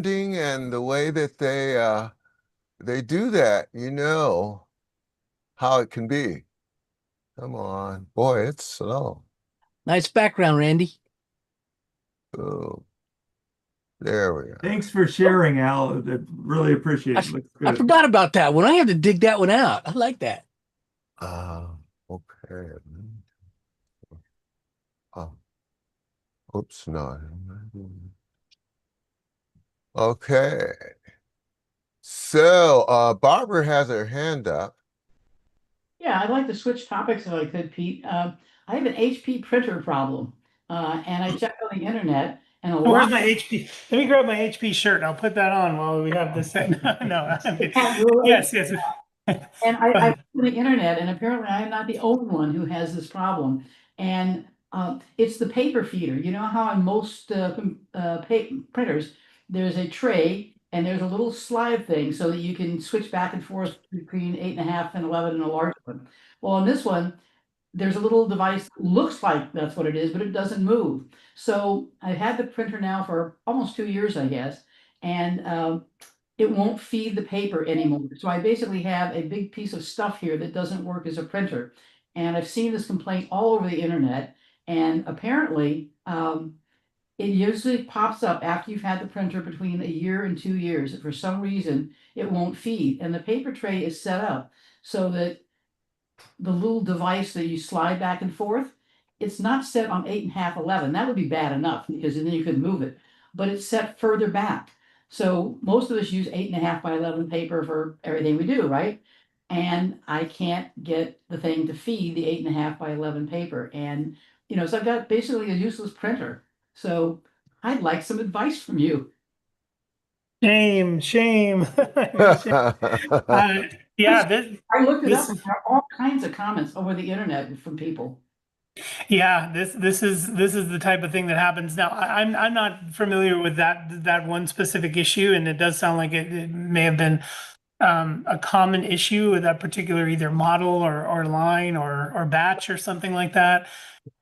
branding and the way that they do that, you know how it can be. Come on, boy, it's slow. Nice background, Randy. Oh, there we are. Thanks for sharing, Al. I really appreciate I, it. f- Looks I good. forgot about that one. I have to dig that one out. I like that. Okay. Oh, oops, no. Okay. So, Barbara has her hand up. Yeah, I'd like to switch topics if I could, Pete. I have an HP printer problem, and I checked on the internet, and a Where's lot my HP? Let me grab my HP shirt and I'll put that on while we have this thing. No, I'm of kidding. can't really. Yes, yes. And Go I ahead. looked on the internet, and apparently I am not the only one who has this problem. And it's the paper feeder. You know how on most printers, there's a tray and there's a little slide thing so that you can switch back and forth between 8.5 and 11 and a large one. Well, on this one, there's a little device, looks like that's what it is, but it doesn't move. So I've had the printer now for almost 2 years, I guess, and it won't feed the paper anymore. So I basically have a big piece of stuff here that doesn't work as a printer. And I've seen this complaint all over the internet. And apparently, it usually pops up after you've had the printer between a year and 2 years. For some reason, it won't feed. And the paper tray is set up so that the little device that you slide back and forth, it's not set on 8.5, 11. That would be bad enough because then you could move it, but it's set further back. So most of us use 8.5 by 11 paper for everything we do, right? And I can't get the thing to feed the 8.5 by 11 paper. And, so I've got basically a useless printer. So I'd like some advice from you. Shame, shame. Shame. Uh, yeah, I looked it up, this, and there are all kinds of comments over the internet from people. yeah, this is the type of thing that happens. Now, I'm not familiar with that one specific issue, and it does sound like it may have been a common issue with that particular either model or line or batch or something like that.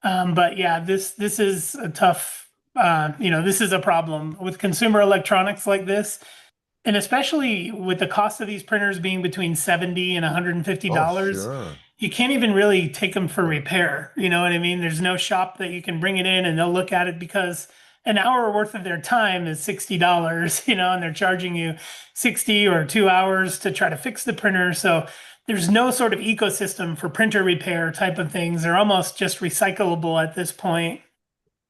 But yeah, this is a tough, this is a problem with consumer electronics like this. And especially with the cost of these printers being between 70 and Oh, $150, sure. you can't even really take them for repair. You know what I mean? There's no shop that you can bring it in and they'll look at it because an hour worth of their time is $60, and they're charging you 60 or 2 hours to try to fix the printer. So there's no sort of ecosystem for printer repair type of things. They're almost just recyclable at this point.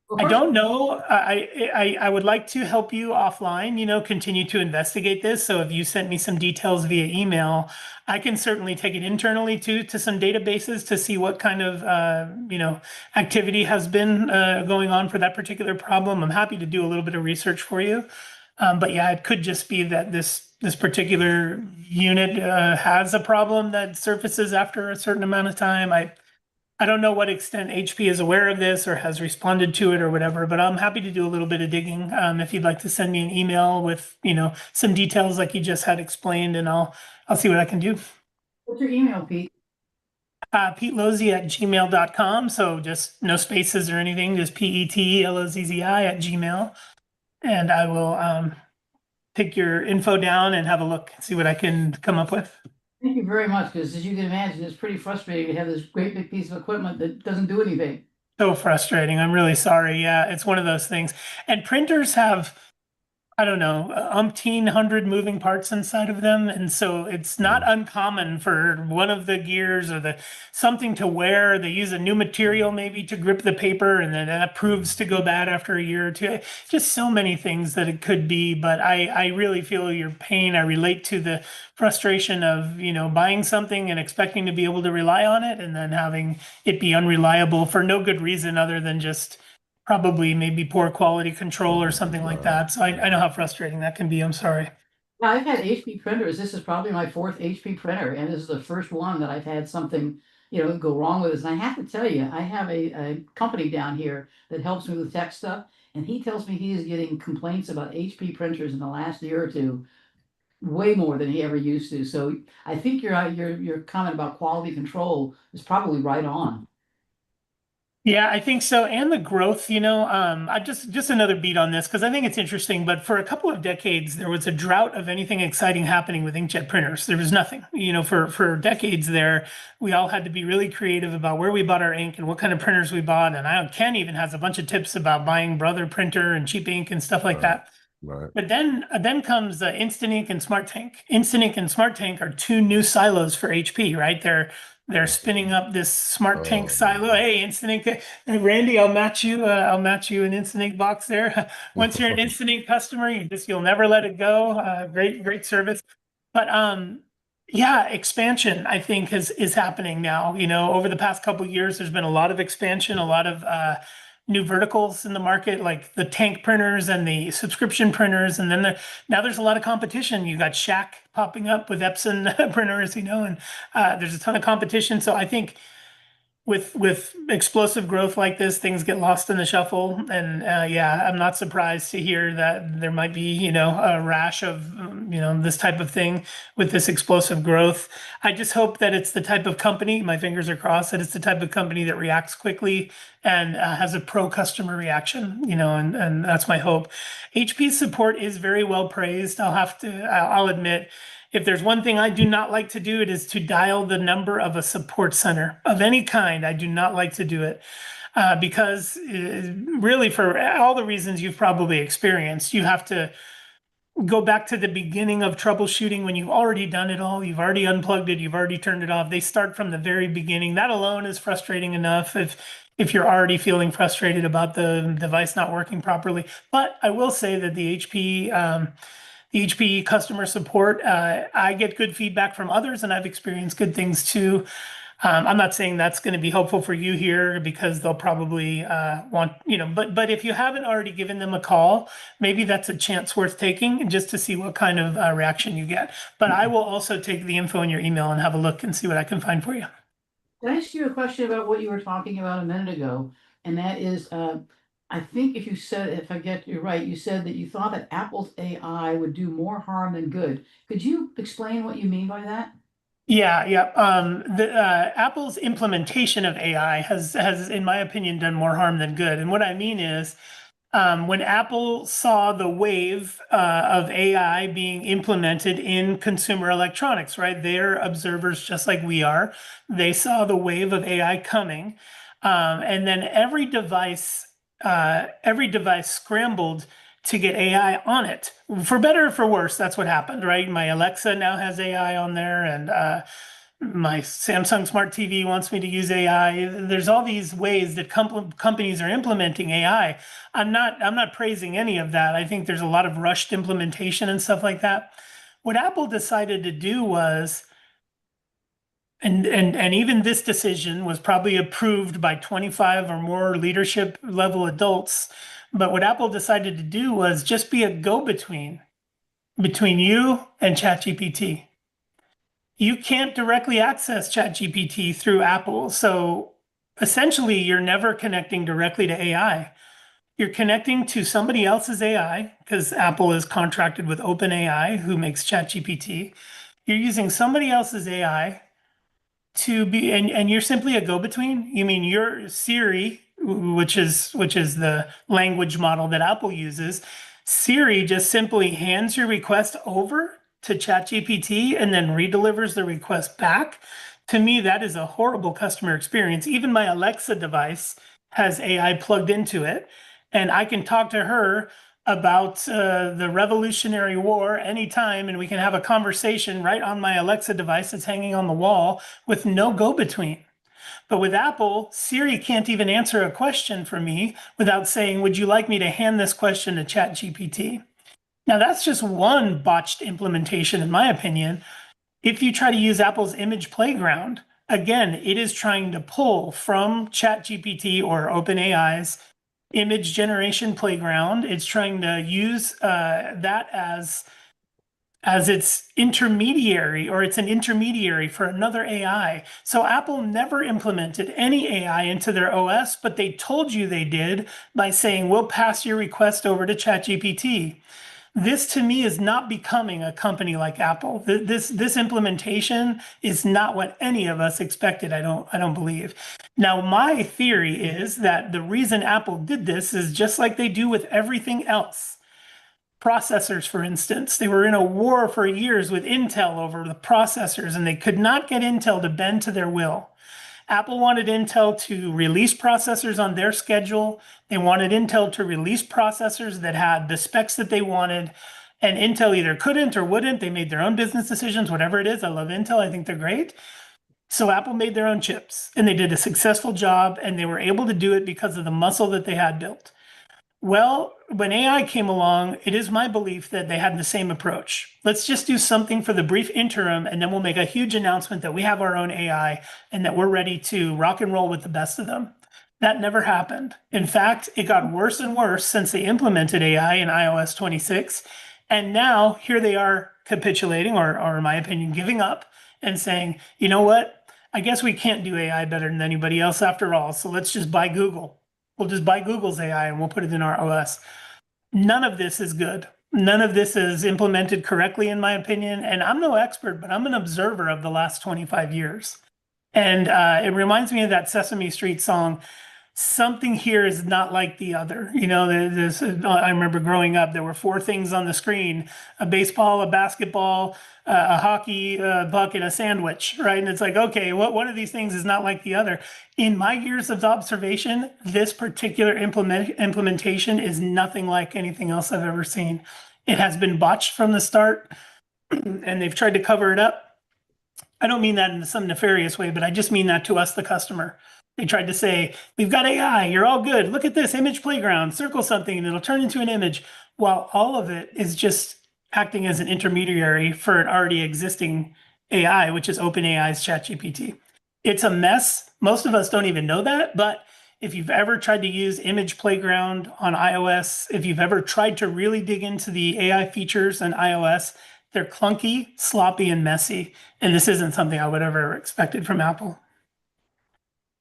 Well, I first, don't know. I would like to help you offline, continue to investigate this. So if you sent me some details via email, I can certainly take it internally to some databases to see what kind of activity has been going on for that particular problem. I'm happy to do a little bit of research for you. But yeah, it could just be that this particular unit has a problem that surfaces after a certain amount of time. I don't know what extent HP is aware of this or has responded to it or whatever, but I'm happy to do a little bit of digging. If you'd like to send me an email with, some details like you just had explained, and I'll see what I can do. what's your email, Pete? Pete Lozzi at gmail.com. So just no spaces or anything, just PETLOZZI at Gmail. And I will take your info down and have a look, see what I can come up with. Thank you very much, because as you can imagine, it's pretty frustrating to have this great big piece of equipment that doesn't do anything. So frustrating. I'm really sorry. Yeah, it's one of those things. And printers have, I don't know, umpteen hundred moving parts inside of them. And so it's not Mm. uncommon for one of the gears or the something to wear. They use a new material maybe to grip the paper, and then that proves to go bad after a year or two. Just so many things that it could be. But I really feel your pain. I relate to the frustration of, buying something and expecting to be able to rely on it and then having it be unreliable for no good reason other than just probably maybe poor quality control or something like that. So I know how frustrating that can be. I'm sorry. Now, I've had HP printers. This is probably my fourth HP printer, and this is the first one that I've had something, go wrong with this. And I have to tell you, I have a company down here that helps me with tech stuff, and he tells me he is getting complaints about HP printers in the last year or two, way more than he ever used to. So I think your comment about quality control is probably right on. Yeah, I think so. And the growth, I just another beat on this because I think it's interesting. But for a couple of decades, there was a drought of anything exciting happening with inkjet printers. There was nothing. For decades there, we all had to be really creative about where we bought our ink and what kind of printers we bought. And Ken even has a bunch of tips about buying Brother printer and cheap ink and stuff like Right, that. right. But then comes Instant Ink and Smart Tank. Instant Ink and Smart Tank are two new silos for HP, right? They're spinning up this Smart Tank Oh silo. man. Hey, Instant Ink, Randy, I'll match you. I'll match you an Instant Ink box there. Once you're an Instant Ink customer, you'll never let it go. Great service. But yeah, expansion I think is happening now. Over the past couple of years, there's been a lot of expansion, a lot of new verticals in the market, like the tank printers and the subscription printers. And then now there's a lot of competition. You got Shack popping up with Epson printers, and there's a ton of competition. So I think with explosive growth like this, things get lost in the shuffle. And yeah, I'm not surprised to hear that there might be, a rash of, this type of thing with this explosive growth. I just hope that it's the type of company, my fingers are crossed, that it's the type of company that reacts quickly and has a pro customer reaction, and that's my hope. HP's support is very well praised. I'll admit, if there's one thing I do not like to do, it is to dial the number of a support center of any kind. I do not like to do it because really, for all the reasons you've probably experienced, you have to go back to the beginning of troubleshooting when you've already done it all. You've already unplugged it. You've already turned it off. They start from the very beginning. That alone is frustrating enough if you're already feeling frustrated about the device not working properly. But I will say that the HP customer support, I get good feedback from others, and I've experienced good things too. I'm not saying that's going to be helpful for you here because they'll probably want, but if you haven't already given them a call, maybe that's a chance worth taking just to see what kind of reaction you get. But I will also take the info in your email and have a look and see what I can find for you. Can I ask you a question about what you were talking about a minute ago? And that is, I think if I get you right, you said that you thought that Apple's AI would do more harm than good. Could you explain what you mean by that? Yeah, yeah. The Apple's implementation of AI has, in my opinion, done more harm than good. And what I mean is, when Apple saw the wave of AI being implemented in consumer electronics, right? They're observers just like we are. They saw the wave of AI coming, and then every device scrambled to get AI on it. For better or for worse, that's what happened, right? My Alexa now has AI on there, and my Samsung Smart TV wants me to use AI. There's all these ways that companies are implementing AI. I'm not praising any of that. I think there's a lot of rushed implementation and stuff like that. What Apple decided to do was, and even this decision was probably approved by 25 or more leadership level adults. But what Apple decided to do was just be a go-between between you and ChatGPT. You can't directly access ChatGPT through Apple. So essentially, you're never connecting directly to AI. You're connecting to somebody else's AI because Apple is contracted with OpenAI, who makes ChatGPT. You're using somebody else's AI to be, and you're simply a go-between. You mean your Siri, which is the language model that Apple uses. Siri just simply hands your request over to ChatGPT and then redelivers the request back. To me, that is a horrible customer experience. Even my Alexa device has AI plugged into it, and I can talk to her about the Revolutionary War anytime, and we can have a conversation right on my Alexa device that's hanging on the wall with no go-between. But with Apple, Siri can't even answer a question for me without saying, would you like me to hand this question to ChatGPT? Now, that's just one botched implementation, in my opinion. If you try to use Apple's image playground, again, it is trying to pull from ChatGPT or OpenAI's image generation playground. It's trying to use that as its intermediary, or it's an intermediary for another AI. So Apple never implemented any AI into their OS, but they told you they did by saying, we'll pass your request over to ChatGPT. This to me is not becoming a company like Apple. This implementation is not what any of us expected. I don't believe. Now, my theory is that the reason Apple did this is just like they do with everything else. Processors, for instance, they were in a war for years with Intel over the processors, and they could not get Intel to bend to their will. Apple wanted Intel to release processors on their schedule. They wanted Intel to release processors that had the specs that they wanted. And Intel either couldn't or wouldn't. They made their own business decisions, whatever it is. I love Intel. I think they're great. So Apple made their own chips and they did a successful job, and they were able to do it because of the muscle that they had built. Well, when AI came along, it is my belief that they had the same approach. Let's just do something for the brief interim, and then we'll make a huge announcement that we have our own AI and that we're ready to rock and roll with the best of them. That never happened. In fact, it got worse and worse since they implemented AI in iOS 26. And now here they are capitulating, or in my opinion, giving up and saying, you know what? I guess we can't do AI better than anybody else after all. So let's just buy Google. We'll just buy Google's AI and we'll put it in our OS. None of this is good. None of this is implemented correctly, in my opinion. And I'm no expert, but I'm an observer of the last 25 years. And it reminds me of that Sesame Street song, something here is not like the other. You know, I remember growing up, there were four things on the screen: a baseball, a basketball, a hockey puck, and a sandwich, right? And it's like, okay, what one of these things is not like the other? In my years of observation, this particular implementation is nothing like anything else I've ever seen. It has been botched from the start, and they've tried to cover it up. I don't mean that in some nefarious way, but I just mean that to us, the customer. They tried to say, we've got AI, you're all good. Look at this image playground, circle something, and it'll turn into an image. While all of it is just acting as an intermediary for an already existing AI, which is OpenAI's ChatGPT. It's a mess. Most of us don't even know that. But if you've ever tried to use Image Playground on iOS, if you've ever tried to really dig into the AI features on iOS, they're clunky, sloppy, and messy. And this isn't something I would ever expected from Apple.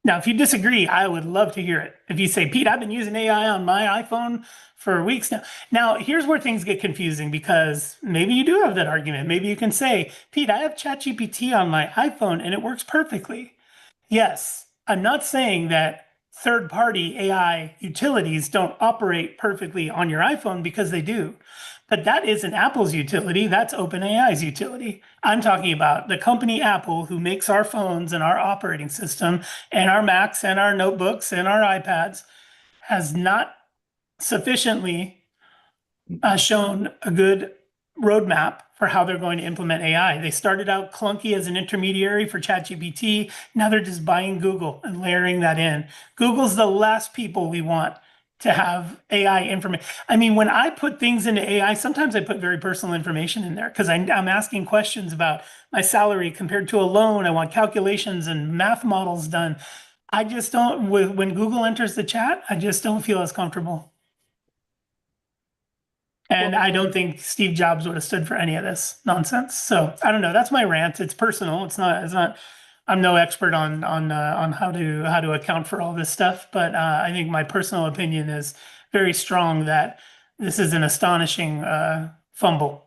Now, if you disagree, I would love to hear it. If you say, Pete, I've been using AI on my iPhone for weeks now. Now, here's where things get confusing, because maybe you do have that argument. Maybe you can say, Pete, I have ChatGPT on my iPhone and it works perfectly. Yes, I'm not saying that third-party AI utilities don't operate perfectly on your iPhone, because they do. But that isn't Apple's utility, that's OpenAI's utility. I'm talking about the company Apple, who makes our phones and our operating system and our Macs and our notebooks and our iPads, has not sufficiently shown a good roadmap for how they're going to implement AI. They started out clunky as an intermediary for ChatGPT. Now they're just buying Google and layering that in. Google's the last people we want to have AI information. I mean, when I put things into AI, sometimes I put very personal information in there because I'm asking questions about my salary compared to a loan. I want calculations and math models done. I just don't, when Google enters the chat, I just don't feel as comfortable. And I don't think Steve Jobs would have stood for any of this nonsense. So I don't know. That's my rant. It's personal. It's not, I'm no expert on how to account for all this stuff, but I think my personal opinion is very strong that this is an astonishing fumble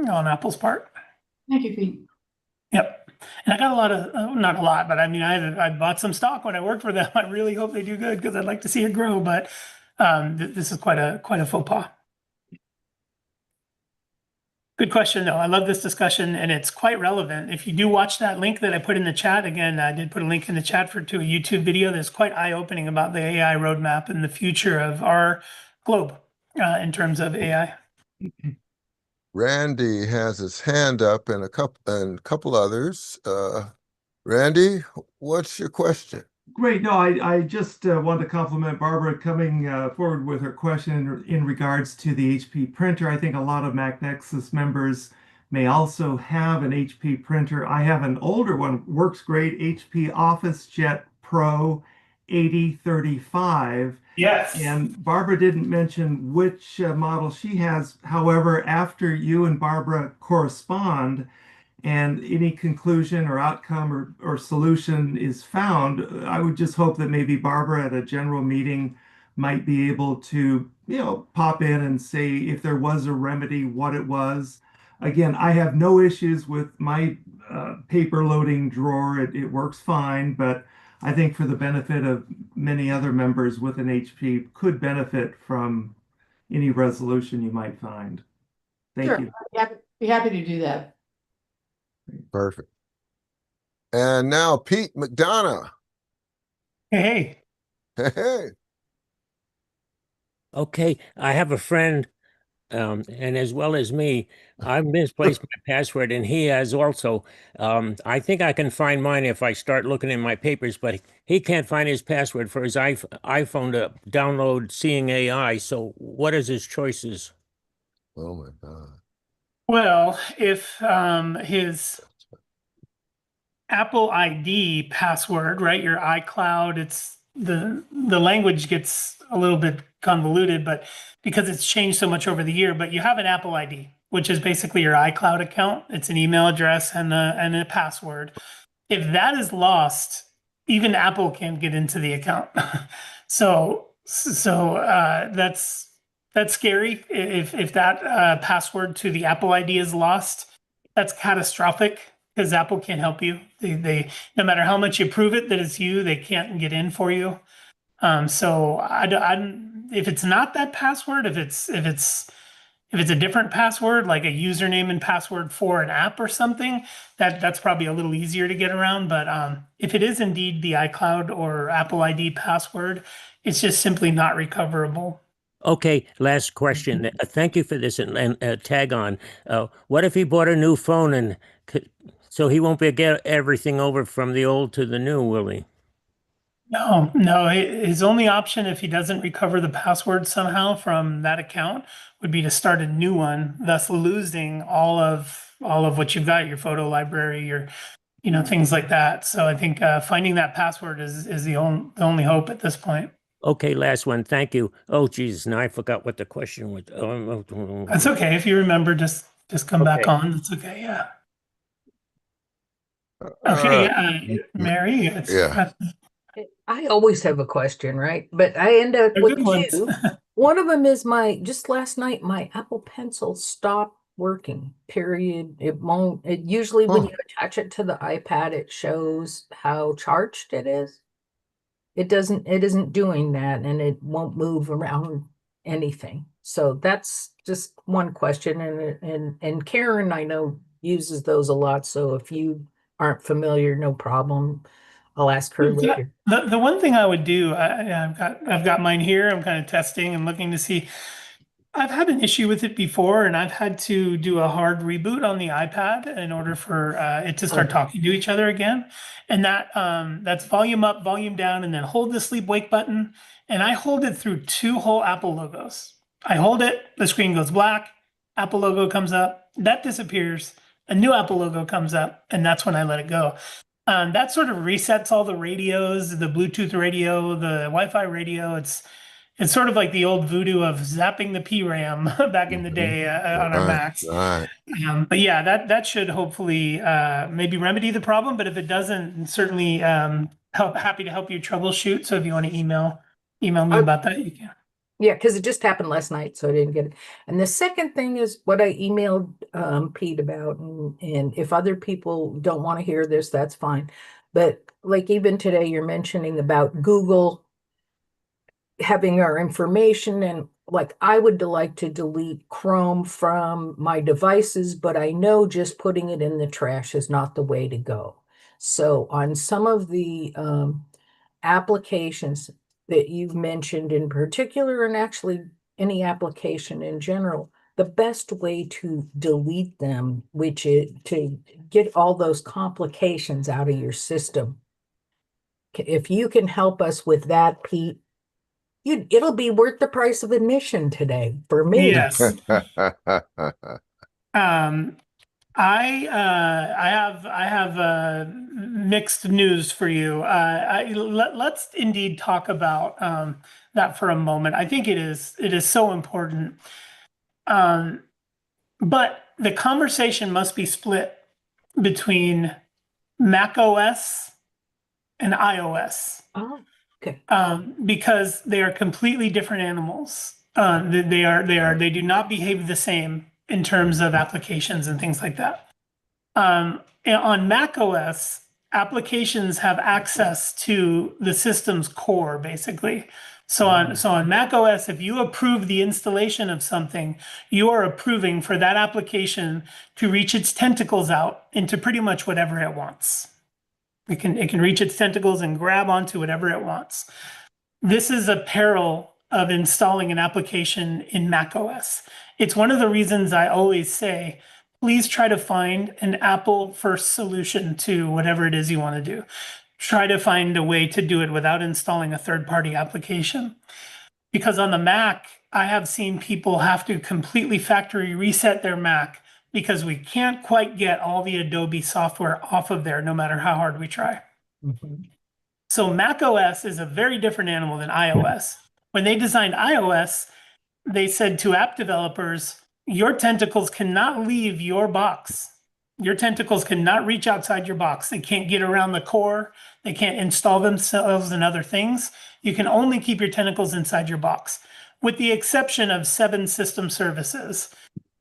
on Apple's part. Thank you, Pete. Yep. And I got a lot of, not a lot, but I mean, I bought some stock when I worked for them. I really hope they do good because I'd like to see it grow, but this is quite a faux pas. Good question, though. I love this discussion, and it's quite relevant. If you do watch that link that I put in the chat, again, I did put a link in the chat to a YouTube video that's quite eye-opening about the AI roadmap and the future of our globe in terms of AI. Randy has his hand up and a couple others. Randy, what's your question? Great. No, I just wanted to compliment Barbara coming forward with her question in regards to the HP printer. I think a lot of MacNexus members may also have an HP printer. I have an older one, works great, HP OfficeJet Pro 8035. Yes. And Barbara didn't mention which model she has. However, after you and Barbara correspond, and any conclusion or outcome or solution is found, I would just hope that maybe Barbara at a general meeting might be able to, pop in and say if there was a remedy, what it was. Again, I have no issues with my paper loading drawer. It works fine, but I think for the benefit of many other members with an HP could benefit from any resolution you might find. Thank Sure, you. be happy to do that. Perfect. And now Pete McDonough. Hey, Hey, hey. Okay, I have a friend, and as well as me, I've misplaced my password, and he has also. I think I can find mine if I start looking in my papers, but he can't find his password for his iPhone to download Seeing AI. So, what is his choices? Oh my God. well, if his Apple ID password, right? Your iCloud, it's the language gets a little bit convoluted, but because it's changed so much over the year, but you have an Apple ID, which is basically your iCloud account. It's an email address and a password. If that is lost, even Apple can't get into the account. So that's scary. If that password to the Apple ID is lost, that's catastrophic because Apple can't help you. They no matter how much you prove it that it's you, they can't get in for you. So if it's not that password, if it's a different password, like a username and password for an app or something, that's probably a little easier to get around. But if it is indeed the iCloud or Apple ID password, it's just simply not recoverable. Okay, last question. Thank you for this and tag on. What if he bought a new phone and so he won't be get everything over from the old to the new, will he? No, no. His only option, if he doesn't recover the password somehow from that account, would be to start a new one, thus losing all of what you've got, your photo library, your things like that. So I think finding that password is the only hope at this point. Okay, last one. Thank you. Oh, Jesus, now I forgot what the question was. That's okay. If you remember, just come back Okay. on. That's okay. Yeah. Okay. Uh, Yeah. Mary, it's yeah. I always have a question, right? But I end up they're with good ones. two. One of them is just last night, my Apple Pencil stopped working, period. It won't, it usually when Huh. you attach it to the iPad, it shows how charged it is. It isn't doing that and it won't move around anything. So that's just one question. And Karen, I know, uses those a lot. So if you aren't familiar, no problem. I'll ask her Yeah, later. the one thing I would do, I've got mine here. I'm kind of testing and looking to see. I've had an issue with it before, and I've had to do a hard reboot on the iPad in order for it to start talking to each other again. And that's volume up, volume down, and then hold the sleep wake button. And I hold it through two whole Apple logos. I hold it, the screen goes black, Apple logo comes up, that disappears, a new Apple logo comes up, and that's when I let it go. That sort of resets all the radios, the Bluetooth radio, the Wi-Fi radio. It's sort of like the old voodoo of zapping the PRAM back in the day on our Right, Macs. right. But yeah, that should hopefully maybe remedy the problem. But if it doesn't, certainly happy to help you troubleshoot. So if you want to email me I, about that, you can. Yeah, because it just happened last night, so I didn't get it. And the second thing is what I emailed Pete about, and if other people don't want to hear this, that's fine. But like even today, you're mentioning about Google having our information, and like I would like to delete Chrome from my devices, but I know just putting it in the trash is not the way to go. So on some of the applications that you've mentioned in particular, and actually any application in general, the best way to delete them, which is to get all those complications out of your system. If you can help us with that, Pete, it'll be worth the price of admission today for me. Yes. Um, I have mixed news for you. Let's indeed talk about that for a moment. I think it is so important. Um, but the conversation must be split between Mac OS and iOS. Oh, Okay. Because they are completely different animals. They do not behave the same in terms of applications and things like that. And on Mac OS, applications have access to the system's core, basically. So on Mac OS, if you approve the installation of something, you are approving for that application to reach its tentacles out into pretty much whatever it wants. It can reach its tentacles and grab onto whatever it wants. This is a peril of installing an application in macOS. It's one of the reasons I always say, please try to find an Apple first solution to whatever it is you want to do. Try to find a way to do it without installing a third-party application. Because on the Mac, I have seen people have to completely factory reset their Mac because we can't quite get all the Adobe software off of there, no matter how hard we try. Mhm. So Mac OS is a very different animal than iOS. When they designed iOS, they said to app developers, your tentacles cannot leave your box. Your tentacles cannot reach outside your box. They can't get around the core. They can't install themselves in other things. You can only keep your tentacles inside your box, with the exception of 7 system services.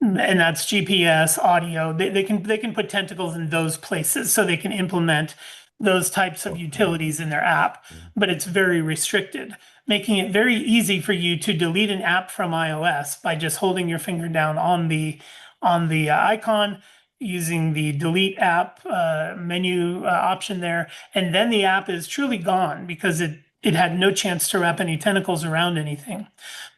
And that's GPS, audio. They can put tentacles in those places so they can implement those types of utilities in their app, but it's very restricted, making it very easy for you to delete an app from iOS by just holding your finger down on the icon, using the delete app menu option there, and then the app is truly gone because it had no chance to wrap any tentacles around anything.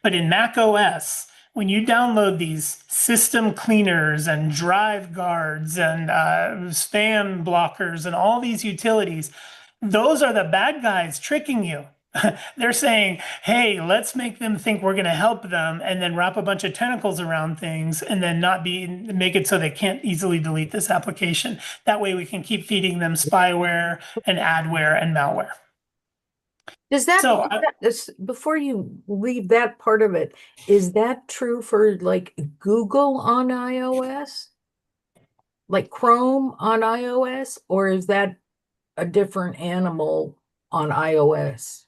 But in Mac OS, when you download these system cleaners and drive guards and spam blockers and all these utilities, those are the bad guys tricking you. They're saying, hey, let's make them think we're going to help them and then wrap a bunch of tentacles around things and then make it so they can't easily delete this application. That way we can keep feeding them spyware and adware and malware. Does that, So before you leave that part of it, is that true for like Google on iOS? Like Chrome on iOS, or is that a different animal on iOS?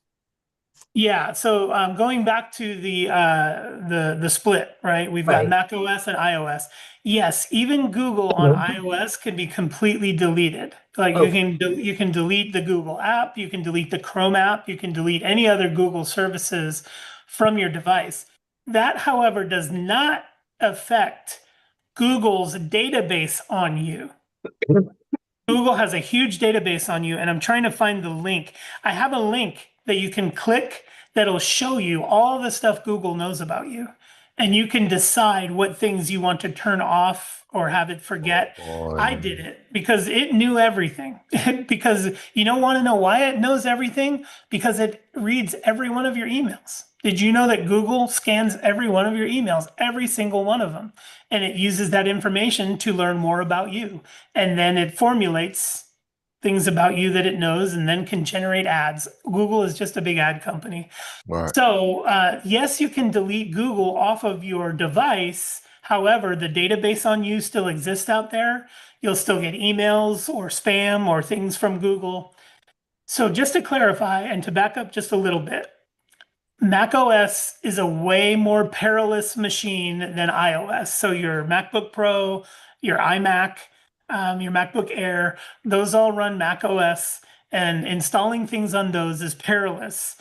yeah, so going back to the split, right? We've got Right. Mac OS and iOS. Yes, even Google on iOS can be completely deleted. Like Oh, you can delete the Google app, you can delete the Chrome app, you can delete any other Google services from your device. That, however, does not affect Google's database on you. Google has a huge database on you, and I'm trying to find the link. I have a link that you can click that'll show you all the stuff Google knows about you. And you can decide what things you want to turn off or have it forget. I boy. did it because it knew everything. Because want to know why it knows everything? Because it reads every one of your emails. Did you know that Google scans every one of your emails, every single one of them? And it uses that information to learn more about you. And then it formulates things about you that it knows and then can generate ads. Google is just a big ad company. Right. So, yes, you can delete Google off of your device. However, the database on you still exists out there. You'll still get emails or spam or things from Google. So, just to clarify and to back up just a little bit, Mac OS is a way more perilous machine than iOS. So your MacBook Pro, your iMac, your MacBook Air, those all run Mac OS, and installing things on those is perilous.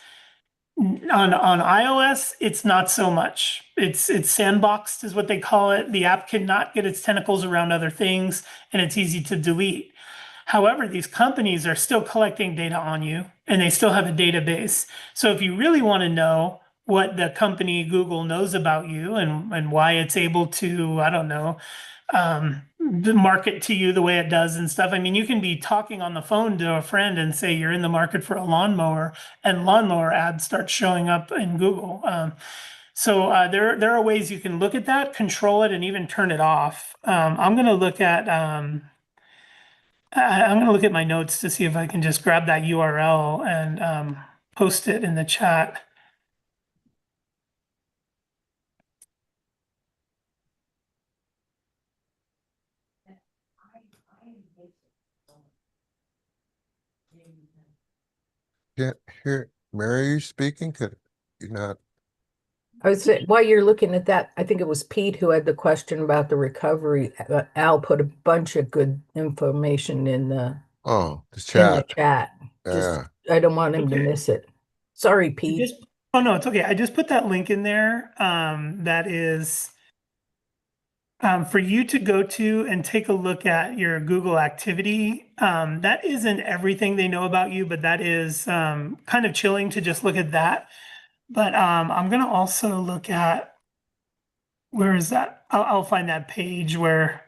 On iOS, it's not so much. It's sandboxed is what they call it. The app cannot get its tentacles around other things, and it's easy to delete. However, these companies are still collecting data on you and they still have a database. So if you really want to know what the company Google knows about you and why it's able to, I don't know, market to you the way it does and stuff. I mean, you can be talking on the phone to a friend and say you're in the market for a lawnmower, and lawnmower ads start showing up in Google. So there are ways you can look at that, control it, and even turn it off. I'm going to look at I'm going to look at my notes to see if I can just grab that URL and post it in the chat. Can't hear. Mary, are you speaking? Could you not? I was saying, while you're looking at that, I think it was Pete who had the question about the recovery. Al put a bunch of good information Oh, the in the chat. chat. Just Yeah. I don't want him to Okay. miss it. Sorry, I Pete. just, oh no, it's okay. I just put that link in there. That is for you to go to and take a look at your Google activity. That isn't everything they know about you, but that is kind of chilling to just look at that. But I'm gonna also look at, where is that? I'll find that page where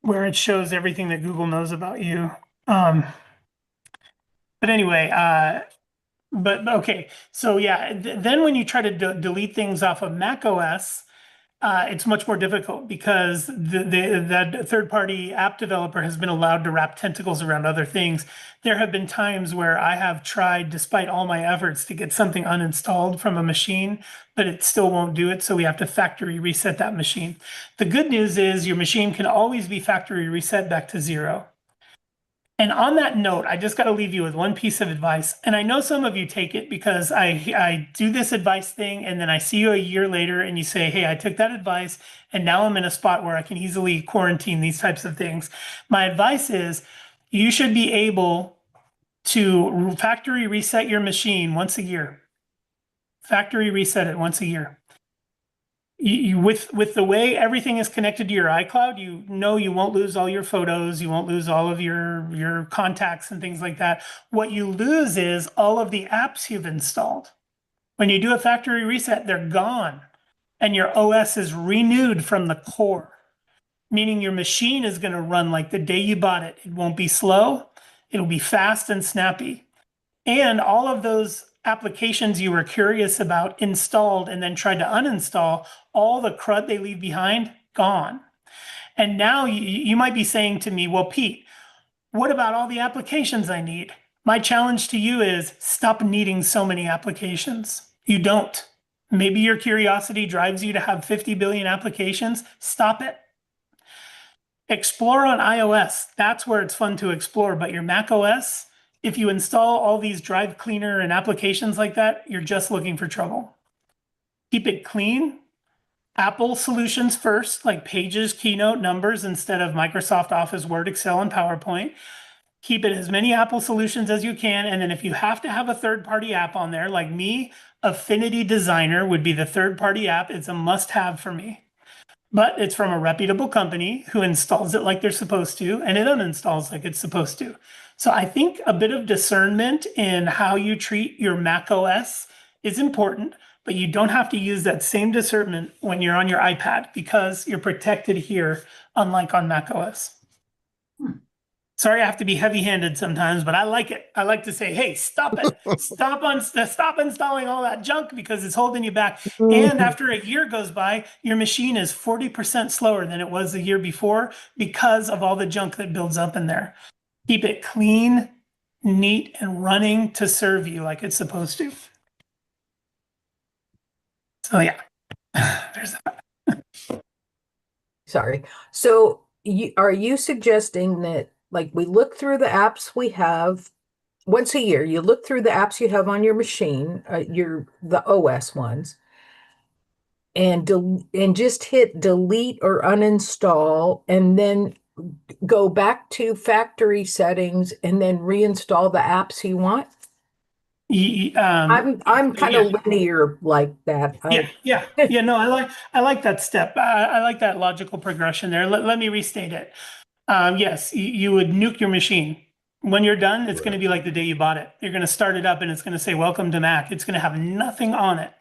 it shows everything that Google knows about you. Um, but anyway, but okay, so yeah, then when you try to delete things off of Mac OS, it's much more difficult because that third-party app developer has been allowed to wrap tentacles around other things. There have been times where I have tried, despite all my efforts, to get something uninstalled from a machine, but it still won't do it. So we have to factory reset that machine. The good news is your machine can always be factory reset back to 0. And on that note, I just got to leave you with one piece of advice. And I know some of you take it because I do this advice thing, and then I see you a year later and you say, hey, I took that advice and now I'm in a spot where I can easily quarantine these types of things. My advice is you should be able to factory reset your machine once a year. Factory reset it once a year. With the way everything is connected to your iCloud, you know you won't lose all your photos, you won't lose all of your contacts and things like that. What you lose is all of the apps you've installed. When you do a factory reset, they're gone, and your OS is renewed from the core, meaning your machine is going to run like the day you bought it. It won't be slow, it'll be fast and snappy. And all of those applications you were curious about installed and then tried to uninstall, all the crud they leave behind, gone. And now you might be saying to me, well, Pete, what about all the applications I need? My challenge to you is stop needing so many applications. You don't. Maybe your curiosity drives you to have 50 billion applications. Stop it. Explore on iOS. That's where it's fun to explore. But your Mac OS, if you install all these Drive Cleaner and applications like that, you're just looking for trouble. Keep it clean. Apple solutions first, like Pages, Keynote, Numbers instead of Microsoft Office, Word, Excel, and PowerPoint. Keep it as many Apple solutions as you can. And then if you have to have a third-party app on there, like me, Affinity Designer would be the third-party app. It's a must-have for me. But it's from a reputable company who installs it like they're supposed to, and it uninstalls like it's supposed to. So I think a bit of discernment in how you treat your Mac OS is important, but you don't have to use that same discernment when you're on your iPad because you're protected here, unlike on Mac OS. Sorry, I have to be heavy-handed sometimes, but I like it. I like to say, "Hey, stop it! Stop installing all that junk because it's holding you back." And after a year goes by, your machine is 40% slower than it was the year before because of all the junk that builds up in there. Keep it clean, neat, and running to serve you like it's supposed to. So yeah, there's that. Sorry. So are you suggesting that like we look through the apps we have once a year, you look through the apps you have on your machine, the OS ones, and just hit delete or uninstall and then go back to factory settings and then reinstall the apps you want? I'm kind of Yeah. linear like that. Yeah. No, I like that step. I like that logical progression there. Let me restate it. Yes, you would nuke your machine. When you're done, it's going to be like the day you bought it. You're going to start it up and it's going to say, "Welcome to Mac." It's going to have nothing on it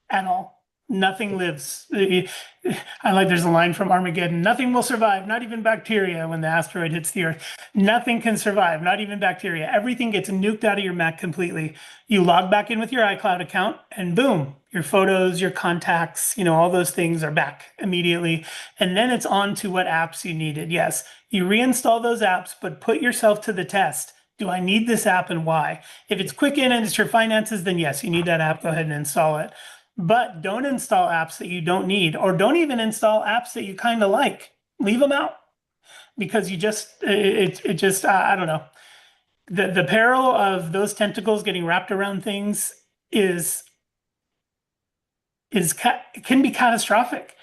at all. Nothing lives. I like there's a line from Armageddon. Nothing will survive, not even bacteria when the asteroid hits the Earth. Nothing can survive, not even bacteria. Everything gets nuked out of your Mac completely. You log back in with your iCloud account and boom, your photos, your contacts, all those things are back immediately. And then it's on to what apps you needed. Yes, you reinstall those apps, but put yourself to the test. Do I need this app and why? If it's Quicken and it's your finances, then yes, you need that app. Go ahead and install it. But don't install apps that you don't need, or don't even install apps that you kind of like. Leave them out because it just, I don't know. the peril of those tentacles getting wrapped around things is can be catastrophic.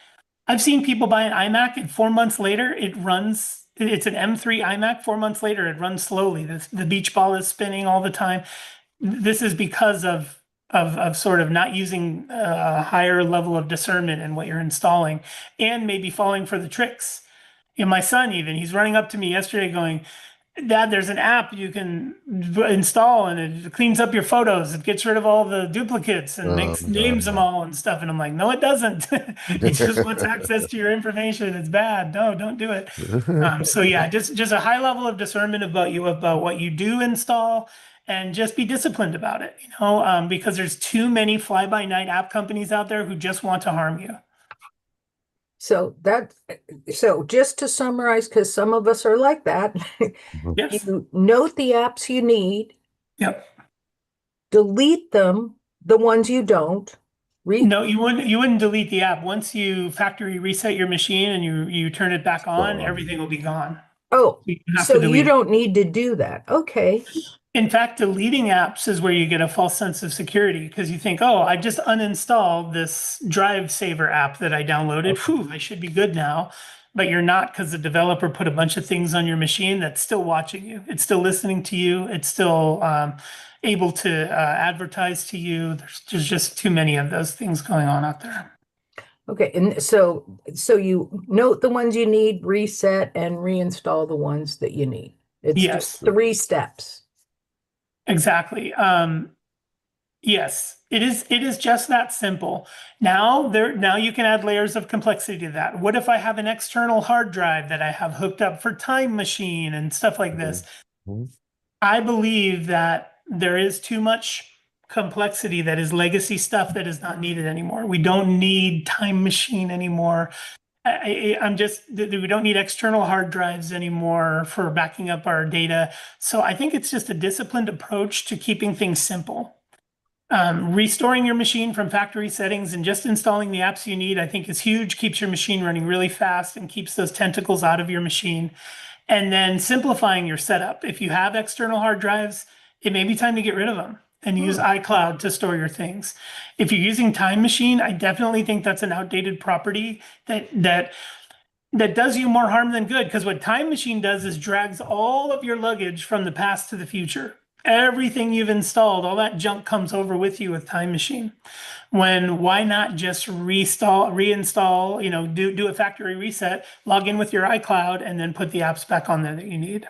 I've seen people buy an iMac and 4 months later it runs. It's an M3 iMac. 4 months later it runs slowly. The beach ball is spinning all the time. This is because of sort of not using a higher level of discernment in what you're installing, and maybe falling for the tricks. You know, my son even, he's running up to me yesterday going, Dad, there's an app you can install and it cleans up your photos. It gets rid of all the duplicates and makes names them no. all and stuff. And I'm like, no, it doesn't. It just wants access to your information. It's bad. No, don't do it. So yeah, just a high level of discernment about what you do install, and just be disciplined about it, because there's too many fly-by-night app companies out there who just want to harm you. So just to summarize, because some of us are like that, Yes. you note the apps you need, Yep. delete them, the ones you don't. No, you wouldn't delete the app. Once you factory reset your machine and you turn it back on, everything will be gone. Oh, You have to so you delete it. don't need to do that. Okay. In fact, deleting apps is where you get a false sense of security, because you think, oh, I just uninstalled this Drive Saver app that I downloaded. Phew, I should be good now. But you're not, because the developer put a bunch of things on your machine that's still watching you. It's still listening to you. It's still able to advertise to you. There's just too many of those things going on out there. Okay. And so you note the ones you need, reset, and reinstall the ones that you need. It's just Yes, 3 steps. exactly. Yes, it is. It is just that simple. Now you can add layers of complexity to that. What if I have an external hard drive that I have hooked up for Time Machine and stuff like this? I believe that there is too much complexity that is legacy stuff that is not needed anymore. We don't need Time Machine anymore. We don't need external hard drives anymore for backing up our data. So I think it's just a disciplined approach to keeping things simple. Restoring your machine from factory settings and just installing the apps you need, I think, is huge. Keeps your machine running really fast and keeps those tentacles out of your machine. And then simplifying your setup. If you have external hard drives, it may be time to get rid of them and use iCloud to store your things. If you're using Time Machine, I definitely think that's an outdated property that does you more harm than good. Because what Time Machine does is drags all of your luggage from the past to the future. Everything you've installed, all that junk comes over with you with Time Machine. Why not just reinstall, do a factory reset, log in with your iCloud, and then put the apps back on there that you need.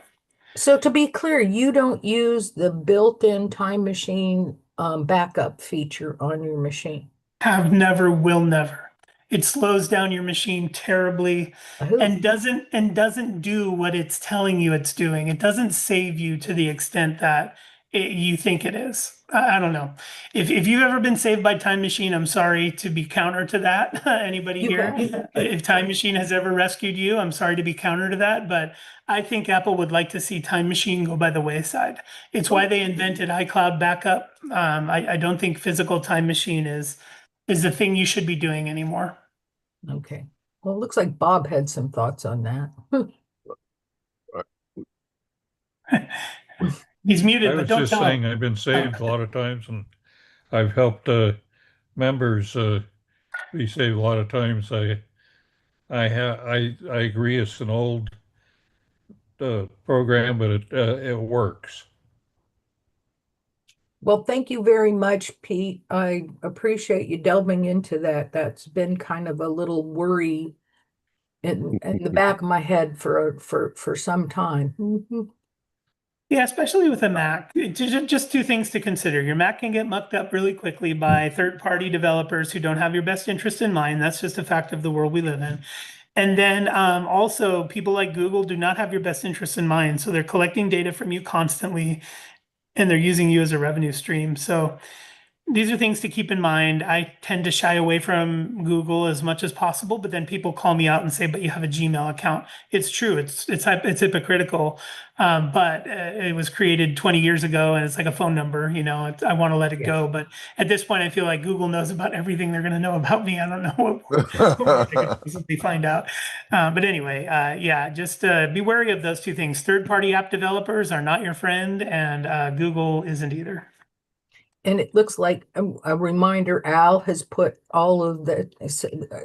So to be clear, you don't use the built-in Time Machine backup feature on your machine. Have never, will never. It slows down your machine terribly and doesn't do what it's telling you it's doing. It doesn't save you to the extent that you think it is. I don't know. If you've ever been saved by Time Machine, I'm sorry to be counter to that. Anybody You here? have. If Time Machine has ever rescued you, I'm sorry to be counter to that. But I think Apple would like to see Time Machine go by the wayside. It's why they invented iCloud backup. I don't think physical Time Machine is the thing you should be doing anymore. Okay. Well, it looks like Bob had some thoughts on that. He's muted, I but was don't just tell saying him. I've been saved a lot of times, and I've helped members be saved a lot of times. I agree it's an old program, but it works. Well, thank you very much, Pete. I appreciate you delving into that. That's been kind of a little worry in the back of my head for some time. Yeah, especially with a Mac. Just two things to consider. Your Mac can get mucked up really quickly by third-party developers who don't have your best interest in mind. That's just a fact of the world we live in. And then also, people like Google do not have your best interest in mind. So they're collecting data from you constantly, and they're using you as a revenue stream. So these are things to keep in mind. I tend to shy away from Google as much as possible, but then people call me out and say, "But you have a Gmail account." It's true. It's hypocritical, but it was created 20 years ago, and it's like a phone number. You know, I want to let it Yeah. go, but at this point, I feel like Google knows about everything they're going to know about me. I don't know what more they could possibly find out. But anyway, yeah, just be wary of those two things. Third-party app developers are not your friend, and Google isn't either. And it looks like a reminder, Al has put all of the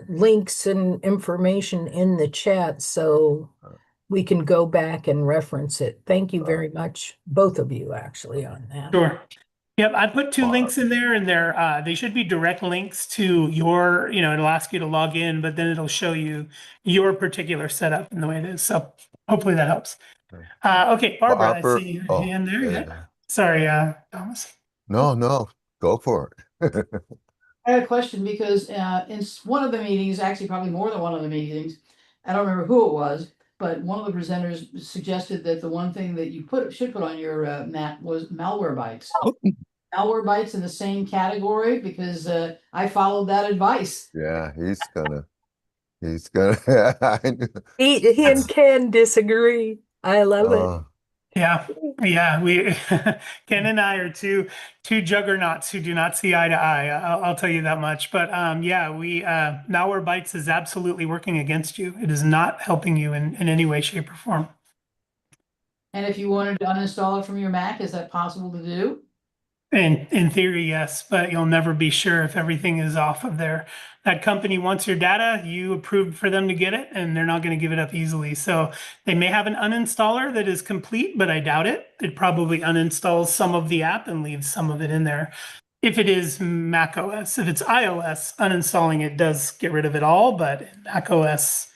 links and information in the chat so we can go back and reference it. Thank you very much, both of you, actually, on that. Sure. Yep, I put two links in there, and they should be direct links to your, it'll ask you to log in, but then it'll show you your particular setup and the way it is. So hopefully that helps. Okay, Barbara, I see your hand there. Yeah. Sorry, Thomas. No, go for it. I had a question because in one of the meetings, actually probably more than one of the meetings, I don't remember who it was, but one of the presenters suggested that the one thing that you should put on your map was malware bytes. Malware bytes in the same category because I followed that advice. Yeah, he's gonna. He and Ken disagree. I love it. Yeah, we Ken and I are two juggernauts who do not see eye to eye. I'll tell you that much. But yeah, Malwarebytes is absolutely working against you. It is not helping you in any way, shape, or form. And if you wanted to uninstall it from your Mac, is that possible to do? In theory, yes, but you'll never be sure if everything is off of there. That company wants your data, you approved for them to get it, and they're not going to give it up easily. So they may have an uninstaller that is complete, but I doubt it. It probably uninstalls some of the app and leaves some of it in there. If it is Mac OS, if it's iOS, uninstalling it does get rid of it all, but Mac OS,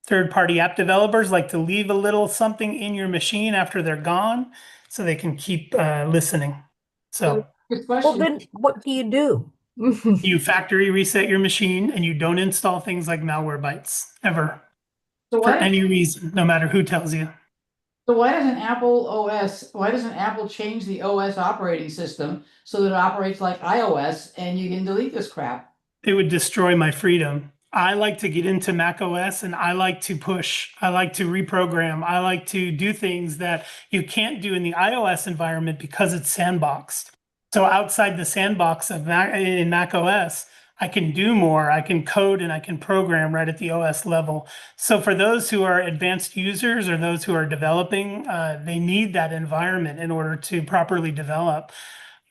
third-party app developers like to leave a little something in your machine after they're gone so they can keep listening. So, well, then what do you do? You factory reset your machine and you don't install things like Malwarebytes ever. So for any reason, no matter who tells you. So why doesn't Apple change the OS operating system so that it operates like iOS and you can delete this crap? It would destroy my freedom. I like to get into Mac OS and I like to push, I like to reprogram, I like to do things that you can't do in the iOS environment because it's sandboxed. So outside the sandbox of in Mac OS, I can do more, I can code and I can program right at the OS level. So for those who are advanced users or those who are developing, they need that environment in order to properly develop.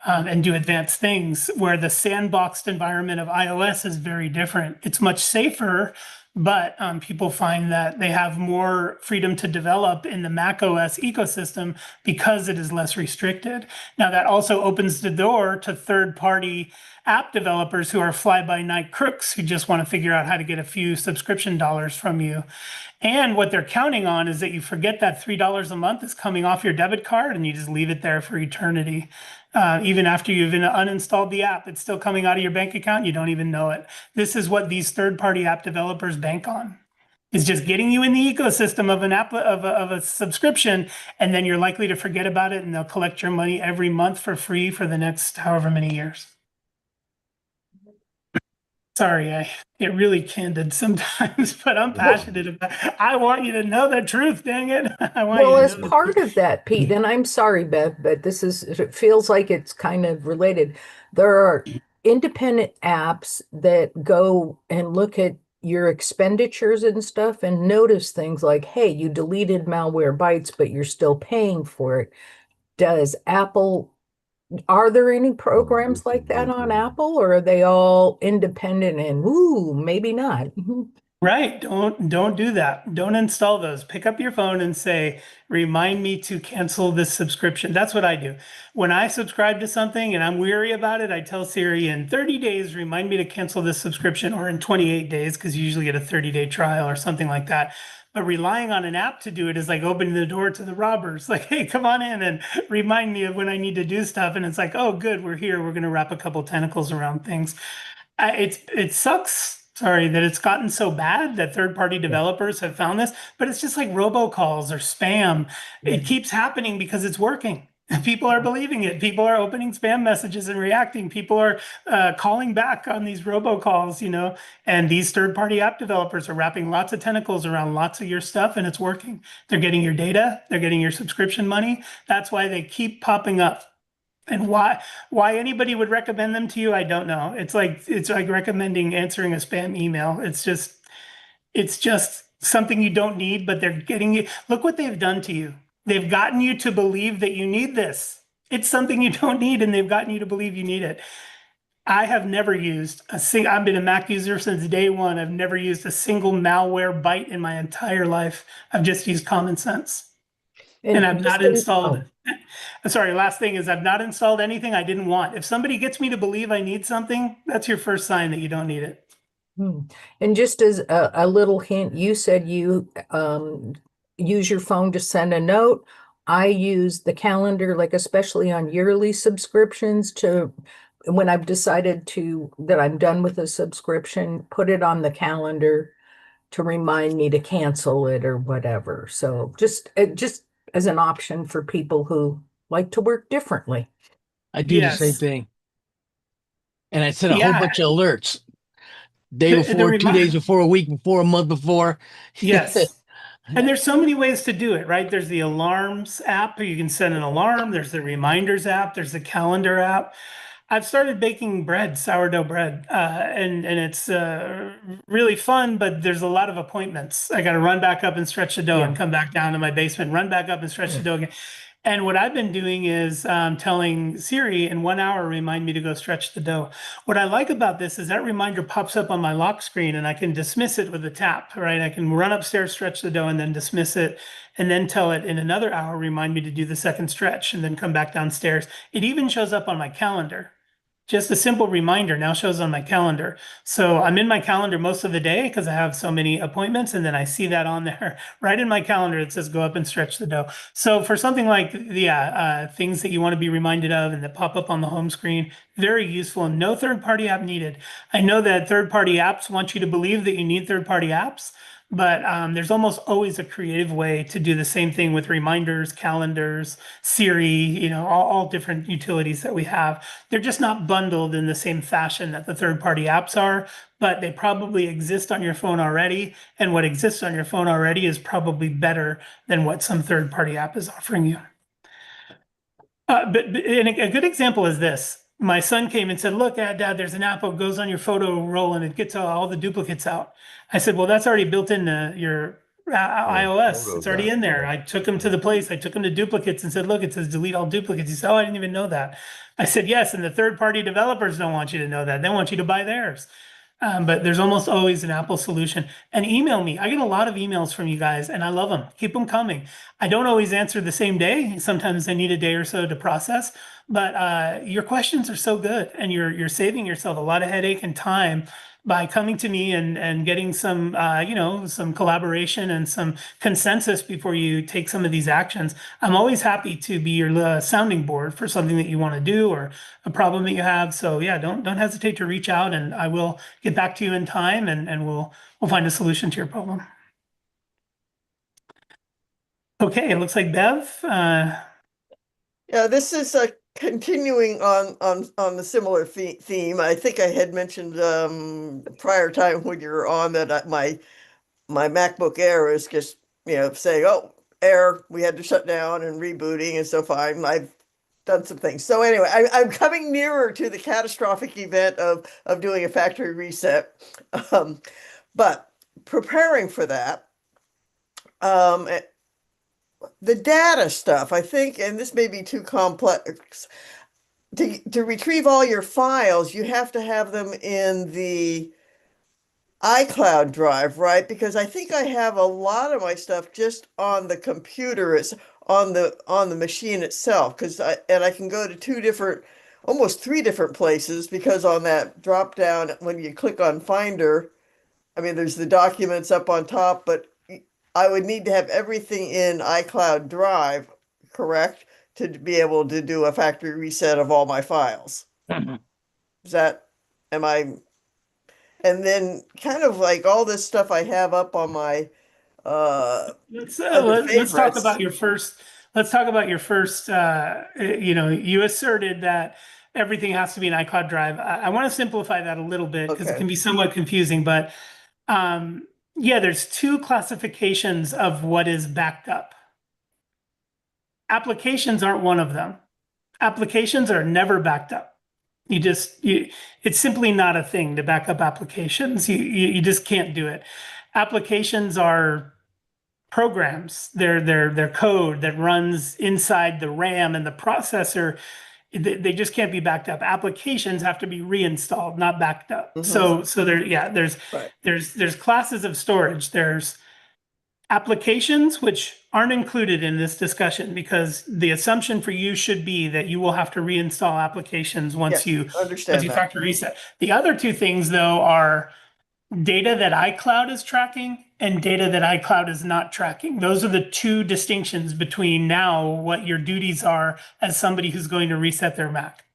And do advanced things, where the sandboxed environment of iOS is very different. It's much safer, but people find that they have more freedom to develop in the Mac OS ecosystem because it is less restricted. Now, that also opens the door to third-party app developers who are fly-by-night crooks who just want to figure out how to get a few subscription dollars from you. And what they're counting on is that you forget that $3 a month is coming off your debit card and you just leave it there for eternity. Even after you've uninstalled the app, it's still coming out of your bank account. You don't even know it. This is what these third-party app developers bank on. Is just getting you in the ecosystem of an app of a subscription, and then you're likely to forget about it, and they'll collect your money every month for free for the next however many years. Sorry, I get really candid sometimes, but I'm passionate about it. I want you to know the truth, dang it. Well, as part of that, Pete, and I'm sorry, Bev, but it feels like it's kind of related. There are independent apps that go and look at your expenditures and stuff and notice things like, hey, you deleted Malwarebytes, but you're still paying for it. Are there any programs like that on Apple, or are they all independent and maybe not? Right. Don't do that. Don't install those. Pick up your phone and say, remind me to cancel this subscription. That's what I do. When I subscribe to something and I'm weary about it, I tell Siri in 30 days, remind me to cancel this subscription, or in 28 days, because you usually get a 30-day trial or something like that. But relying on an app to do it is like opening the door to the robbers. Like, hey, come on in and remind me of when I need to do stuff. And it's like, oh, good, we're here. We're going to wrap a couple tentacles around things. It sucks. Sorry that it's gotten so bad that third-party developers have found this, but it's just like robocalls or spam. It keeps happening because it's working. People are believing it. People are opening spam messages and reacting. People are calling back on these robocalls, and these third-party app developers are wrapping lots of tentacles around lots of your stuff, and it's working. They're getting your data. They're getting your subscription money. That's why they keep popping up. And why anybody would recommend them to you, I don't know. It's like recommending answering a spam email. It's just something you don't need, but they're getting you. Look what they've done to you. They've gotten you to believe that you need this. It's something you don't need, and they've gotten you to believe you need it. I have never used I've been a Mac user since day one. I've never used a single malware byte in my entire life. I've just used common sense. And I've not installed, sorry, last thing is I've not installed anything I didn't want. If somebody gets me to believe I need something, that's your first sign that you don't need it. And just as a little hint, you said you use your phone to send a note. I use the calendar, like especially on yearly subscriptions, to when I've decided that I'm done with a subscription, put it on the calendar to remind me to cancel it or whatever. So just as an option for people who like to work differently. I do the same Yes. thing. And I set a whole Yeah. bunch of alerts. Day The before, 2 days before, a week before, a month before. Yes. And there's so many ways to do it, right? There's the alarms app. You can set an alarm. There's the reminders app. There's the calendar app. I've started baking bread, sourdough bread, and it's really fun, but there's a lot of appointments. I got to run back up and stretch the dough and come back down to my basement, run back up and stretch the dough again. And what I've been doing is telling Siri in 1 hour, remind me to go stretch the dough. What I like about this is that reminder pops up on my lock screen and I can dismiss it with a tap, right? I can run upstairs, stretch the dough, and then dismiss it, and then tell it in another hour, remind me to do the second stretch, and then come back downstairs. It even shows up on my calendar. Just a simple reminder now shows on my calendar. So I'm in my calendar most of the day because I have so many appointments. And then I see that on there right in my calendar. It says go up and stretch the dough. So for something like, things that you want to be reminded of and that pop up on the home screen, very useful and no third-party app needed. I know that third-party apps want you to believe that you need third-party apps, but there's almost always a creative way to do the same thing with reminders, calendars, Siri, all different utilities that we have. They're just not bundled in the same fashion that the third-party apps are, but they probably exist on your phone already. And what exists on your phone already is probably better than what some third-party app is offering you. But and a good example is this. My son came and said, look, Dad, there's an app that goes on your photo roll and it gets all the duplicates out. I said, well, that's already built into your iOS. It's already in there. I took him to the place. I took him to duplicates and said, look, it says delete all duplicates. He said, oh, I didn't even know that. I said, yes, and the third-party developers don't want you to know that. They want you to buy theirs. But there's almost always an Apple solution. And email me. I get a lot of emails from you guys, and I love them. Keep them coming. I don't always answer the same day. Sometimes I need a day or so to process. But your questions are so good, and you're saving yourself a lot of headache and time by coming to me and getting some some collaboration and some consensus before you take some of these actions. I'm always happy to be your sounding board for something that you want to do or a problem that you have. So yeah, don't hesitate to reach out, and I will get back to you in time, and we'll find a solution to your problem. Okay, it looks like Bev. Yeah, this is continuing on the similar theme. I think I had mentioned prior time when you were on that my MacBook Air is just saying, oh, Air, we had to shut down and rebooting and so fine. I've done some things. So anyway, I'm coming nearer to the catastrophic event of doing a factory reset. But preparing for that, the data stuff, I think, and this may be too complex, to retrieve all your files, you have to have them in the iCloud drive, right? Because I think I have a lot of my stuff just on the computer. It's on the machine itself, because I can go to almost three different places, because on that drop down, when you click on Finder, I mean, there's the documents up on top, but I would need to have everything in iCloud Drive, correct, to be able to do a factory reset of all my files. Is that, am I? And then kind of like all this stuff I have up on my Let's talk about your first. let's talk about your first, you asserted that everything has to be an iCloud drive. I want to simplify that a little bit because it Okay. can be somewhat confusing, but yeah, there's two classifications of what is backed up. Applications aren't one of them. Applications are never backed up. It's simply not a thing to back up applications. You just can't do it. Applications are programs. They're code that runs inside the RAM and the processor. They just can't be backed up. Applications have to be reinstalled, not backed up. Mhm. So there's Right. there's classes of storage. There's applications which aren't included in this discussion because the assumption for you should be that you will have to reinstall applications Yes, once understand you that. factory reset. The other two things though are data that iCloud is tracking and data that iCloud is not tracking. Those are the two distinctions between now what your duties are as somebody who's going to reset their Mac.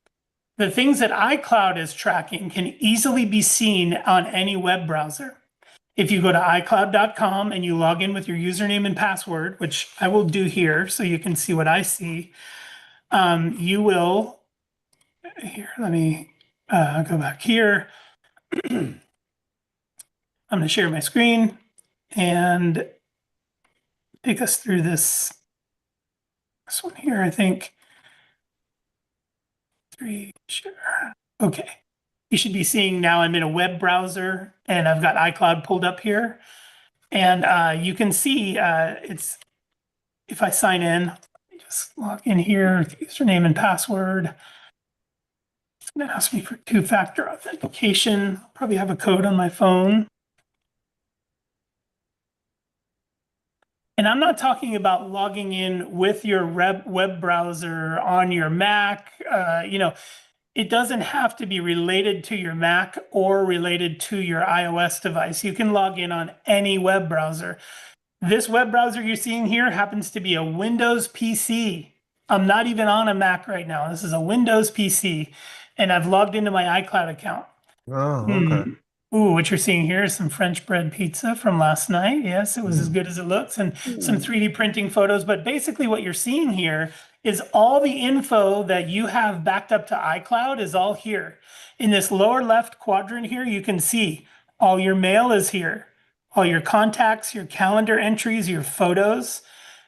The things that iCloud is tracking can easily be seen on any web browser. If you go to iCloud.com and you log in with your username and password, which I will do here so you can see what I see, you will, here, let me go back here. I'm going to share my screen and take us through this one here, I think. Share. Okay. You should be seeing now I'm in a web browser and I've got iCloud pulled up here. And you can see if I sign in, just log in here, username and password. It's going to ask me for two-factor authentication. Probably have a code on my phone. And I'm not talking about logging in with your web browser on your Mac. It doesn't have to be related to your Mac or related to your iOS device. You can log in on any web browser. This web browser you're seeing here happens to be a Windows PC. I'm not even on a Mac right now. This is a Windows PC, and I've logged into my iCloud account. Oh, okay. Ooh, what you're seeing here is some French bread pizza from last night. Yes, it was as good as it looks, and some 3D printing photos. But basically what you're seeing here is all the info that you have backed up to iCloud is all here. In this lower left quadrant here, you can see all your mail is here. All your contacts, your calendar entries, your photos,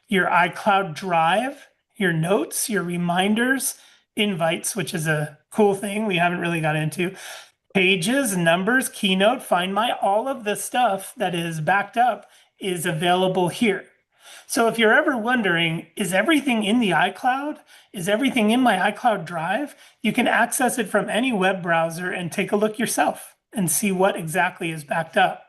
your iCloud Drive, your notes, your reminders, invites, which is a cool thing we haven't really got into, pages, numbers, Keynote, Find My, all of the stuff that is backed up is available here. So if you're ever wondering, is everything in the iCloud? Is everything in my iCloud Drive? You can access it from any web browser and take a look yourself and see what exactly is backed up.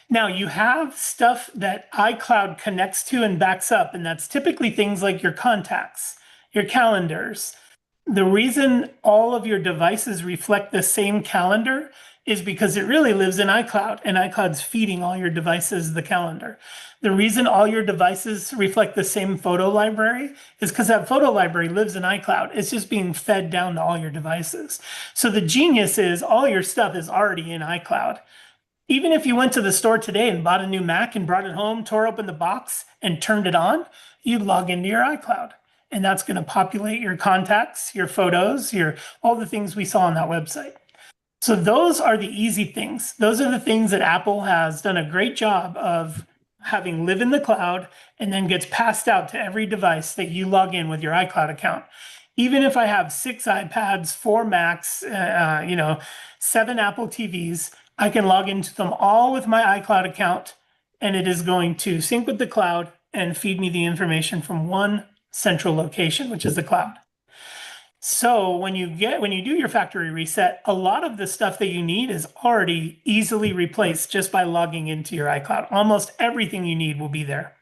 Now you have stuff that iCloud connects to and backs up, and that's typically things like your contacts, your calendars. The reason all of your devices reflect the same calendar is because it really lives in iCloud, and iCloud's feeding all your devices the calendar. The reason all your devices reflect the same photo library is because that photo library lives in iCloud. It's just being fed down to all your devices. So the genius is all your stuff is already in iCloud. Even if you went to the store today and bought a new Mac and brought it home, tore open the box and turned it on, you'd log into your iCloud. And that's going to populate your contacts, your photos, all the things we saw on that website. So those are the easy things. Those are the things that Apple has done a great job of having live in the cloud and then gets passed out to every device that you log in with your iCloud account. Even if I have 6 iPads, 4 Macs, 7 Apple TVs, I can log into them all with my iCloud account, and it is going to sync with the cloud and feed me the information from one central location, which is the cloud. So when you do your factory reset, a lot of the stuff that you need is already easily replaced just by logging into your iCloud. Almost everything you need will be there.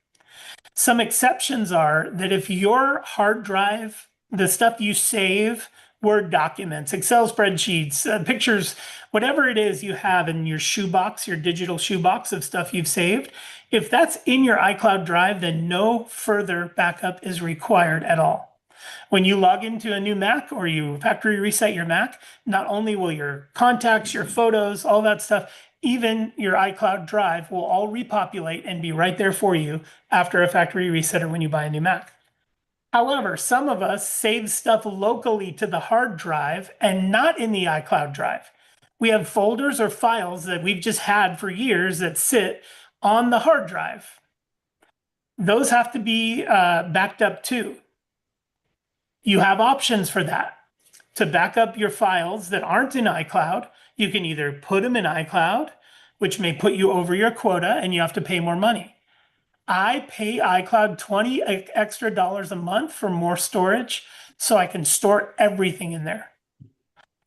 Some exceptions are that if your hard drive, the stuff you save, Word documents, Excel spreadsheets, pictures, whatever it is you have in your shoebox, your digital shoebox of stuff you've saved, if that's in your iCloud Drive, then no further backup is required at all. When you log into a new Mac or you factory reset your Mac, not only will your contacts, your photos, all that stuff, even your iCloud drive will all repopulate and be right there for you after a factory reset or when you buy a new Mac. However, some of us save stuff locally to the hard drive and not in the iCloud drive. We have folders or files that we've just had for years that sit on the hard drive. Those have to be backed up too. You have options for that. To back up your files that aren't in iCloud, you can either put them in iCloud, which may put you over your quota and you have to pay more money. I pay iCloud $20 extra a month for more storage so I can store everything in there.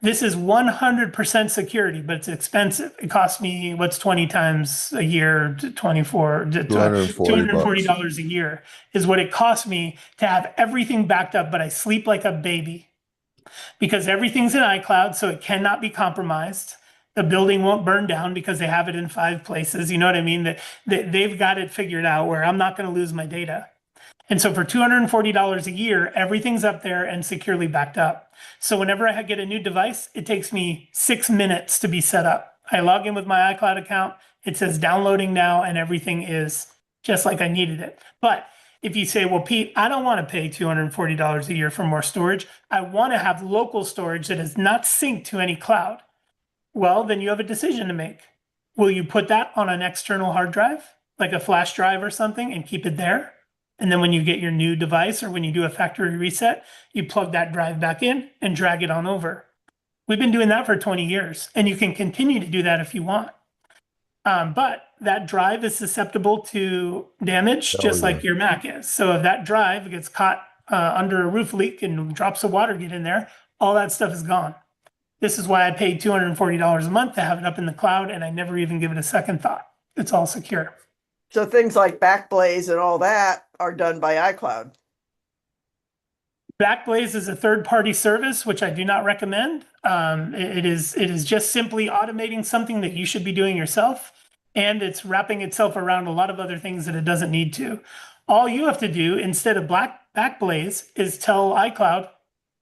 This is 100% security, but it's expensive. It costs me, what's 20 times a year, $240 a year is what it costs me to have everything backed up, but I sleep like a baby because everything's in iCloud, so it cannot be compromised. The building won't burn down because they have it in 5 places. You know what I mean? That they've got it figured out where I'm not going to lose my data. And so for $240 a year, everything's up there and securely backed up. So whenever I get a new device, it takes me 6 minutes to be set up. I log in with my iCloud account. It says downloading now, and everything is just like I needed it. But if you say, well, Pete, I don't want to pay $240 a year for more storage. I want to have local storage that is not synced to any cloud. Well, then you have a decision to make. Will you put that on an external hard drive, like a flash drive or something, and keep it there? And then when you get your new device or when you do a factory reset, you plug that drive back in and drag it on over. We've been doing that for 20 years, and you can continue to do that if you want. But that drive is susceptible to damage, just like your Mac is. So if that drive gets caught under a roof leak and drops of water get in there, all that stuff is gone. This is why I paid $240 a month to have it up in the cloud, and I never even give it a second thought. It's all secure. So things like Backblaze and all that are done by iCloud. Backblaze is a third-party service, which I do not recommend. It is just simply automating something that you should be doing yourself, and it's wrapping itself around a lot of other things that it doesn't need to. All you have to do instead of Backblaze is tell iCloud,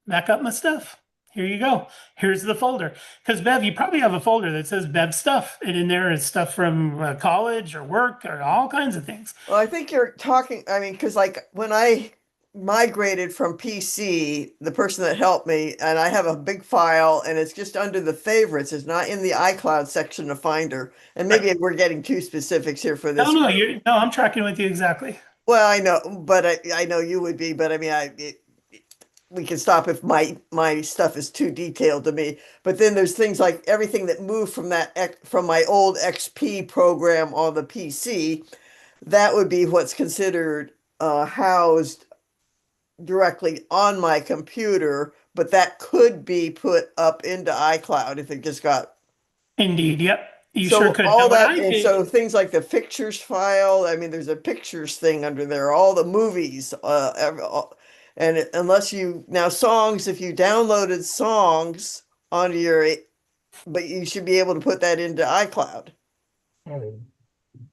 back up my stuff. Here you go. Here's the folder. Because Bev, you probably have a folder that says Bev stuff. And in there is stuff from college or work or all kinds of things. Well, I think you're talking, I mean, because like when I migrated from PC, the person that helped me, and I have a big file and it's just under the favorites. It's not in the iCloud section of Finder. And maybe we're getting too specifics here for this. No, I'm tracking with you exactly. Well, I know, but I know you would be, but I mean, we can stop if my stuff is too detailed to me. But then there's things like everything that moved from from my old XP program on the PC, that would be what's considered housed directly on my computer, but that could be put up into iCloud if it just got. Indeed, yep. You So sure could. all Now, what that, I and did- so things like the pictures file, I mean, there's a pictures thing under there, all the movies, and unless you, now songs, if you downloaded songs onto but you should be able to put that into iCloud.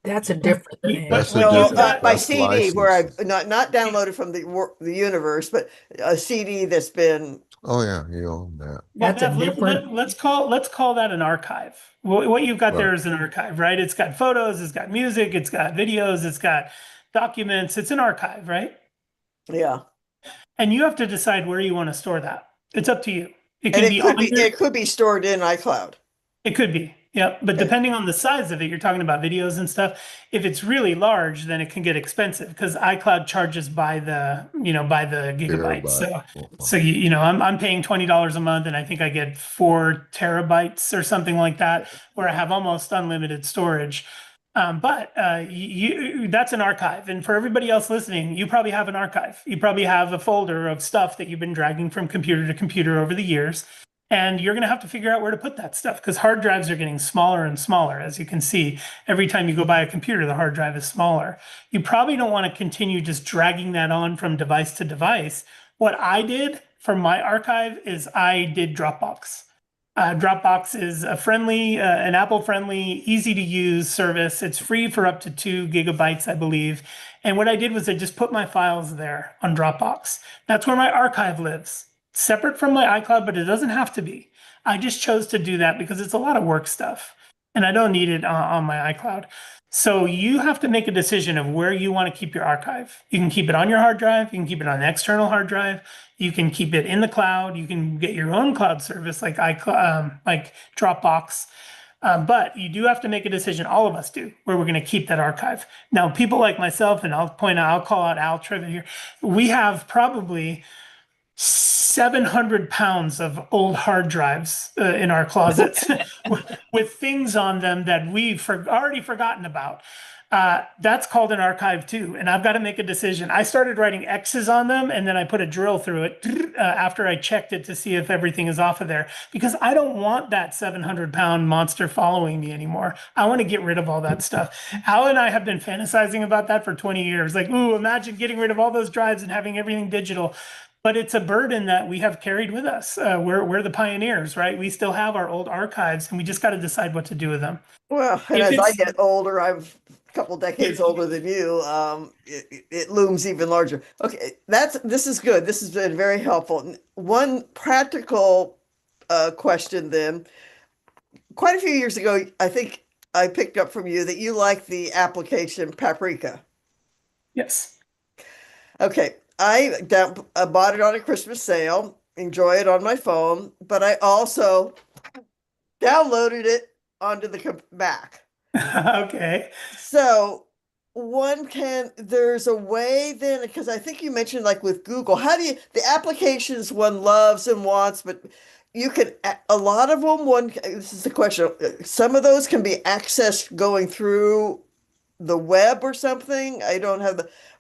That's a different thing. That's a Well, Well, you've got- my that's CD where licensed. I've not downloaded from the universe, but a CD that's been. Oh yeah, you own that. Well, That's a Bev, different. let's call that an archive. What you've got there Right. is an archive, right? It's got photos, it's got music, it's got videos, it's got documents. It's an archive, right? Yeah. And you have to decide where you want to store that. It's up to you. It And can be on it could be stored in iCloud. It could be, yeah. But Okay. depending on the size of it, you're talking about videos and stuff. If it's really large, then it can get expensive because iCloud charges by the gigabyte. So I'm paying $20 a month, and I think I get 4 terabytes or something like that, where I have almost unlimited storage. But that's an archive. And for everybody else listening, you probably have an archive. You probably have a folder of stuff that you've been dragging from computer to computer over the years. And you're going to have to figure out where to put that stuff because hard drives are getting smaller and smaller. As you can see, every time you go buy a computer, the hard drive is smaller. You probably don't want to continue just dragging that on from device to device. What I did for my archive is I did Dropbox. Dropbox is an Apple-friendly, easy-to-use service. It's free for up to 2 gigabytes, I believe. And what I did was I just put my files there on Dropbox. That's where my archive lives, separate from my iCloud, but it doesn't have to be. I just chose to do that because it's a lot of work stuff. and I don't need it on my iCloud. So you have to make a decision of where you want to keep your archive. You can keep it on your hard drive. You can keep it on an external hard drive. You can keep it in the cloud. You can get your own cloud service like like Dropbox. But you do have to make a decision, all of us do, where we're going to keep that archive. Now, people like myself, and I'll call out Al Trivet here, we have probably 700 pounds of old hard drives in our closets with things on them that we've already forgotten about. That's called an archive too. And I've got to make a decision. I started writing X's on them and then I put a drill through it after I checked it to see if everything is off of there because I don't want that 700-pound monster following me anymore. I want to get rid of all that stuff. Al and I have been fantasizing about that for 20 years. Like, ooh, imagine getting rid of all those drives and having everything digital. But it's a burden that we have carried with us. We're the pioneers, right? We still have our old archives and we just got to decide what to do with them. Well, and If as I it's get older, I'm a couple decades older than you. It looms even larger. Okay, this is good. This has been very helpful. One practical question then. Quite a few years ago, I think I picked up from you that you like the application Paprika. Yes. Okay, I bought it on a Christmas sale, enjoy it on my phone, but I also downloaded it onto the Mac. Okay. So there's a way then, because I think you mentioned like with Google, the applications one loves and wants, but you can, a lot of them, this is the question, some of those can be accessed going through the web or something.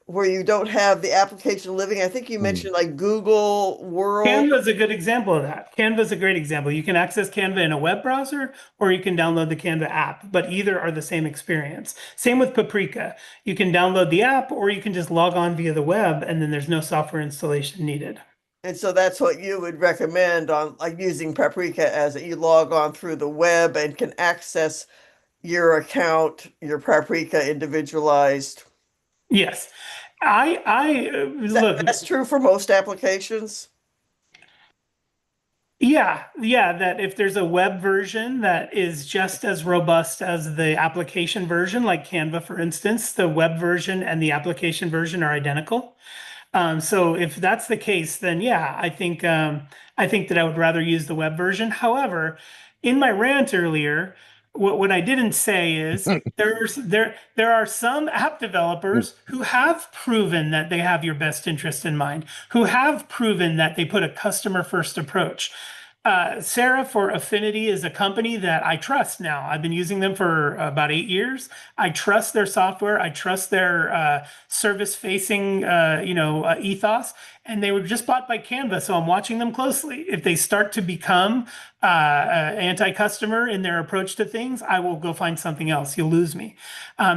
Where you don't have the application living. I think you mentioned like Google World. Canva's a good example of that. Canva's a great example. You can access Canva in a web browser or you can download the Canva app, but either are the same experience. Same with Paprika. You can download the app or you can just log on via the web and then there's no software installation needed. And so that's what you would recommend on like using Paprika as you log on through the web and can access your account, your Paprika individualized. Yes. Look, That's true for most applications. yeah, that if there's a web version that is just as robust as the application version, like Canva, for instance, the web version and the application version are identical. So if that's the case, then yeah, I think that I would rather use the web version. However, in my rant earlier, what I didn't say is there are some app developers who have proven that they have your best interest in mind, who have proven that they put a customer first approach. Sarah for Affinity is a company that I trust now. I've been using them for about 8 years. I trust their software. I trust their service-facing, ethos. And they were just bought by Canva, so I'm watching them closely. If they start to become anti-customer in their approach to things, I will go find something else. You'll lose me.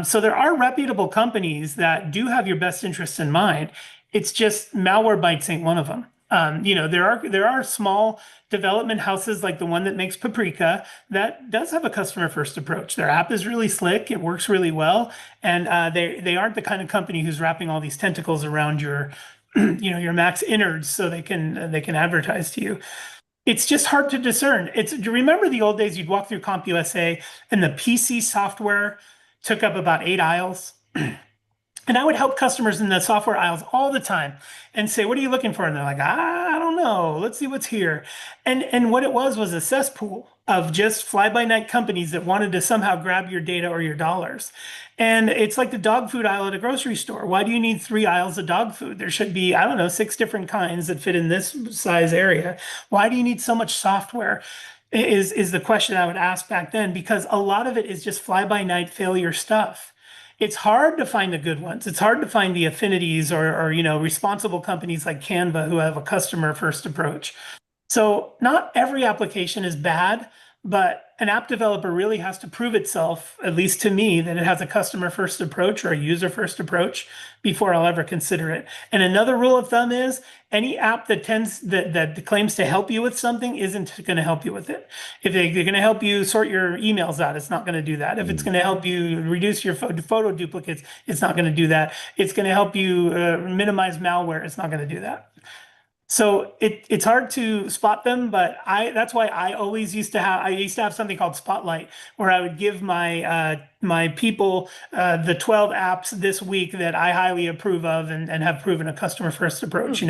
So there are reputable companies that do have your best interests in mind. It's just Malwarebytes ain't one of them. There are small development houses like the one that makes Paprika that does have a customer first approach. Their app is really slick, it works really well, and they aren't the kind of company who's wrapping all these tentacles around your your Mac's innards so they can advertise to you. It's just hard to discern. Do you remember the old days you'd walk through CompUSA and the PC software took up about 8 aisles? And I would help customers in the software aisles all the time and say, what are you looking for? And they're like, I don't know. Let's see what's here. And what it was a cesspool of just fly-by-night companies that wanted to somehow grab your data or your dollars. And it's like the dog food aisle at a grocery store. Why do you need 3 aisles of dog food? There should be, I don't know, 6 different kinds that fit in this size area. Why do you need so much software? Is the question I would ask back then, because a lot of it is just fly-by-night failure stuff. It's hard to find the good ones. It's hard to find the affinities or responsible companies like Canva who have a customer first approach. So not every application is bad, but an app developer really has to prove itself, at least to me, that it has a customer first approach or a user first approach before I'll ever consider it. And another rule of thumb is any app that claims to help you with something isn't going to help you with it. If they're going to help you sort your emails out, it's not going to do that. If it's going to help you reduce your photo duplicates, it's not going to do that. It's going to help you minimize malware. It's not going to do that. So it's hard to spot them, but that's why I used to have something called Spotlight, where I would give my people the 12 apps this week that I highly approve of and have proven a customer first approach,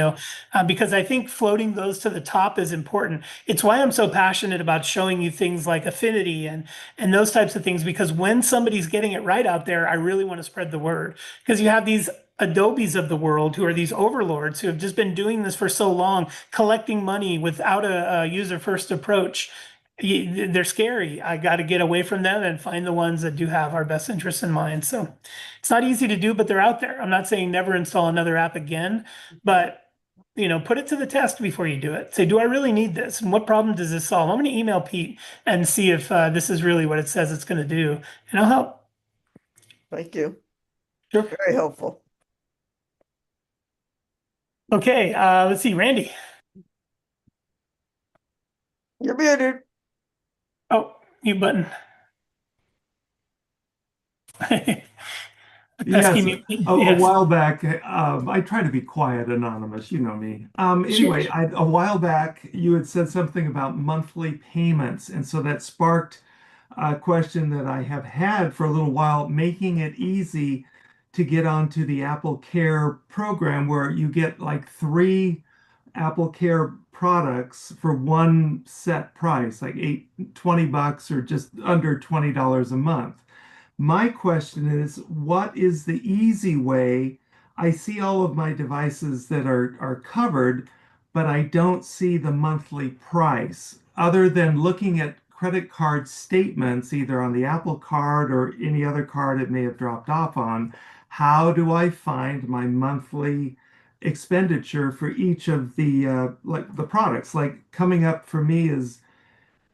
because I think floating those to the top is important. It's why I'm so passionate about showing you things like affinity and those types of things, because when somebody's getting it right out there, I really want to spread the word, because you have these Adobes of the world who are these overlords who have just been doing this for so long, collecting money without a user first approach. They're scary. I got to get away from them and find the ones that do have our best interests in mind. So it's not easy to do, but they're out there. I'm not saying never install another app again, but put it to the test before you do it. Say, do I really need this? And what problem does this solve? I'm going to email Pete and see if this is really what it says it's going to do, and I'll help. Thank you. Sure. Very helpful. Okay, let's see, Randy. You're muted. Oh, mute button. Yes, Mute. a Yes. while back, I try to be quiet, anonymous, you know me. Anyway, a while back, you had said something about monthly payments, and so that sparked a question that I have had for a little while, making it easy to get onto the Apple Care program where you get like 3 Apple Care products for one set price, like $20 or just under $20 a month. My question is, what is the easy way? I see all of my devices that are covered, but I don't see the monthly price other than looking at credit card statements, either on the Apple Card or any other card it may have dropped off on. How do I find my monthly expenditure for each of the like the products? Like coming up for me is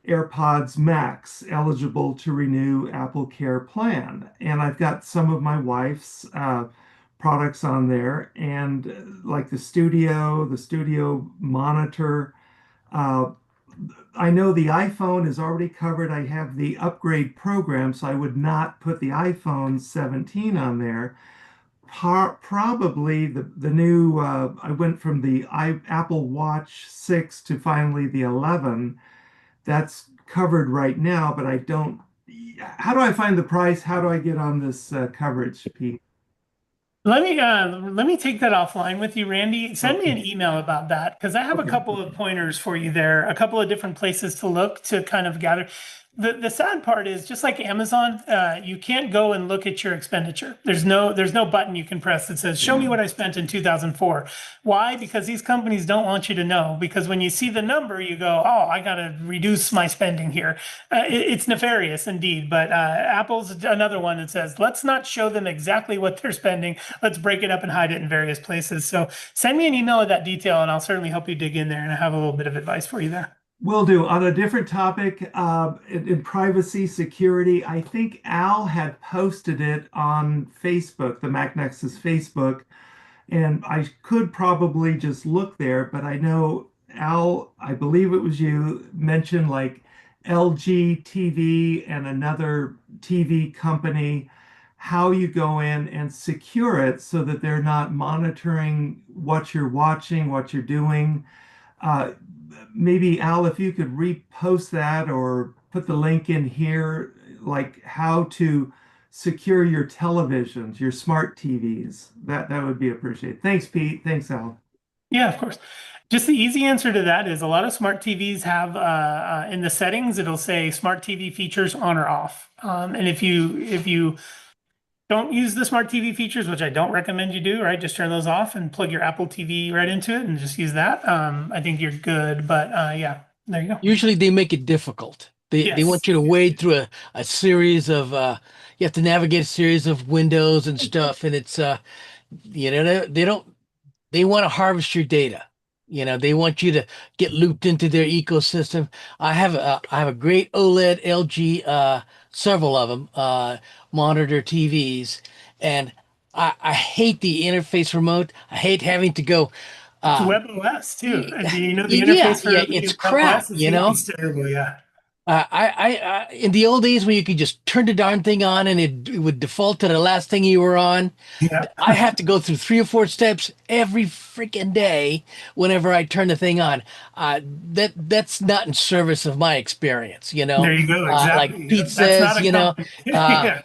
AirPods Max eligible to renew Apple Care plan. And I've got some of my wife's products on there, and like the studio monitor. Uh, I know the iPhone is already covered. I have the upgrade program, so I would not put the iPhone 17 on there. Probably the new, I went from the Apple Watch 6 to finally the 11. That's covered right now, but I don't. How do I find the price? How do I get on this coverage, Pete? Let me take that offline with you, Randy. Send me an Okay. email about that, because I have a Okay. couple of pointers for you there, a couple of different places to look to kind of gather. The sad part is, just like Amazon, you can't go and look at your expenditure. There's no button you can press that says show me what I spent in 2004. Why? Because these companies don't want you to know, because when you see the number you go, oh, I got to reduce my spending here. It's nefarious indeed, but Apple's another one that says let's not show them exactly what they're spending. Let's break it up and hide it in various places. So send me an email with that detail and I'll certainly help you dig in there, and I have a little bit of advice for you there. Will do. On a different topic, in privacy security, I think Al had posted it on Facebook, the MacNexus Facebook, and I could probably just look there, but I know Al, I believe it was you, mentioned like LG TV and another TV company, how you go in and secure it so that they're not monitoring what you're watching, what you're doing. Uh, Maybe Al, if you could repost that or put the link in here, like how to secure your televisions, your smart TVs. That would be appreciated. Thanks, Pete. Thanks, Al. Yeah, of course. Just the easy answer to that is a lot of smart TVs have in the settings, it'll say smart TV features on or off. And if you don't use the smart TV features, which I don't recommend you do, right? Just turn those off and plug your Apple TV right into it and just use that. I think you're good. But yeah, there you go. Usually they make it difficult. They Yes. want you to wade through a series of you have to navigate a series of windows and stuff, and it's they don't they want to harvest your data. They want you to get looped into their ecosystem. I have a great OLED LG, several of them, monitor TVs, and I hate the interface remote. I hate having to go. It's WebOS too. Do you know the Yeah, interface for yeah, the it's new crap, WebOS? It's terrible. Yeah. In the old days when you could just turn the darn thing on and it would default to the last thing you were on, Yeah. I have to go through 3 or 4 steps every freaking day whenever I turn the thing on. That's not in service of my experience, you know. There you go. Like Exactly. Pete That's not says, a you know, company. uh, Yeah.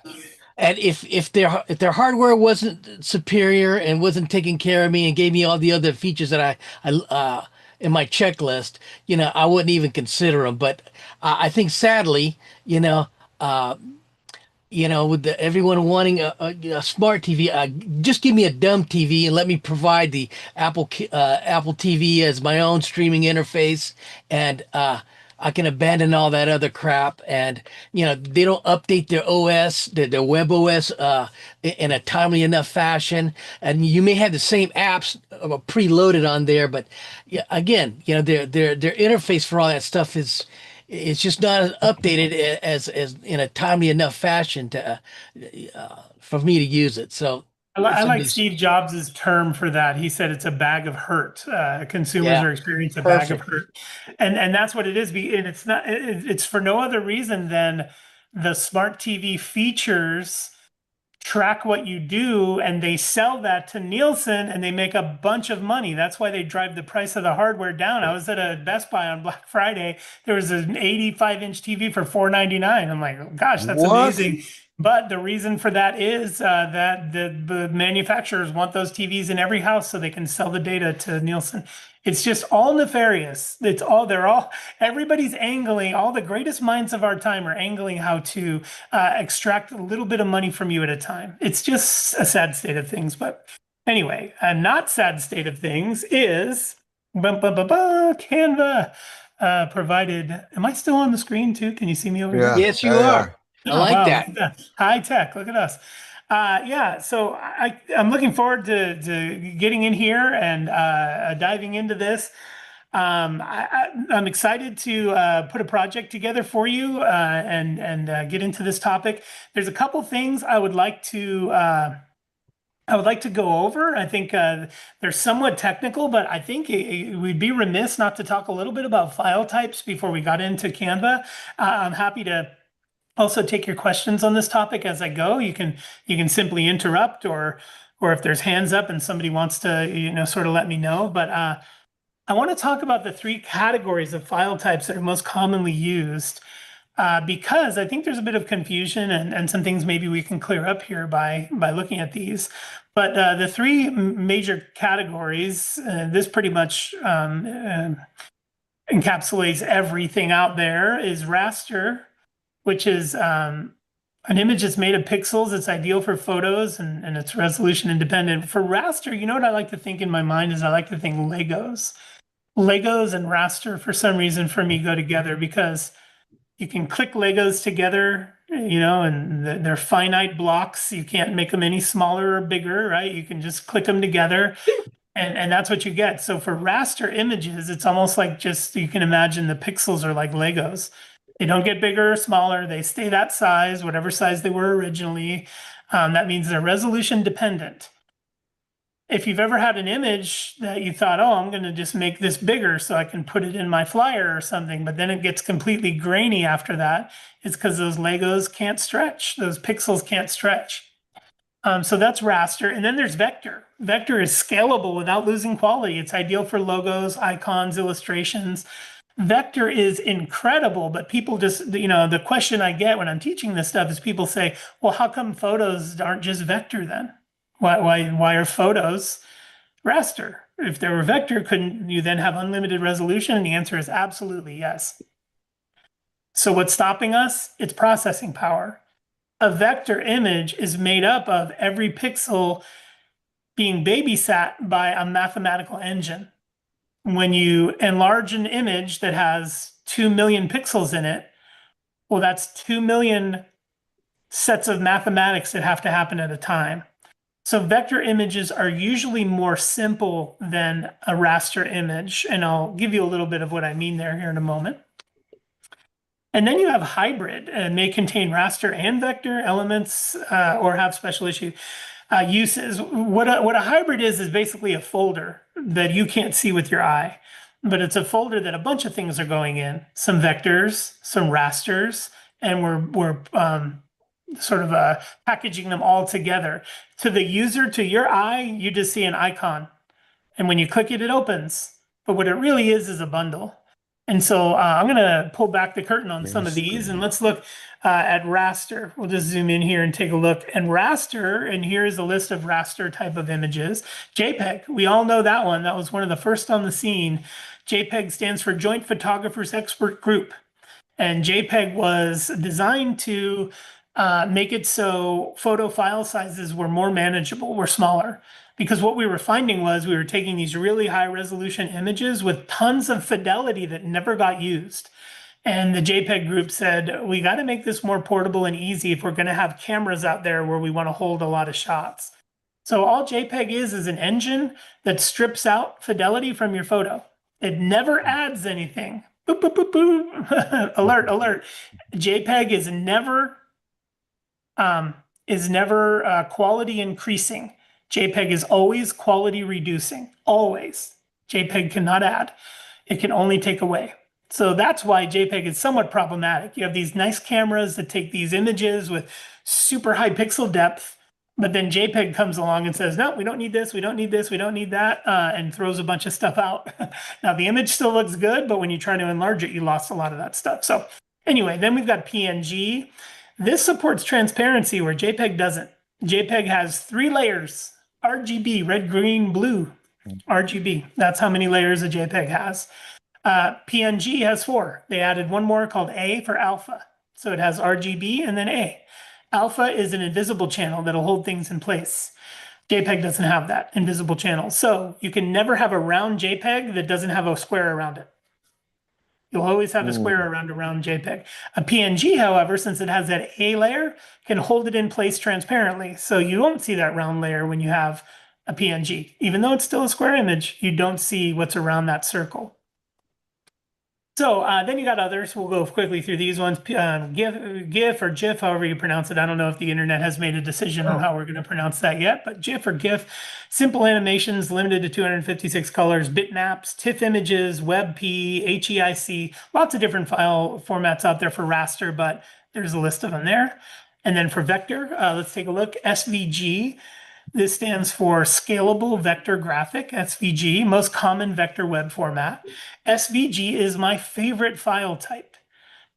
and if their hardware wasn't superior and wasn't taking care of me and gave me all the other features that I in my checklist, you know, I wouldn't even consider them. But I think sadly, uh, with everyone wanting a smart TV, just give me a dumb TV and let me provide the Apple TV as my own streaming interface, and I can abandon all that other crap. And they don't update their OS, their web OS, in a timely enough fashion. And you may have the same apps preloaded on there, but yeah, again, their interface for all that stuff is it's just not as updated as in a timely enough fashion to for me to use it. So I it's a like mis Steve Jobs's term for that. He said it's a bag of hurt. Consumers yeah, are experiencing a bag of perfect. hurt, and that's what it is. And it's not. It's for no other reason than the smart TV features track what you do, and they sell that to Nielsen and they make a bunch of money. That's why they drive the price of the hardware down. I was at a Best Buy on Black Friday. There was an 85-inch TV for $499. I'm like, gosh, that's What? amazing. But the reason for that is that the manufacturers want those TVs in every house so they can sell the data to Nielsen. It's just all nefarious. Everybody's angling, all the greatest minds of our time are angling how to extract a little bit of money from you at a time. It's just a sad state of things. But anyway, a not sad state of things is Canva provided. Am I still on the screen too? Can you see me over here? Yeah, Yes, you they are. are. I Oh, like wow, look that. at that. High tech. Look at us. Yeah, so I'm looking forward to getting in here and diving into this. I'm excited to put a project together for you and get into this topic. There's a couple things I would like to go over. I think they're somewhat technical, but I think we'd be remiss not to talk a little bit about file types before we got into Canva. I'm happy to also take your questions on this topic as I go. You can simply interrupt, or if there's hands up and somebody wants to sort of let me know. But I want to talk about the three categories of file types that are most commonly used, because I think there's a bit of confusion and some things maybe we can clear up here by looking at these. But the three major categories, this pretty much encapsulates everything out there, is raster, which is an image that's made of pixels. It's ideal for photos and it's resolution independent. For raster, you know what I like to think in my mind is I like to think Legos. Legos and raster, for some reason, for me, go together because you can click Legos together, and they're finite blocks. You can't make them any smaller or bigger, right? You can just click them together, and that's what you get. So for raster images, it's almost like just, you can imagine the pixels are like Legos. They don't get bigger or smaller. They stay that size, whatever size they were originally. That means they're resolution dependent. If you've ever had an image that you thought, oh, I'm going to just make this bigger so I can put it in my flyer or something, but then it gets completely grainy after that, it's because those Legos can't stretch. Those pixels can't stretch. So that's raster. And then there's vector. Vector is scalable without losing quality. It's ideal for logos, icons, illustrations. Vector is incredible, but people just, the question I get when I'm teaching this stuff is people say, well, how come photos aren't just vector then? Why are photos raster? If they were vector, couldn't you then have unlimited resolution? And the answer is absolutely yes. So what's stopping us? It's processing power. A vector image is made up of every pixel being babysat by a mathematical engine. When you enlarge an image that has 2 million pixels in it, well, that's 2 million sets of mathematics that have to happen at a time. So vector images are usually more simple than a raster image, and I'll give you a little bit of what I mean there here in a moment. And then you have hybrid, and may contain raster and vector elements, or have special issue uses. What a hybrid is basically a folder that you can't see with your eye. but it's a folder that a bunch of things are going in, some vectors, some rasters, and we're sort of packaging them all together. To the user, to your eye, you just see an icon. And when you click it, it opens. But what it really is a bundle. And so I'm going to pull back the curtain on some of these and let's look at raster. We'll just zoom in here and take a look. And raster, and here's a list of raster type of images. JPEG, we all know that one. That was one of the first on the scene. JPEG stands for Joint Photographers Expert Group. And JPEG was designed to make it so photo file sizes were more manageable, were smaller. Because what we were finding was we were taking these really high resolution images with tons of fidelity that never got used. And the JPEG group said, we got to make this more portable and easy if we're going to have cameras out there where we want to hold a lot of shots. So all JPEG is an engine that strips out fidelity from your photo. It never adds anything. Boop, boop, boop, boop. Alert, alert. JPEG is never quality increasing. JPEG is always quality reducing, always. JPEG cannot add. It can only take away. So that's why JPEG is somewhat problematic. You have these nice cameras that take these images with super high pixel depth, but then JPEG comes along and says, no, we don't need this, we don't need this, we don't need that, and throws a bunch of stuff out. Now the image still looks good, but when you try to enlarge it, you lost a lot of that stuff. So anyway, then we've got PNG. This supports transparency where JPEG doesn't. JPEG has 3 layers. RGB, red, green, blue, RGB. That's how many layers a JPEG has. PNG has 4. They added one more called A for alpha. So it has RGB and then A. Alpha is an invisible channel that'll hold things in place. JPEG doesn't have that invisible channel. So you can never have a round JPEG that doesn't have a square around it. You'll always have a square around a round JPEG. A PNG, however, since it has that A layer, can hold it in place transparently. So you won't see that round layer when you have a PNG. Even though it's still a square image, you don't see what's around that circle. So then you got others. We'll go quickly through these ones. GIF or GIF, however you pronounce it. I don't know if the internet has made a decision on how we're going to pronounce that yet, but GIF or GIF, simple animations limited to 256 colors, bitmaps, TIFF images, WebP, HEIC, lots of different file formats out there for raster, but there's a list of them there. And then for vector, let's take a look. SVG. This stands for Scalable Vector Graphic, SVG, most common vector web format. SVG is my favorite file type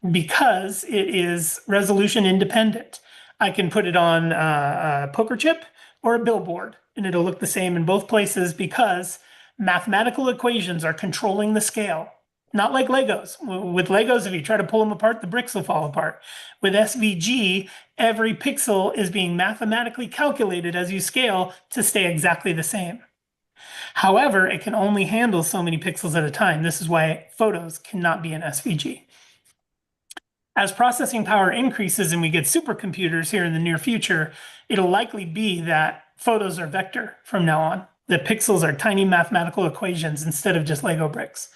because it is resolution independent. I can put it on a poker chip or a billboard, and it'll look the same in both places because mathematical equations are controlling the scale. Not like Legos. With Legos, if you try to pull them apart, the bricks will fall apart. With SVG, every pixel is being mathematically calculated as you scale to stay exactly the same. However, it can only handle so many pixels at a time. This is why photos cannot be in SVG. As processing power increases and we get supercomputers here in the near future, it'll likely be that photos are vector from now on. The pixels are tiny mathematical equations instead of just Lego bricks.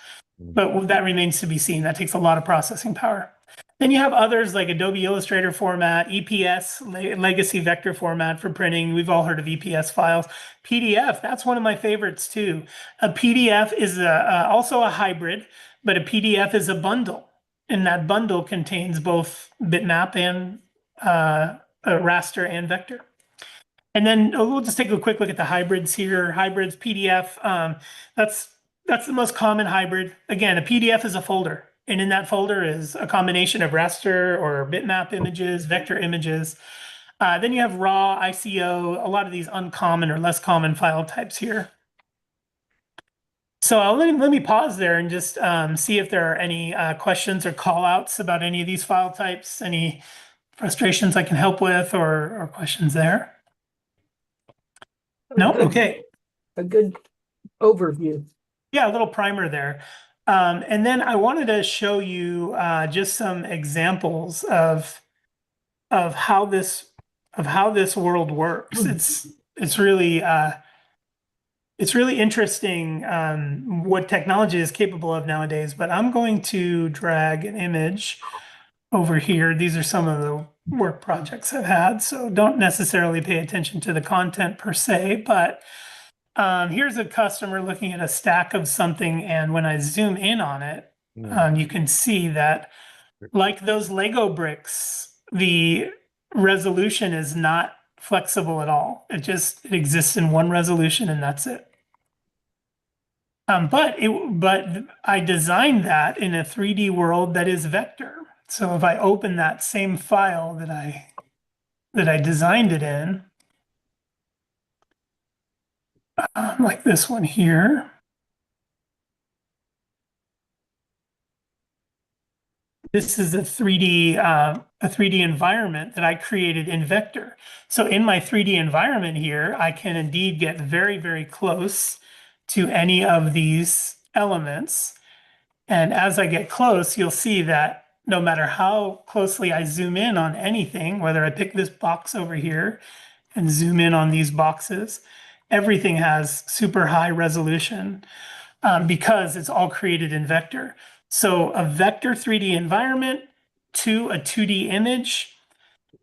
But that remains to be seen. That takes a lot of processing power. Then you have others like Adobe Illustrator format, EPS, legacy vector format for printing. We've all heard of EPS files. PDF, that's one of my favorites too. A PDF is also a hybrid, but a PDF is a bundle. And that bundle contains both bitmap and raster and vector. And then we'll just take a quick look at the hybrids here. Hybrids, PDF, that's the most common hybrid. Again, a PDF is a folder, and in that folder is a combination of raster or bitmap images, vector images. Then you have raw, ICO, a lot of these uncommon or less common file types here. So let me pause there and just see if there are any questions or call outs about any of these file types, any frustrations I can help with or questions there. No? Okay. A good overview. Yeah, a little primer there. And then I wanted to show you just some examples of how this world works. It's really interesting what technology is capable of nowadays. But I'm going to drag an image over here. These are some of the work projects I've had, so don't necessarily pay attention to the content per se, but Here's a customer looking at a stack of something, and when I zoom in on it, you can see that, like those Lego bricks, the resolution is not flexible at all. It exists in one resolution, and that's it. But I designed that in a 3D world that is vector. So if I open that same file that I designed it in, like this one here. This is a 3D environment that I created in vector. So in my 3D environment here, I can indeed get very, very close to any of these elements. And as I get close, you'll see that no matter how closely I zoom in on anything, whether I pick this box over here and zoom in on these boxes, everything has super high resolution because it's all created in vector. So a vector 3D environment to a 2D image,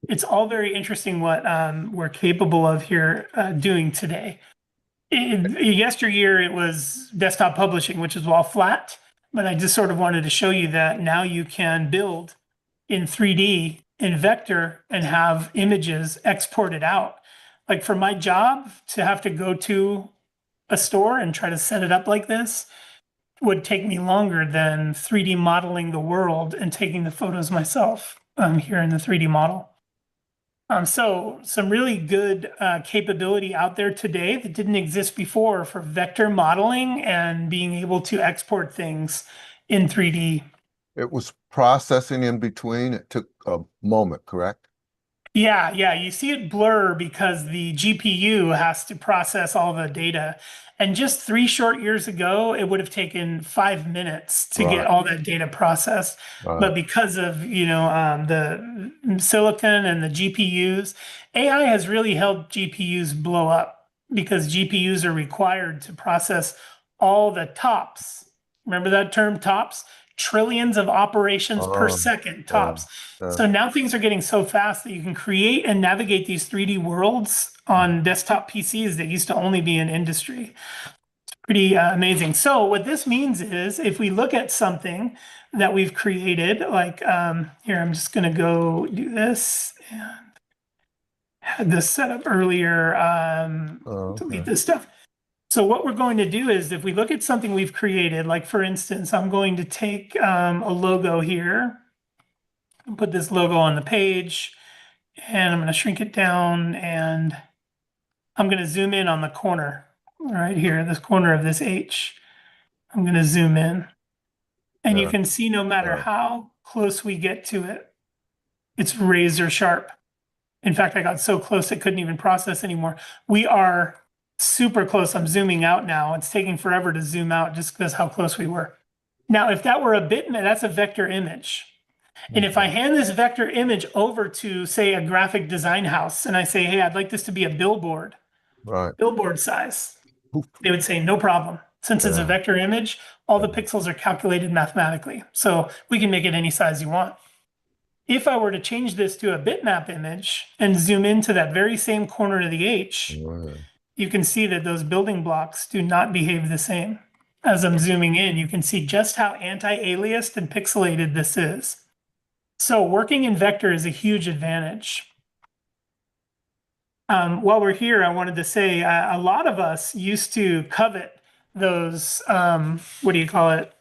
it's all very interesting what we're capable of here doing today. Yesteryear, it was desktop publishing, which is all flat, but I just sort of wanted to show you that now you can build in 3D in vector and have images exported out. Like for my job to have to go to a store and try to set it up like this would take me longer than 3D modeling the world and taking the photos myself here in the 3D model. So some really good capability out there today that didn't exist before for vector modeling and being able to export things in 3D. It was processing in between. It took a moment, correct? Yeah, you see it blur because the GPU has to process all the data. And just 3 short years ago, it would have taken 5 minutes to get Right. all that data processed. Right. But because of, the silicon and the GPUs, AI has really helped GPUs blow up because GPUs are required to process all the tops. Remember that term, tops? Trillions of operations per second, tops. So now things are getting so fast that you can create and navigate these 3D worlds on desktop PCs that used to only be in industry. It's pretty amazing. So what this means is if we look at something that we've created, like here, I'm just going to go do this and had this set up earlier. Delete this stuff. So what we're going to do is if we look at something we've created, like for instance, I'm going to take a logo here and put this logo on the page, and I'm going to shrink it down, and I'm going to zoom in on the corner right here, this corner of this H. I'm going to zoom in, and you can see no matter how close we get to it, it's razor sharp. In fact, I got so close it couldn't even process anymore. We are super close. I'm zooming out now. It's taking forever to zoom out just because how close we were. Now, if that were a bitmap, that's a vector image. And if I hand this vector image over to, say, a graphic design house, and I say, hey, I'd like this to be a billboard, billboard size, they would say, no problem. Since it's a vector image, all the pixels are calculated mathematically. So we can make it any size you want. If I were to change this to a bitmap image and zoom into that very same corner of the H, you can see that those building blocks do not behave the same. As I'm zooming in, you can see just how anti-aliased and pixelated this is. So working in vector is a huge advantage. While we're here, I wanted to say a lot of us used to covet those, what do you call it?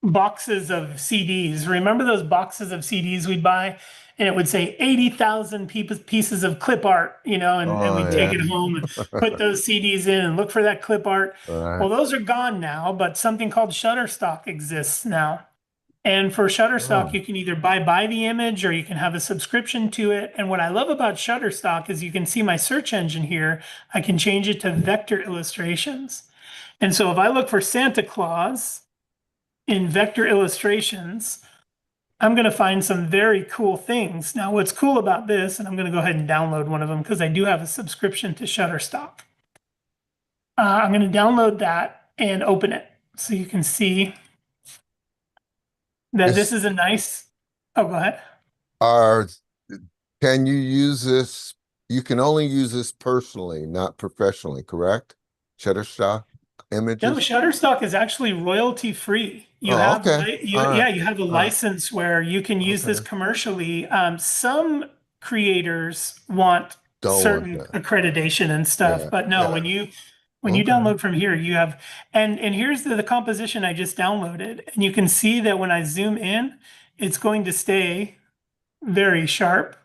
Boxes of CDs. Remember those boxes of CDs we'd buy? And it would say 80,000 pieces of clip art, and we'd take it home and put those CDs in and look for that clip art. Well, those are gone now, but something called Shutterstock exists now. And for Shutterstock, you can either buy the image or you can have a subscription to it. And what I love about Shutterstock is you can see my search engine here. I can change it to vector illustrations. And so if I look for Santa Claus in vector illustrations, I'm going to find some very cool things. Now, what's cool about this, and I'm going to go ahead and download one of them because I do have a subscription to Shutterstock. I'm going to download that and open it so you can see that this is a nice, oh, go ahead. Can you use this? You can only use this personally, not professionally, correct? Shutterstock No, images? Shutterstock is actually royalty free. You Oh, have okay. All right. yeah, you have a All right. license where you can use this Okay. commercially. Some creators want Don't want certain that. accreditation and stuff, Yeah. but no, Yeah. when you Okay. download from here, you have and here's the composition I just downloaded, and you can see that when I zoom in, it's going to stay very sharp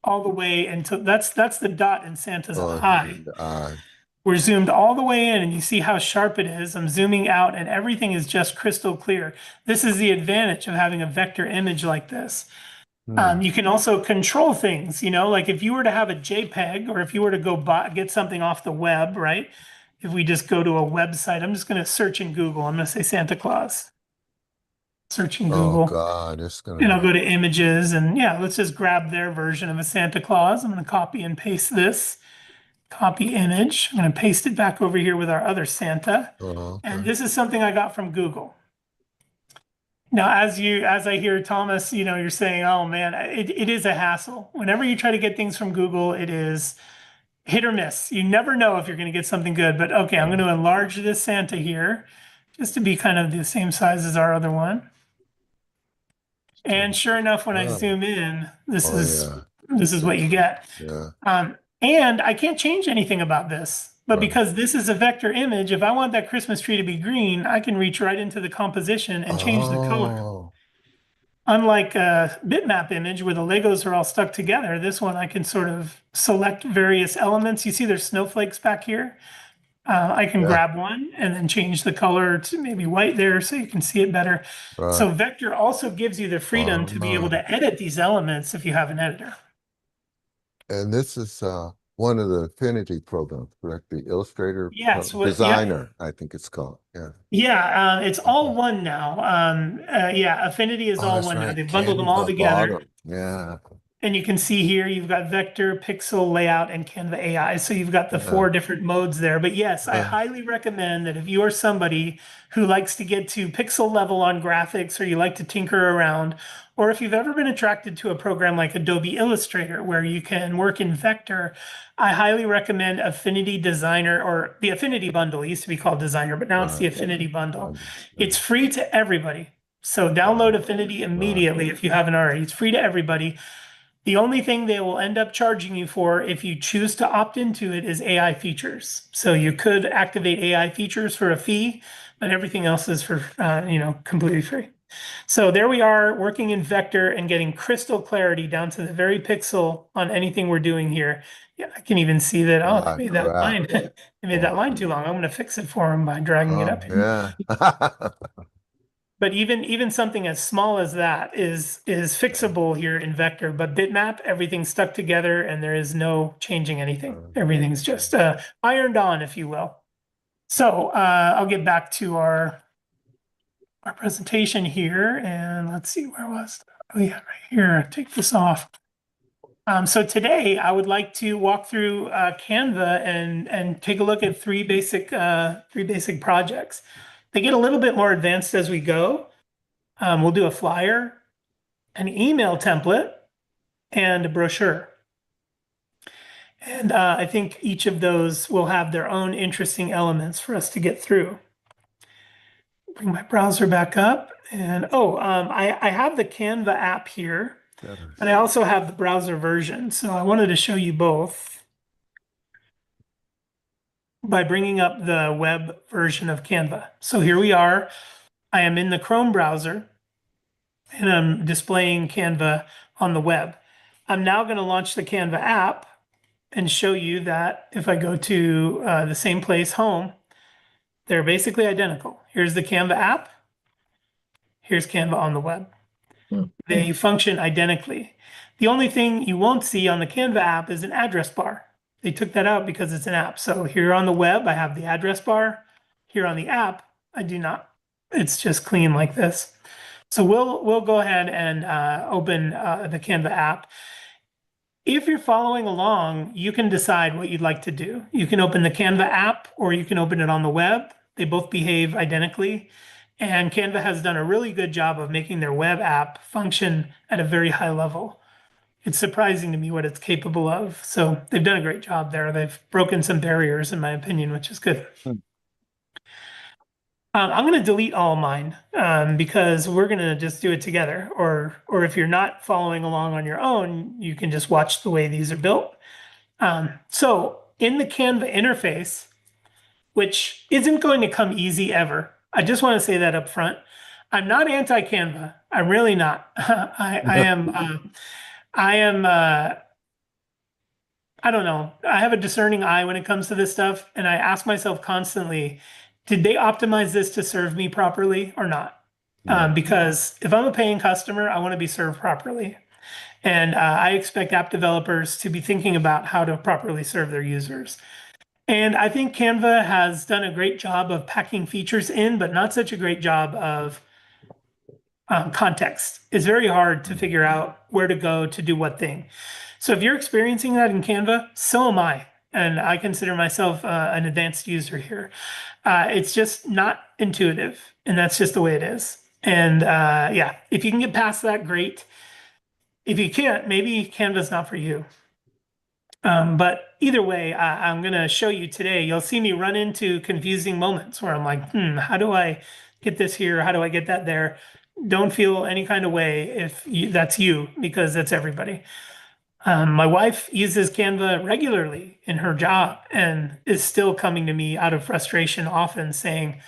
all the way until that's the dot in Santa's Oh, eye. We're zoomed all the way in and you see how sharp it is. I'm zooming out and everything is just crystal clear. This is the advantage of having a vector image like this. hmm. You can also control things, like if you were to have a JPEG or if you were to go get something off the web, right? If we just go to a website, I'm just going to search in Google. I'm going to say Santa Claus. Search in Oh Google. God, it's gonna And I'll be. go to images and yeah, let's just grab their version of a Santa Claus. I'm going to copy and paste this. Copy image. I'm going to paste it back over here with our other Santa. Oh, And okay. this is something I got from Google. Now, as I hear Thomas, you're saying, oh man, it is a hassle. Whenever you try to get things from Google, it is hit or miss. You never know if you're going to get something good. But okay, I'm going to enlarge this Santa here just to be kind of the same size as our other one. And sure enough, when I Oh, zoom in, this oh is yeah. this is what you get. Yeah. And I can't change anything about this. But Right. because this is a vector image, if I want that Christmas tree to be green, I can reach right into the composition and change the color. Oh, Unlike a bitmap image where the Legos are all stuck together, this one I can sort of select various elements. You see there's snowflakes back here. I can yeah. grab one and then change the color to maybe white there so you can see it better. Right. So vector also gives you the freedom to be able to edit these elements if you have an editor. And this is one of the Affinity programs, correct? The Illustrator Yes, Designer, I think it's called. Yeah. yeah, it's all one now. Yeah, Affinity is Oh, all that's one now. right. They've bundled them all Canva together. bottom. Yeah. And you can see here you've got vector, pixel, layout, and Canva AI. So you've got the Yeah. 4 different modes there. But yes, I Yeah. highly recommend that if you are somebody who likes to get to pixel level on graphics or you like to tinker around, or if you've ever been attracted to a program like Adobe Illustrator where you can work in vector, I highly recommend Affinity Designer or the Affinity Bundle. It used to be called Designer, but now it's the Right. Affinity Bundle. Yeah. It's free to everybody. So download Affinity immediately if you haven't already. It's free to everybody. The only thing they will end up charging you for if you choose to opt into it is AI features. So you could activate AI features for a fee, but everything else is for, completely free. So there we are working in vector and getting crystal clarity down to the very pixel on anything we're doing here. Yeah, I can even see that. Oh, they made that line. They made that line too long. I'm going to fix it for them by dragging it up. Yeah. But even something as small as that is fixable here in vector, but bitmap, everything's stuck together and there is no changing anything. Everything's just ironed on, if you will. So I'll get back to our presentation here and let's see, where was that? Oh yeah, right here. Take this off. So today I would like to walk through Canva and take a look at three basic projects. They get a little bit more advanced as we go. We'll do a flyer, an email template, and a brochure. And I think each of those will have their own interesting elements for us to get through. Bring my browser back up. And I have the Canva app here, but I also have the browser version. So I wanted to show you both by bringing up the web version of Canva. So here we are. I am in the Chrome browser and I'm displaying Canva on the web. I'm now going to launch the Canva app and show you that if I go to the same place, home, they're basically identical. Here's the Canva app. Here's Canva on the web. They function identically. The only thing you won't see on the Canva app is an address bar. They took that out because it's an app. So here on the web, I have the address bar. Here on the app, I do not. It's just clean like this. So we'll go ahead and open the Canva app. If you're following along, you can decide what you'd like to do. You can open the Canva app or you can open it on the web. They both behave identically. And Canva has done a really good job of making their web app function at a very high level. it's surprising to me what it's capable of. So they've done a great job there. They've broken some barriers, in my opinion, which is good. I'm going to delete all mine because we're going to just do it together. Or if you're not following along on your own, you can just watch the way these are built. So in the Canva interface, which isn't going to come easy ever, I just want to say that up front. I'm not anti-Canva. I'm really not. I am. I am. I don't know. I have a discerning eye when it comes to this stuff, and I ask myself constantly, did they optimize this to serve me properly or not? Because if I'm a paying customer, I want to be served properly. And I expect app developers to be thinking about how to properly serve their users. And I think Canva has done a great job of packing features in, but not such a great job of context. It's very hard to figure out where to go to do what thing. So if you're experiencing that in Canva, so am I. And I consider myself an advanced user here. It's just not intuitive, and that's just the way it is. And yeah, if you can get past that, great. If you can't, maybe Canva's not for you. But either way, I'm going to show you today. You'll see me run into confusing moments where I'm like, how do I get this here? How do I get that there? Don't feel any kind of way if that's you, because that's everybody. My wife uses Canva regularly in her job and is still coming to me out of frustration, often saying,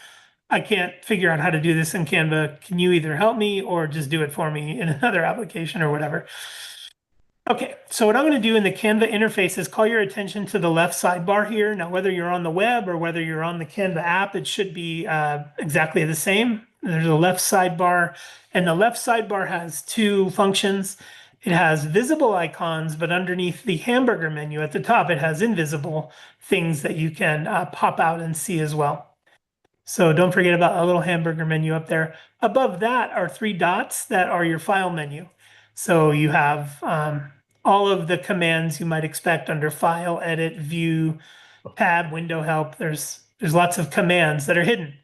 I can't figure out how to do this in Canva. Can you either help me or just do it for me in another application or whatever? Okay, so what I'm going to do in the Canva interface is call your attention to the left sidebar here. Now, whether you're on the web or whether you're on the Canva app, it should be exactly the same. There's a left sidebar, and the left sidebar has two functions. It has visible icons, but underneath the hamburger menu at the top, it has invisible things that you can pop out and see as well. So don't forget about a little hamburger menu up there. Above that are three dots that are your file menu. So you have all of the commands you might expect under File, Edit, View, Tab, Window Help. There's lots of commands that are hidden.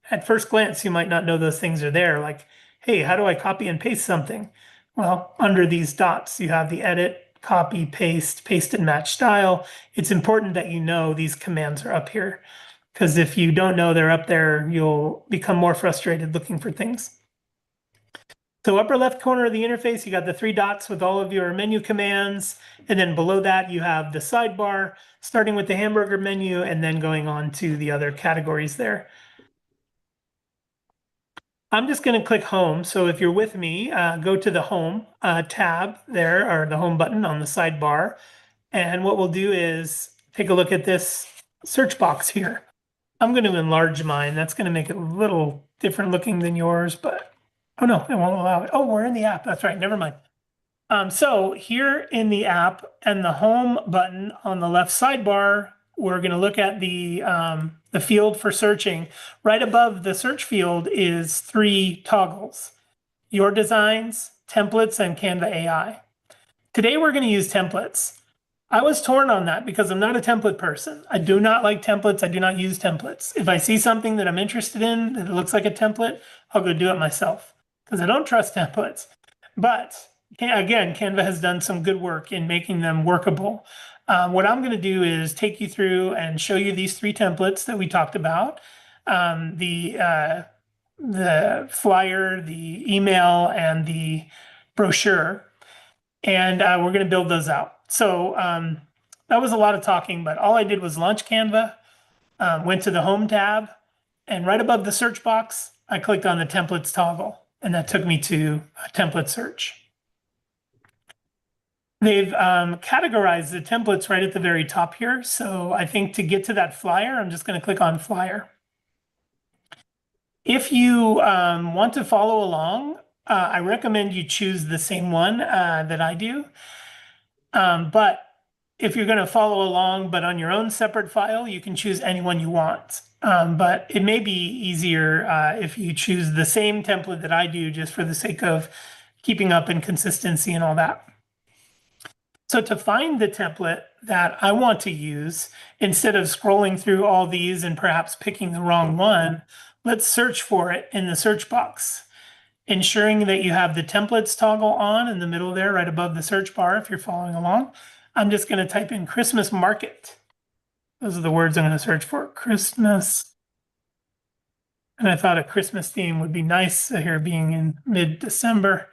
At first glance, you might not know those things are there. Like, hey, how do I copy and paste something? Well, under these dots, you have the Edit, Copy, Paste, Paste and Match Style. It's important that you know these commands are up here, because if you don't know they're up there, you'll become more frustrated looking for things. So upper left corner of the interface, you got the three dots with all of your menu commands. And then below that, you have the sidebar, starting with the hamburger menu and then going on to the other categories there. I'm just going to click home. So if you're with me, go to the home tab there, or the home button on the sidebar. And what we'll do is take a look at this search box here. I'm going to enlarge mine. That's going to make it a little different looking than yours, but oh no, it won't allow it. Oh, we're in the app. That's right. Never mind. So here in the app and the home button on the left sidebar, we're going to look at the field for searching. Right above the search field is three toggles: your designs, templates, and Canva AI. Today we're going to use templates. I was torn on that because I'm not a template person. I do not like templates. I do not use templates. If I see something that I'm interested in that looks like a template, I'll go do it myself because I don't trust templates. But again, Canva has done some good work in making them workable. What I'm going to do is take you through and show you these three templates that we talked about. The flyer, the email, and the brochure. And we're going to build those out. So that was a lot of talking, but all I did was launch Canva, went to the Home tab, and right above the search box, I clicked on the templates toggle, and that took me to a template search. They've categorized the templates right at the very top here. So I think to get to that flyer, I'm just going to click on flyer. If you want to follow along, I recommend you choose the same one that I do. But if you're going to follow along, but on your own separate file, you can choose any one you want. But it may be easier if you choose the same template that I do, just for the sake of keeping up in consistency and all that. So to find the template that I want to use, instead of scrolling through all these and perhaps picking the wrong one, let's search for it in the search box. ensuring that you have the templates toggle on in the middle there, right above the search bar if you're following along. I'm just going to type in Christmas market. Those are the words I'm going to search for, Christmas. And I thought a Christmas theme would be nice here being in mid-December.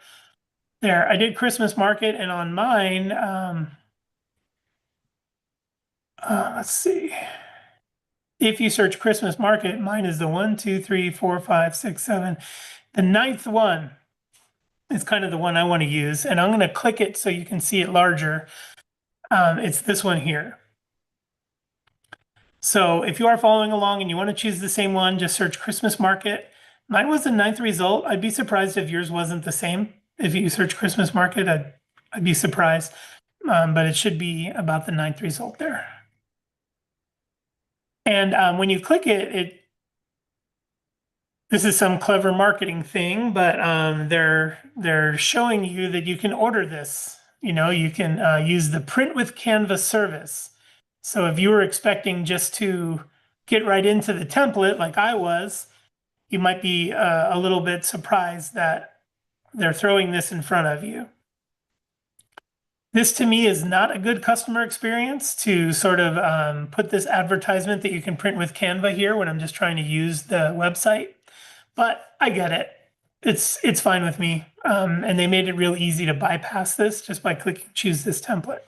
There, I did Christmas market, and on mine, let's see. If you search Christmas market, mine is the 1, 2, 3, 4, 5, 6, 7. The 9th one is kind of the one I want to use, and I'm going to click it so you can see it larger. It's this one here. So if you are following along and you want to choose the same one, just search Christmas market. Mine was the 9th result. I'd be surprised if yours wasn't the same. If you search Christmas market, I'd be surprised. But it should be about the 9th result there. And when you click it, this is some clever marketing thing, but they're showing you that you can order this. You know, you can use the print with Canva service. So if you were expecting just to get right into the template like I was, you might be a little bit surprised that they're throwing this in front of you. This to me is not a good customer experience to sort of put this advertisement that you can print with Canva here when I'm just trying to use the website. But I get it. It's fine with me. And they made it real easy to bypass this just by clicking choose this template.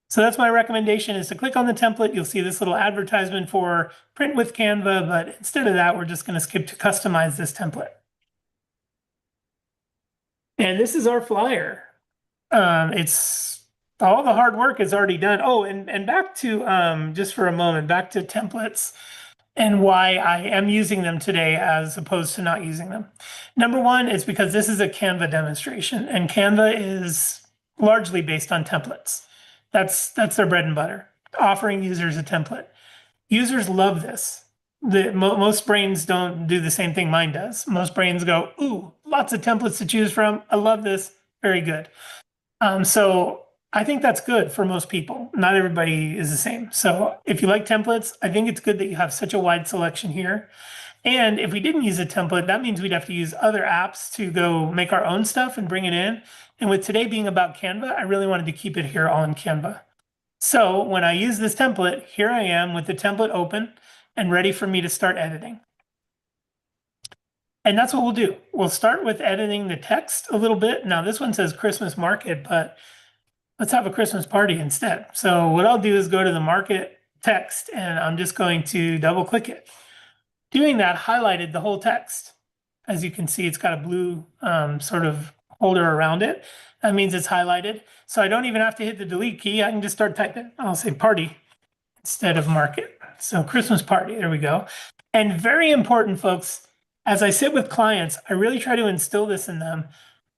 So that's my recommendation, is to click on the template. You'll see this little advertisement for print with Canva, but instead of that, we're just going to skip to customize this template. And this is our flyer. It's all the hard work is already done. Oh, and back to just for a moment, back to templates and why I am using them today as opposed to not using them. Number one is because this is a Canva demonstration, and Canva is largely based on templates. That's their bread and butter, offering users a template. Users love this. Most brains don't do the same thing mine does. Most brains go, ooh, lots of templates to choose from. I love this. Very good. So I think that's good for most people. Not everybody is the same. So if you like templates, I think it's good that you have such a wide selection here. And if we didn't use a template, that means we'd have to use other apps to go make our own stuff and bring it in. And with today being about Canva, I really wanted to keep it here all in Canva. So when I use this template, here I am with the template open and ready for me to start editing. And that's what we'll do. We'll start with editing the text a little bit. Now this one says Christmas market, but let's have a Christmas party instead. So what I'll do is go to the market text, and I'm just going to double click it. Doing that highlighted the whole text. As you can see, it's got a blue sort of holder around it. That means it's highlighted. So I don't even have to hit the delete key. I can just start typing. I'll say party instead of market. So Christmas party, there we go. And very important, folks, as I sit with clients, I really try to instill this in them.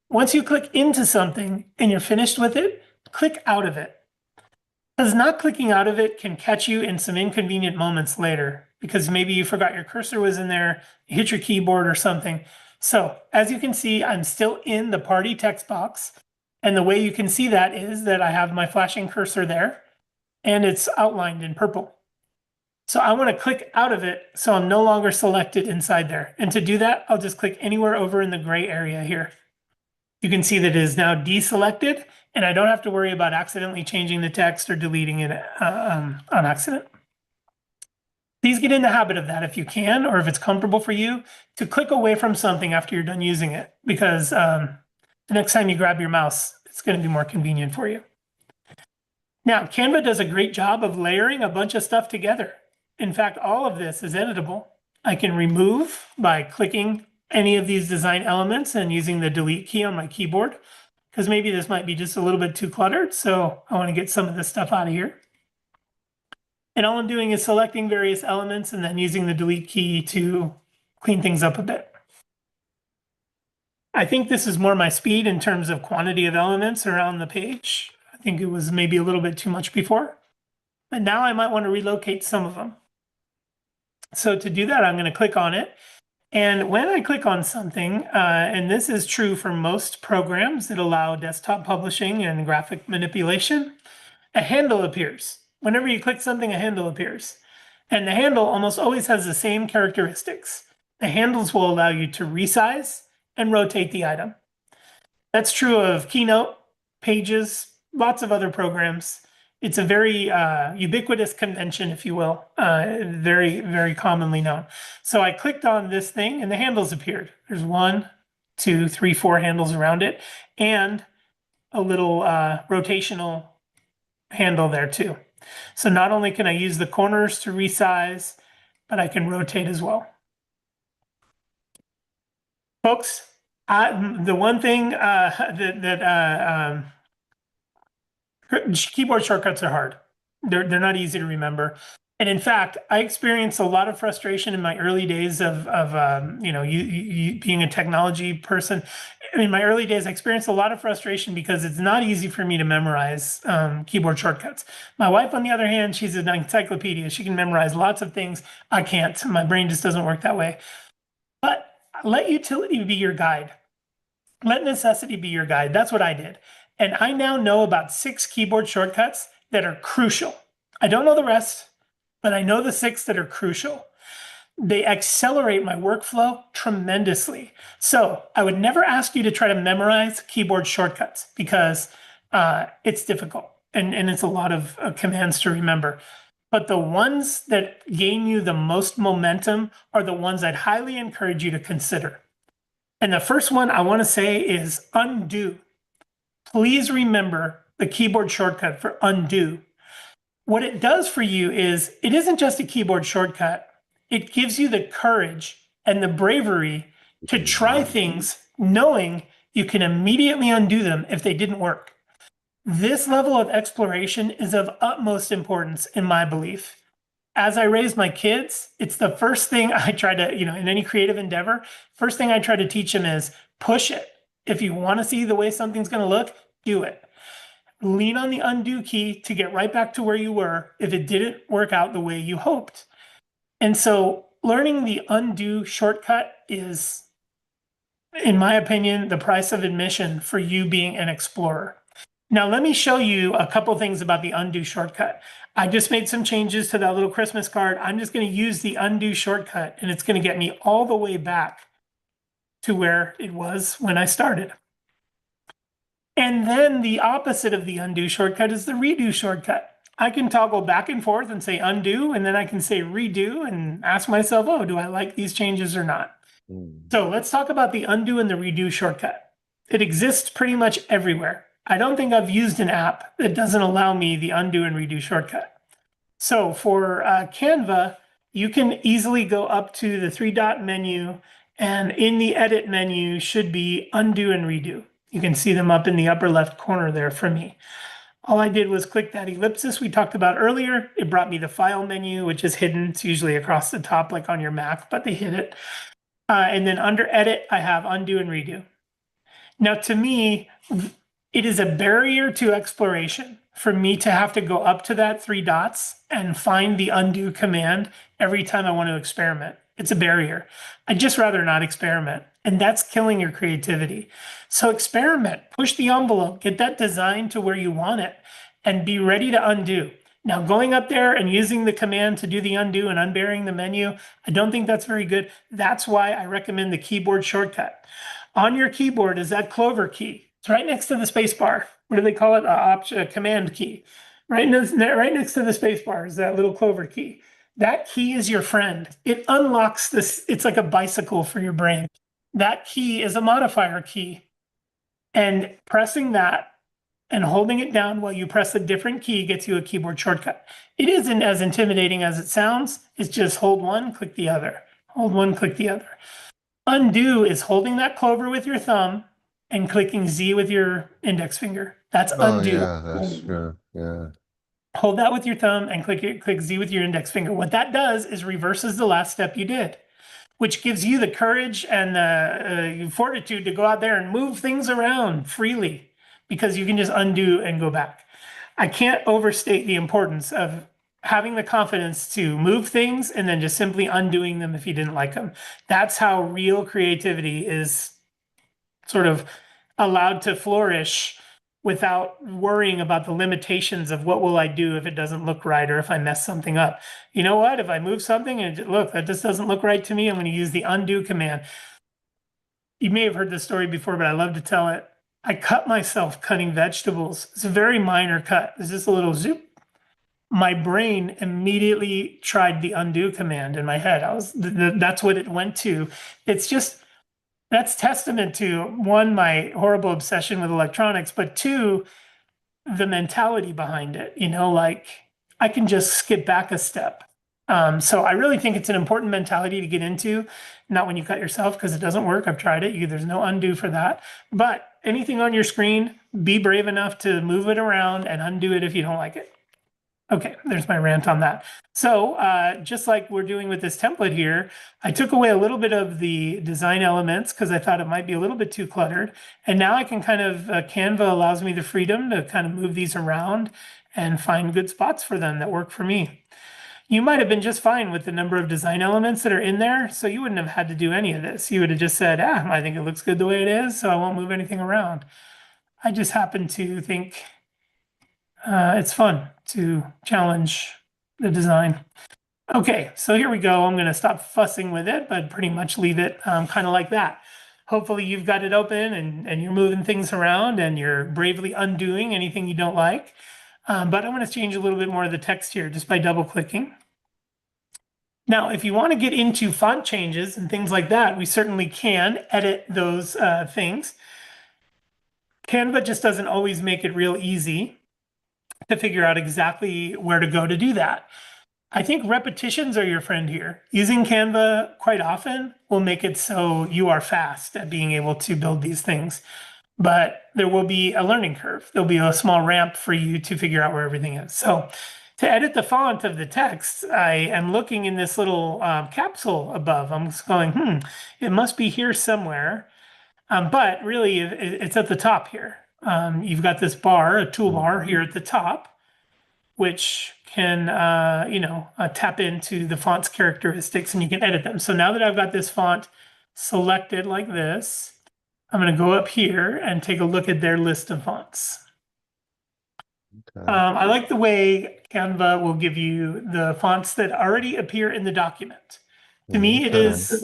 Once you click into something and you're finished with it, click out of it. Because not clicking out of it can catch you in some inconvenient moments later, because maybe you forgot your cursor was in there, you hit your keyboard or something. So as you can see, I'm still in the party text box. And the way you can see that is that I have my flashing cursor there and it's outlined in purple. So I want to click out of it so I'm no longer selected inside there. And to do that, I'll just click anywhere over in the gray area here. You can see that it is now deselected, and I don't have to worry about accidentally changing the text or deleting it on accident. Please get in the habit of that if you can, or if it's comfortable for you, to click away from something after you're done using it, because the next time you grab your mouse, it's going to be more convenient for you. Now, Canva does a great job of layering a bunch of stuff together. In fact, all of this is editable. I can remove by clicking any of these design elements and using the delete key on my keyboard, because maybe this might be just a little bit too cluttered. So I want to get some of this stuff out of here. And all I'm doing is selecting various elements and then using the delete key to clean things up a bit. I think this is more my speed in terms of quantity of elements around the page. I think it was maybe a little bit too much before. But now I might want to relocate some of them. So to do that, I'm going to click on it. And when I click on something, and this is true for most programs that allow desktop publishing and graphic manipulation, a handle appears. Whenever you click something, a handle appears. And the handle almost always has the same characteristics. The handles will allow you to resize, and rotate the item. That's true of Keynote, Pages, lots of other programs. It's a very ubiquitous convention, if you will, very, very commonly known. So I clicked on this thing and the handles appeared. There's 1, 2, 3, 4 handles around it, and a little rotational handle there too. So not only can I use the corners to resize, but I can rotate as well. Folks, the one thing keyboard shortcuts are hard. They're not easy to remember. And in fact, I experienced a lot of frustration in my early days of you being a technology person. In my early days, I experienced a lot of frustration because it's not easy for me to memorize keyboard shortcuts. My wife, on the other hand, she's an encyclopedia. She can memorize lots of things. I can't. My brain just doesn't work that way. But let utility be your guide. Let necessity be your guide. That's what I did. And I now know about 6 keyboard shortcuts that are crucial. I don't know the rest, but I know the 6 that are crucial. They accelerate my workflow tremendously. So I would never ask you to try to memorize keyboard shortcuts because it's difficult and it's a lot of commands to remember. But the ones that gain you the most momentum are the ones I'd highly encourage you to consider. And the first one I want to say is undo. Please remember the keyboard shortcut for undo. What it does for you is it isn't just a keyboard shortcut. It gives you the courage and the bravery to try things knowing you can immediately undo them if they didn't work. This level of exploration is of utmost importance in my belief. As I raise my kids, it's the first thing I try to, in any creative endeavor, first thing I try to teach them is push it. If you want to see the way something's going to look, do it. Lean on the undo key to get right back to where you were if it didn't work out the way you hoped. And so learning the undo shortcut is, in my opinion, the price of admission for you being an explorer. Now, let me show you a couple things about the undo shortcut. I just made some changes to that little Christmas card. I'm just going to use the undo shortcut, and it's going to get me all the way back to where it was when I started. And then the opposite of the undo shortcut is the redo shortcut. I can toggle back and forth and say undo, and then I can say redo and ask myself, oh, do I like these changes or not? So let's talk about the undo and the redo shortcut. It exists pretty much everywhere. I don't think I've used an app that doesn't allow me the undo and redo shortcut. So for Canva, you can easily go up to the 3-dot menu, and in the edit menu should be undo and redo. You can see them up in the upper left corner there for me. All I did was click that ellipsis we talked about earlier. It brought me the file menu, which is hidden. It's usually across the top like on your Mac, but they hid it. And then under edit, I have undo and redo. Now, to me, it is a barrier to exploration for me to have to go up to that 3 dots and find the undo command every time I want to experiment. It's a barrier. I'd just rather not experiment. And that's killing your creativity. So experiment, push the envelope, get that design to where you want it, and be ready to undo. Now, going up there and using the command to do the undo and unbearing the menu, I don't think that's very good. That's why I recommend the keyboard shortcut. On your keyboard is that clover key. It's right next to the space bar. What do they call it? Command key. Right next to the space bar is that little clover key. That key is your friend. It unlocks this. It's like a bicycle for your brain. That key is a modifier key. And pressing that and holding it down while you press a different key gets you a keyboard shortcut. It isn't as intimidating as it sounds. It's just hold one, click the other. Hold one, click the other. Undo is holding that clover with your thumb and clicking Z with your index finger. That's undo. Yeah, that's true. Yeah. Hold that with your thumb and click Z with your index finger. What that does is reverses the last step you did, which gives you the courage and the fortitude to go out there and move things around freely because you can just undo and go back. I can't overstate the importance of having the confidence to move things and then just simply undoing them if you didn't like them. That's how real creativity is sort of allowed to flourish without worrying about the limitations of what will I do if it doesn't look right or if I mess something up. You know what? If I move something and look, that just doesn't look right to me, I'm going to use the undo command. you may have heard this story before, but I love to tell it. I cut myself cutting vegetables. It's a very minor cut. It's just a little zoop. My brain immediately tried the undo command in my head. That's what it went to. It's just, that's testament to one, my horrible obsession with electronics, but two, the mentality behind it, like I can just skip back a step. So I really think it's an important mentality to get into, not when you cut yourself, because it doesn't work. I've tried it. There's no undo for that. But anything on your screen, be brave enough to move it around and undo it if you don't like it. Okay, there's my rant on that. So just like we're doing with this template here, I took away a little bit of the design elements because I thought it might be a little bit too cluttered. And now I can kind of, Canva allows me the freedom to kind of move these around and find good spots for them that work for me. You might have been just fine with the number of design elements that are in there, so you wouldn't have had to do any of this. You would have just said, I think it looks good the way it is, so I won't move anything around. I just happen to think it's fun to challenge the design. Okay, so here we go. I'm going to stop fussing with it, but pretty much leave it kind of like that. Hopefully you've got it open and you're moving things around and you're bravely undoing anything you don't like. But I'm going to change a little bit more of the text here just by double clicking. Now, if you want to get into font changes and things like that, we certainly can edit those things. Canva just doesn't always make it real easy to figure out exactly where to go to do that. I think repetitions are your friend here. Using Canva quite often will make it so you are fast at being able to build these things. But there will be a learning curve. There'll be a small ramp for you to figure out where everything is. So to edit the font of the text, I am looking in this little capsule above. I'm just going, it must be here somewhere. But really, it's at the top here. You've got this bar, a toolbar here at the top, which can, tap into the font's characteristics and you can edit them. So now that I've got this font selected like this, I'm going to go up here and take a look at their list of fonts. Okay. I like the way Canva will give you the fonts that already appear in the document. To me, it is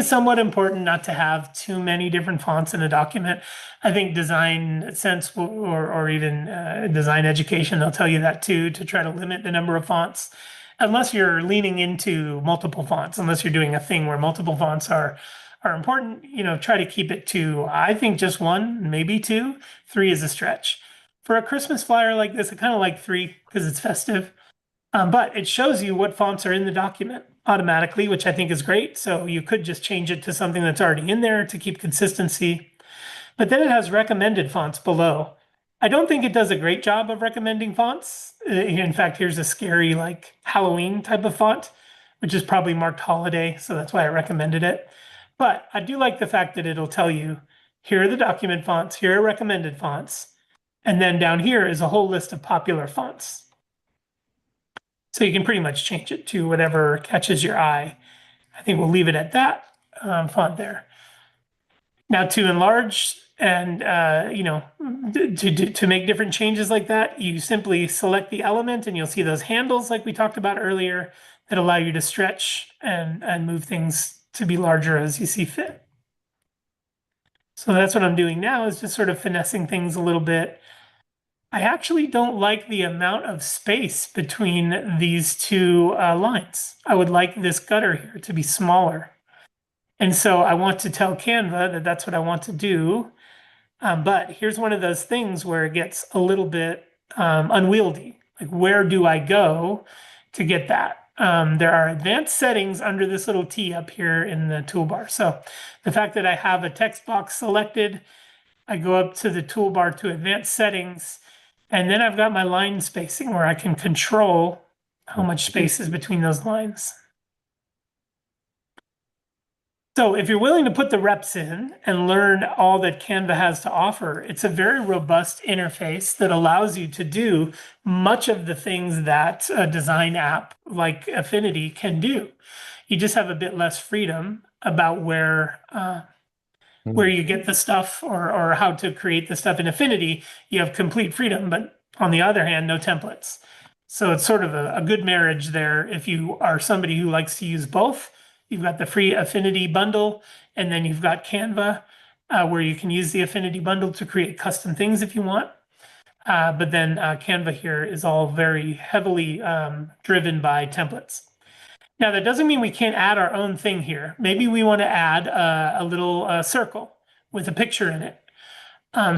somewhat important not to have too many different fonts in a document. I think design sense or even design education, they'll tell you that too, to try to limit the number of fonts, unless you're leaning into multiple fonts, unless you're doing a thing where multiple fonts are important, try to keep it to, I think just one, maybe two. 3 is a stretch. For a Christmas flyer like this, I kind of like 3 because it's festive. But it shows you what fonts are in the document automatically, which I think is great. So you could just change it to something that's already in there to keep consistency. But then it has recommended fonts below. I don't think it does a great job of recommending fonts. In fact, here's a scary like Halloween type of font, which is probably marked holiday. So that's why I recommended it. But I do like the fact that it'll tell you, here are the document fonts, here are recommended fonts. And then down here is a whole list of popular fonts. So you can pretty much change it to whatever catches your eye. I think we'll leave it at that font there. Now to enlarge and, to make different changes like that, you simply select the element and you'll see those handles like we talked about earlier that allow you to stretch and move things to be larger as you see fit. So that's what I'm doing now, is just sort of finessing things a little bit. I actually don't like the amount of space between these two lines. I would like this gutter here to be smaller. And so I want to tell Canva that that's what I want to do. But here's one of those things where it gets a little bit unwieldy. Like, where do I go to get that? There are advanced settings under this little T up here in the toolbar. So the fact that I have a text box selected, I go up to the toolbar to advanced settings, and then I've got my line spacing where I can control how much space is between those lines. So if you're willing to put the reps in and learn all that Canva has to offer, it's a very robust interface that allows you to do much of the things that a design app like Affinity can do. You just have a bit less freedom about where you get the stuff or how to create the stuff. In Affinity, you have complete freedom, but on the other hand, no templates. So it's sort of a good marriage there if you are somebody who likes to use both. You've got the free Affinity bundle, And then you've got Canva, where you can use the affinity bundle to create custom things if you want. But then Canva here is all very heavily driven by templates. Now, that doesn't mean we can't add our own thing here. Maybe we want to add a little circle with a picture in it.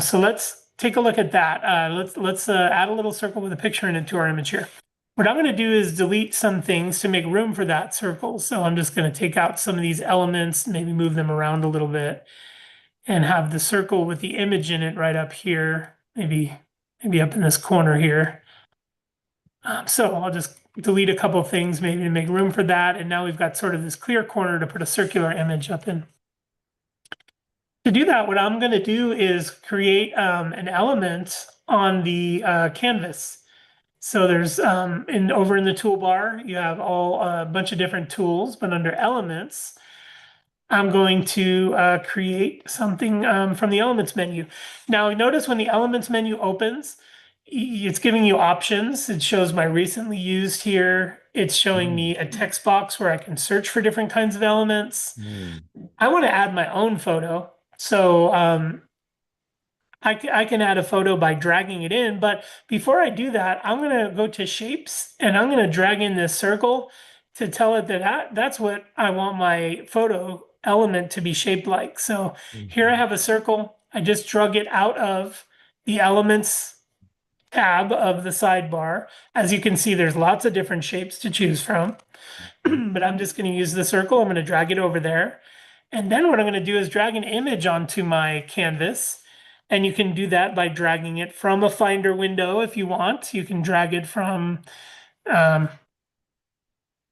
So let's take a look at that. Let's add a little circle with a picture in it to our image here. What I'm going to do is delete some things to make room for that circle. So I'm just going to take out some of these elements, maybe move them around a little bit, and have the circle with the image in it right up here, maybe up in this corner here. So I'll just delete a couple things maybe to make room for that. And now we've got sort of this clear corner to put a circular image up in. To do that, what I'm going to do is create an element on the canvas. So there's over in the toolbar, you have a bunch of different tools, but under elements, I'm going to create something from the elements menu. Now notice when the elements menu opens, it's giving you options. It shows my recently used here. It's showing me a text box where I can search for different kinds of elements. I want to add my own photo. So I can add a photo by dragging it in, but before I do that, I'm going to go to shapes and I'm going to drag in this circle to tell it that that's what I want my photo element to be shaped like. So here I have a circle. I just drug it out of the elements tab of the sidebar. As you can see, there's lots of different shapes to choose from, but I'm just going to use the circle. I'm going to drag it over there. And then what I'm going to do is drag an image onto my canvas. And you can do that by dragging it from a Finder window if you want. You can drag it from,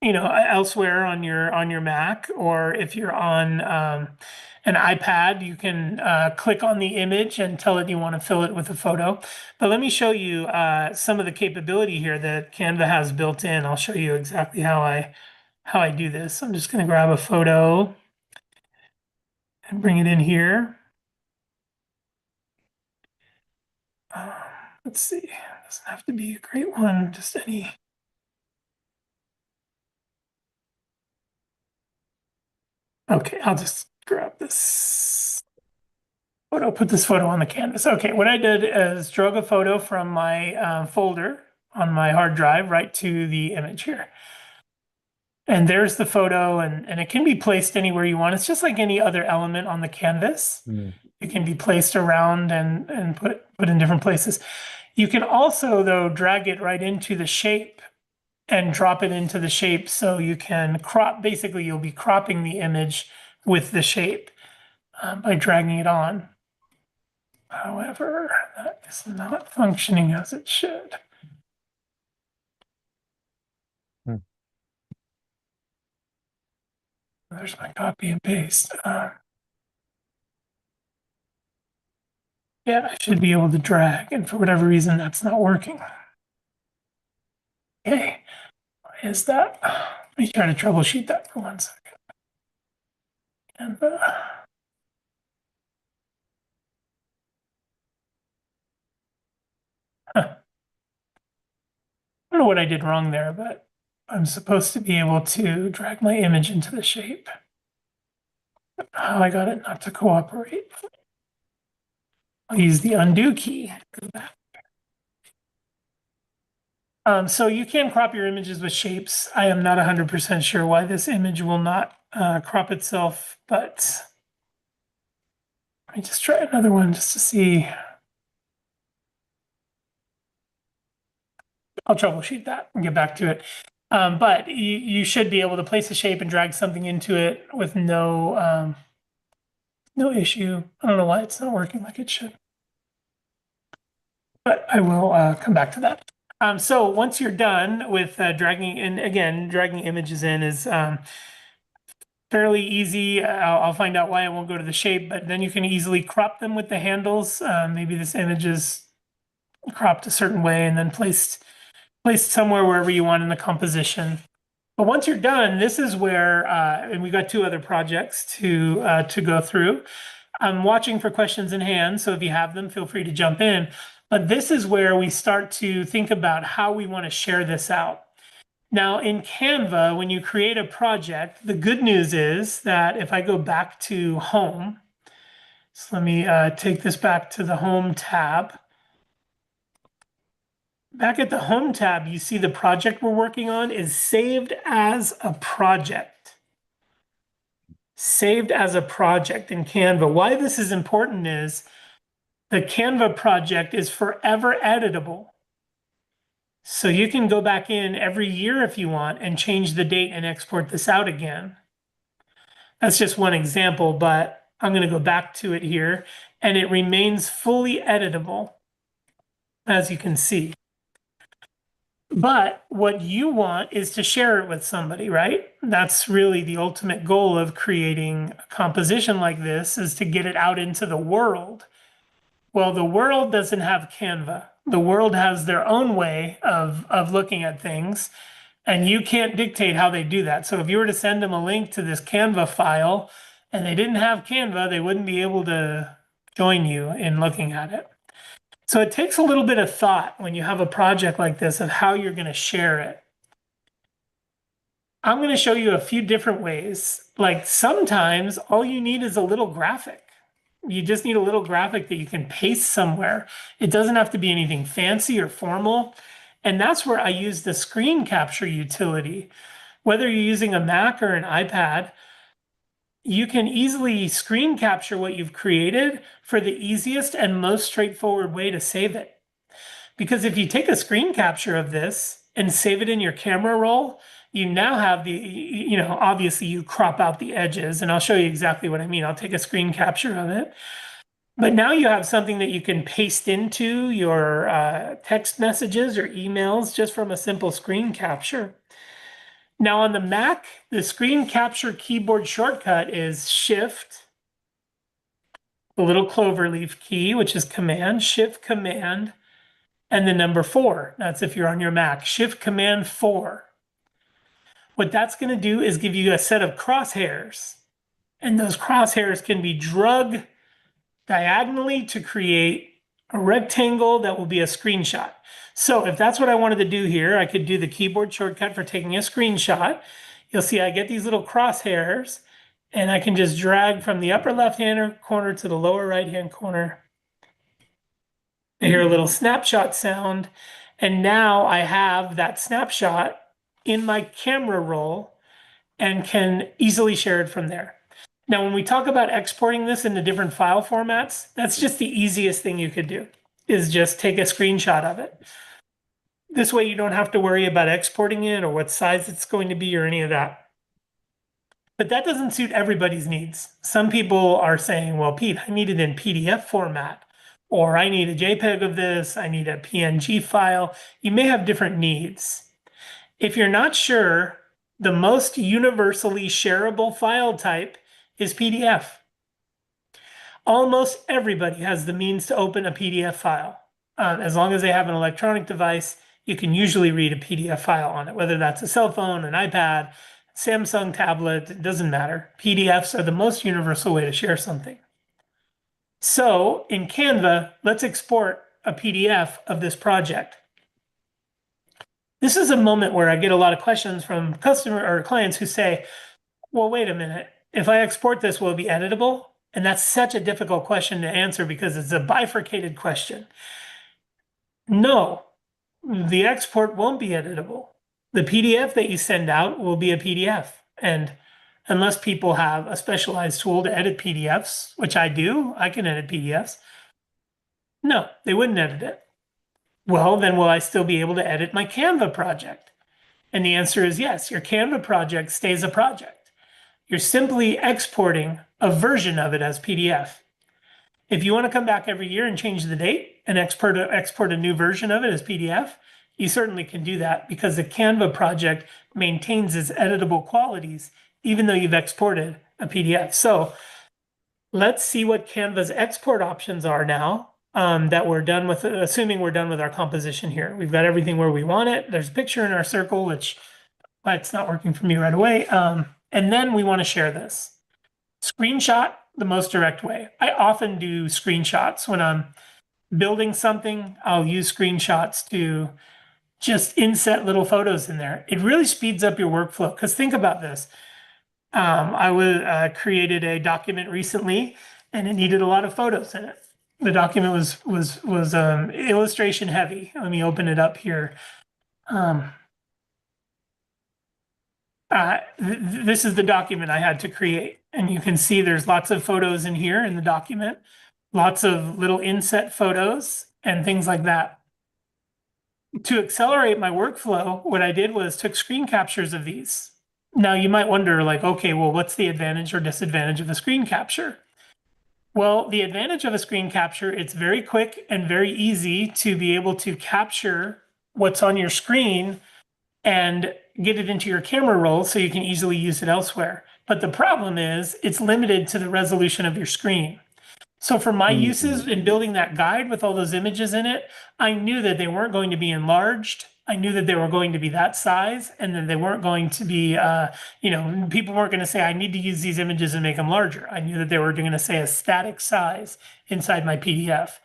elsewhere on your Mac, or if you're on an iPad, you can click on the image and tell it you want to fill it with a photo. But let me show you some of the capability here that Canva has built in. I'll show you exactly how I do this. I'm just going to grab a photo and bring it in here. Let's see, it doesn't have to be a great one, just any. Okay, I'll just grab this photo, put this photo on the canvas. Okay, what I did is drag a photo from my folder on my hard drive right to the image here. And there's the photo, and it can be placed anywhere you want. It's just like any other element on the canvas. It can be placed around and put in different places. You can also, though, drag it right into the shape and drop it into the shape, so you can crop. Basically, you'll be cropping the image with the shape by dragging it on. However, that is not functioning as it should. There's my copy and paste. Yeah, I should be able to drag, and for whatever reason, that's not working. Okay, why is that? Let me try to troubleshoot that for 1 second. And I don't know what I did wrong there, but I'm supposed to be able to drag my image into the shape. How I got it not to cooperate. I'll use the undo key. Go back. So you can crop your images with shapes. I am not 100% sure why this image will not crop itself, but let me just try another one just to see. I'll troubleshoot that and get back to it. But you should be able to place a shape and drag something into it with no issue. I don't know why it's not working like it should, but I will come back to that. So once you're done with dragging, and again, dragging images in is fairly easy. I'll find out why I won't go to the shape, but then you can easily crop them with the handles. Maybe this image is cropped a certain way and then placed somewhere wherever you want in the composition. But once you're done, this is where, and we've got 2 other projects to go through. I'm watching for questions in hand, so if you have them, feel free to jump in. But this is where we start to think about how we want to share this out. Now in Canva, when you create a project, the good news is that if I go back to home, so let me take this back to the home tab. Back at the home tab, you see the project we're working on is saved as a project. Saved as a project in Canva. Why this is important is the Canva project is forever editable. So you can go back in every year if you want and change the date and export this out again. That's just one example, but I'm going to go back to it here and it remains fully editable, as you can see. But what you want is to share it with somebody, right? That's really the ultimate goal of creating a composition like this, is to get it out into the world. Well, the world doesn't have Canva. The world has their own way of looking at things, and you can't dictate how they do that. So if you were to send them a link to this Canva file and they didn't have Canva, they wouldn't be able to join you in looking at it. So it takes a little bit of thought when you have a project like this of how you're going to share it. I'm going to show you a few different ways. Like sometimes all you need is a little graphic. You just need a little graphic that you can paste somewhere. It doesn't have to be anything fancy or formal. And that's where I use the screen capture utility. Whether you're using a Mac or an iPad, you can easily screen capture what you've created for the easiest and most straightforward way to save it. Because if you take a screen capture of this and save it in your camera roll, you now have the, obviously you crop out the edges, and I'll show you exactly what I mean. I'll take a screen capture of it. But now you have something that you can paste into your text messages or emails just from a simple screen capture. Now on the Mac, the screen capture keyboard shortcut is Shift, the little cloverleaf key, which is Command, Shift, Command, and the number 4. That's if you're on your Mac, Shift, Command, 4. What that's going to do is give you a set of crosshairs. And those crosshairs can be drug diagonally to create a rectangle that will be a screenshot. So if that's what I wanted to do here, I could do the keyboard shortcut for taking a screenshot. You'll see I get these little crosshairs, and I can just drag from the upper left-hand corner to the lower right-hand corner. I hear a little snapshot sound, and now I have that snapshot in my camera roll and can easily share it from there. Now, when we talk about exporting this into different file formats, that's just the easiest thing you could do, is just take a screenshot of it. This way you don't have to worry about exporting it or what size it's going to be or any of that. But that doesn't suit everybody's needs. Some people are saying, well, Pete, I need it in PDF format, or I need a JPEG of this, I need a PNG file. You may have different needs. If you're not sure, the most universally shareable file type is PDF. Almost everybody has the means to open a PDF file. As long as they have an electronic device, you can usually read a PDF file on it, whether that's a cell phone, an iPad, Samsung tablet, it doesn't matter. PDFs are the most universal way to share something. So in Canva, let's export a PDF of this project. This is a moment where I get a lot of questions from customer or clients who say, well, wait a minute, if I export this, will it be editable? And that's such a difficult question to answer because it's a bifurcated question. No, the export won't be editable. The PDF that you send out will be a PDF. And unless people have a specialized tool to edit PDFs, which I do, I can edit PDFs. No, they wouldn't edit it. Well, then will I still be able to edit my Canva project? And the answer is yes, your Canva project stays a project. You're simply exporting a version of it as PDF. If you want to come back every year and change the date and export a new version of it as PDF, you certainly can do that because the Canva project maintains its editable qualities, even though you've exported a PDF. So let's see what Canva's export options are now that we're done with, assuming we're done with our composition here. We've got everything where we want it. There's a picture in our circle, which it's not working for me right away. And then we want to share this. Screenshot, the most direct way. I often do screenshots when I'm building something. I'll use screenshots to just inset little photos in there. It really speeds up your workflow. Because think about this. I created a document recently, and it needed a lot of photos in it. The document was illustration heavy. Let me open it up here. This is the document I had to create, and you can see there's lots of photos in here in the document, lots of little inset photos and things like that. To accelerate my workflow, what I did was took screen captures of these. Now you might wonder, like, okay, well, what's the advantage or disadvantage of a screen capture? Well, the advantage of a screen capture, it's very quick and very easy to be able to capture what's on your screen and get it into your camera roll so you can easily use it elsewhere. But the problem is it's limited to the resolution of your screen. So for my uses in building that guide with all those images in it, I knew that they weren't going to be enlarged. I knew that they were going to be that size, and that they weren't going to be, people weren't going to say, I need to use these images and make them larger. I knew that they were going to say a static size inside my PDF.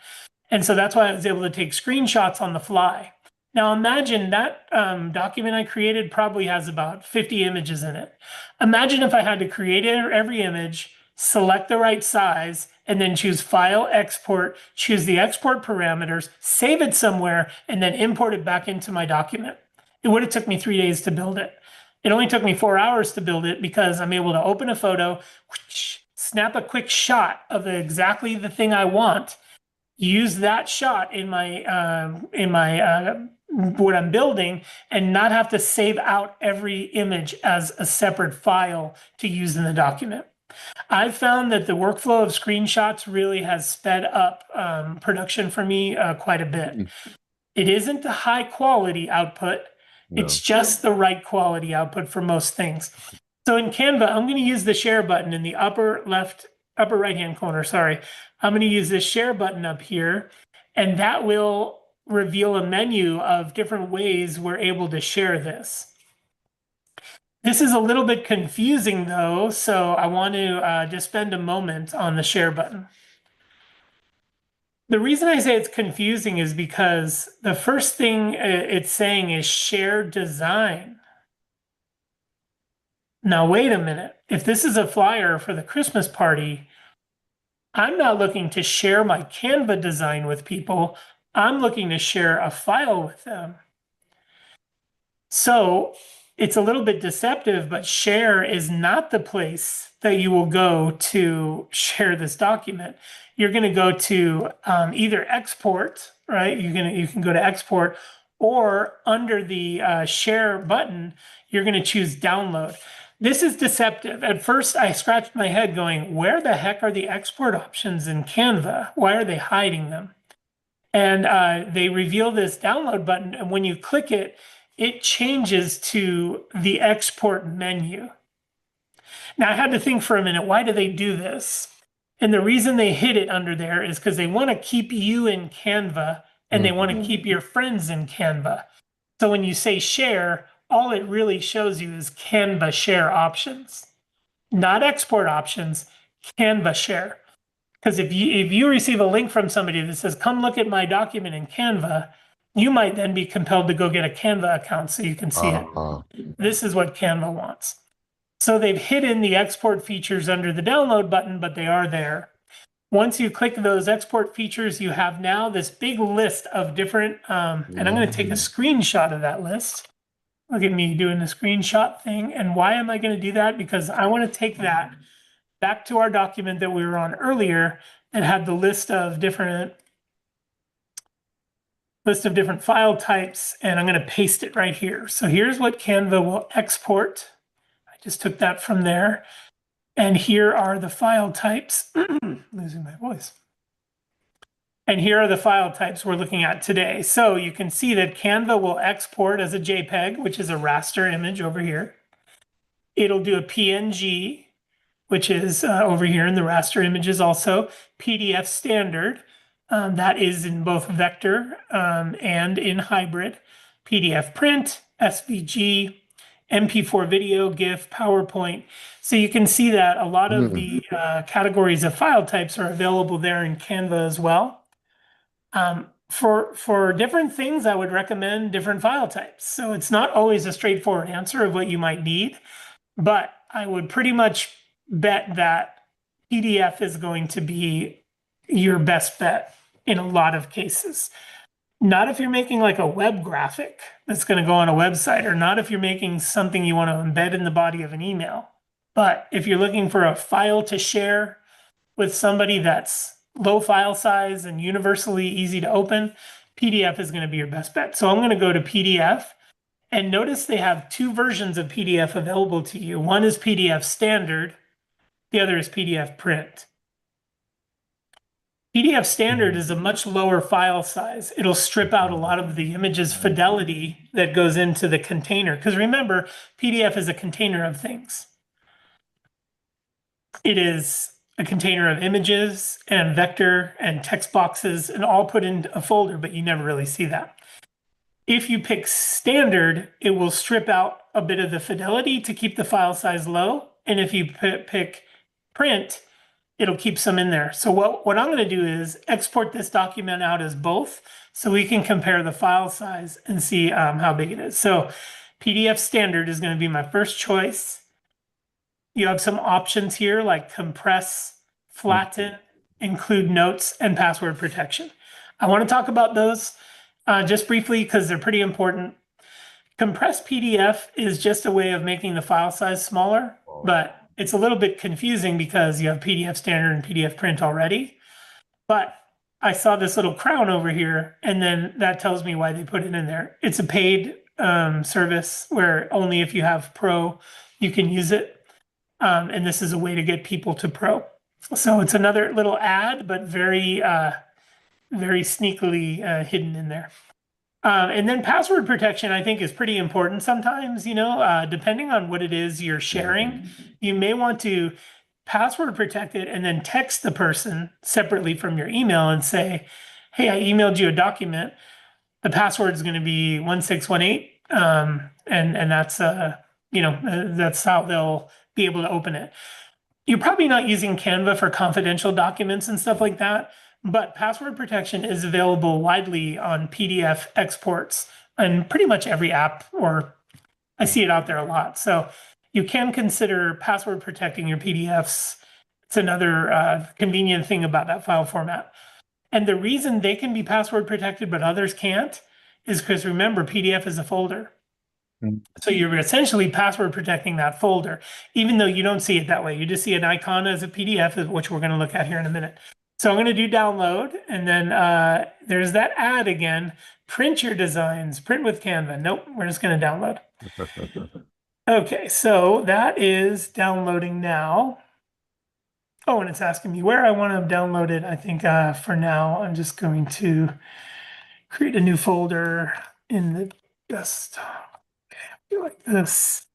And so that's why I was able to take screenshots on the fly. Now imagine that document I created probably has about 50 images in it. Imagine if I had to create every image, select the right size, and then choose File, Export, choose the export parameters, save it somewhere, and then import it back into my document. It would have took me 3 days to build it. It only took me 4 hours to build it because I'm able to open a photo, snap a quick shot of exactly the thing I want, use that shot in my what I'm building, and not have to save out every image as a separate file to use in the document. I've found that the workflow of screenshots really has sped up production for me quite a bit. It isn't the high quality output. No. It's just the right quality output for most things. So in Canva, I'm going to use the share button in the upper right hand corner. Sorry. I'm going to use this share button up here, and that will reveal a menu of different ways we're able to share this. This is a little bit confusing though, so I want to just spend a moment on the share button. The reason I say it's confusing is because the first thing it's saying is share design. Now, wait a minute. If this is a flyer for the Christmas party, I'm not looking to share my Canva design with people. I'm looking to share a file with them. So it's a little bit deceptive, but share is not the place that you will go to share this document. You're going to go to either export, right? You can go to export, or under the share button, you're going to choose download. This is deceptive. At first, I scratched my head going, where the heck are the export options in Canva? Why are they hiding them? And they reveal this download button, and when you click it, it changes to the export menu. Now, I had to think for a minute, why do they do this? And the reason they hid it under there is because they want to keep you in Canva, and they want to keep your friends in Canva. So when you say share, all it really shows you is Canva share options, not export options, Canva share. Because if you receive a link from somebody that says, come look at my document in Canva, you might then be compelled to go get a Canva account so you can see it. This is what Canva wants. So they've hidden the export features under the download button, but they are there. Once you click those export features, you have now this big list of different, and I'm going to take a screenshot of that list. Look at me doing the screenshot thing. And why am I going to do that? Because I want to take that back to our document that we were on earlier that had the list of different file types, and I'm going to paste it right here. So here's what Canva will export. I just took that from there. And here are the file types. Losing my voice. And here are the file types we're looking at today. So you can see that Canva will export as a JPEG, which is a raster image over here. It'll do a PNG, which is over here in the raster images also. PDF standard, that is in both vector and in hybrid. PDF print, SVG, MP4 video, GIF, PowerPoint. So you can see that a lot of the categories of file types are available there in Canva as well. For different things, I would recommend different file types. So it's not always a straightforward answer of what you might need, but I would pretty much bet that PDF is going to be your best bet in a lot of cases. Not if you're making like a web graphic that's going to go on a website, or not if you're making something you want to embed in the body of an email. But if you're looking for a file to share with somebody that's low file size and universally easy to open, PDF is going to be your best bet. So I'm going to go to PDF, and notice they have two versions of PDF available to you. One is PDF standard, the other is PDF print. PDF standard is a much lower file size. It'll strip out a lot of the image's fidelity that goes into the container. Because remember, PDF is a container of things. It is a container of images and vector and text boxes and all put in a folder, but you never really see that. If you pick standard, it will strip out a bit of the fidelity to keep the file size low. And if you pick print, it'll keep some in there. So what I'm going to do is export this document out as both, so we can compare the file size and see how big it is. So PDF standard is going to be my first choice. You have some options here like compress, flatten, include notes, and password protection. I want to talk about those just briefly because they're pretty important. Compressed PDF is just a way of making the file size smaller, but it's a little bit confusing because you have PDF standard and PDF print already. But I saw this little crown over here, and then that tells me why they put it in there. It's a paid service where only if you have Pro, you can use it. And this is a way to get people to Pro. So it's another little ad, but very, very sneakily hidden in there. And then password protection, I think, is pretty important sometimes, depending on what it is you're sharing. You may want to password protect it and then text the person separately from your email and say, hey, I emailed you a document. The password is going to be 1618. And that's, that's how they'll be able to open it. You're probably not using Canva for confidential documents and stuff like that, but password protection is available widely on PDF exports and pretty much every app, or I see it out there a lot. So you can consider password protecting your PDFs. It's another convenient thing about that file format. And the reason they can be password protected but others can't is because, remember, PDF is a folder. So you're essentially password protecting that folder, even though you don't see it that way. You just see an icon as a PDF, which we're going to look at here in a minute. So I'm going to do download, and then there's that ad again. Print your designs, print with Canva. Nope, we're just going to download. Okay, so that is downloading now. Oh, and it's asking me where I want to download it. I think for now, I'm just going to create a new folder in the desktop. Like this,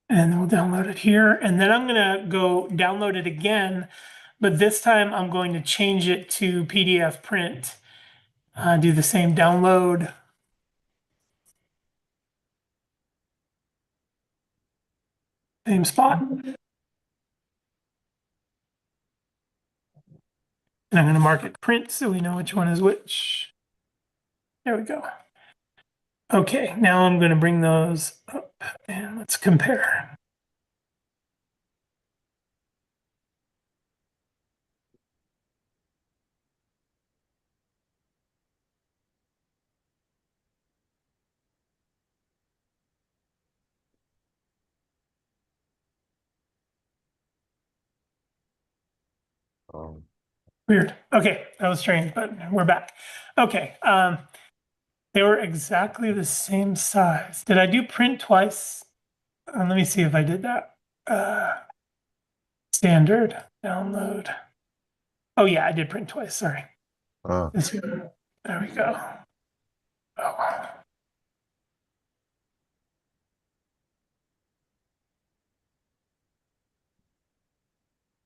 and we'll download it here, and then I'm gonna go download it again, but this time I'm going to change it to PDF print. Do the same download. Same spot. And I'm going to mark it print so we know which one is which. There we go. Okay, now I'm going to bring those up and let's compare. Weird. Okay, that was strange, but we're back. Okay, they were exactly the same size. Did I do print twice? Let me see if I did that. Standard download. Oh yeah, I did print twice. Sorry. There we go. Oh.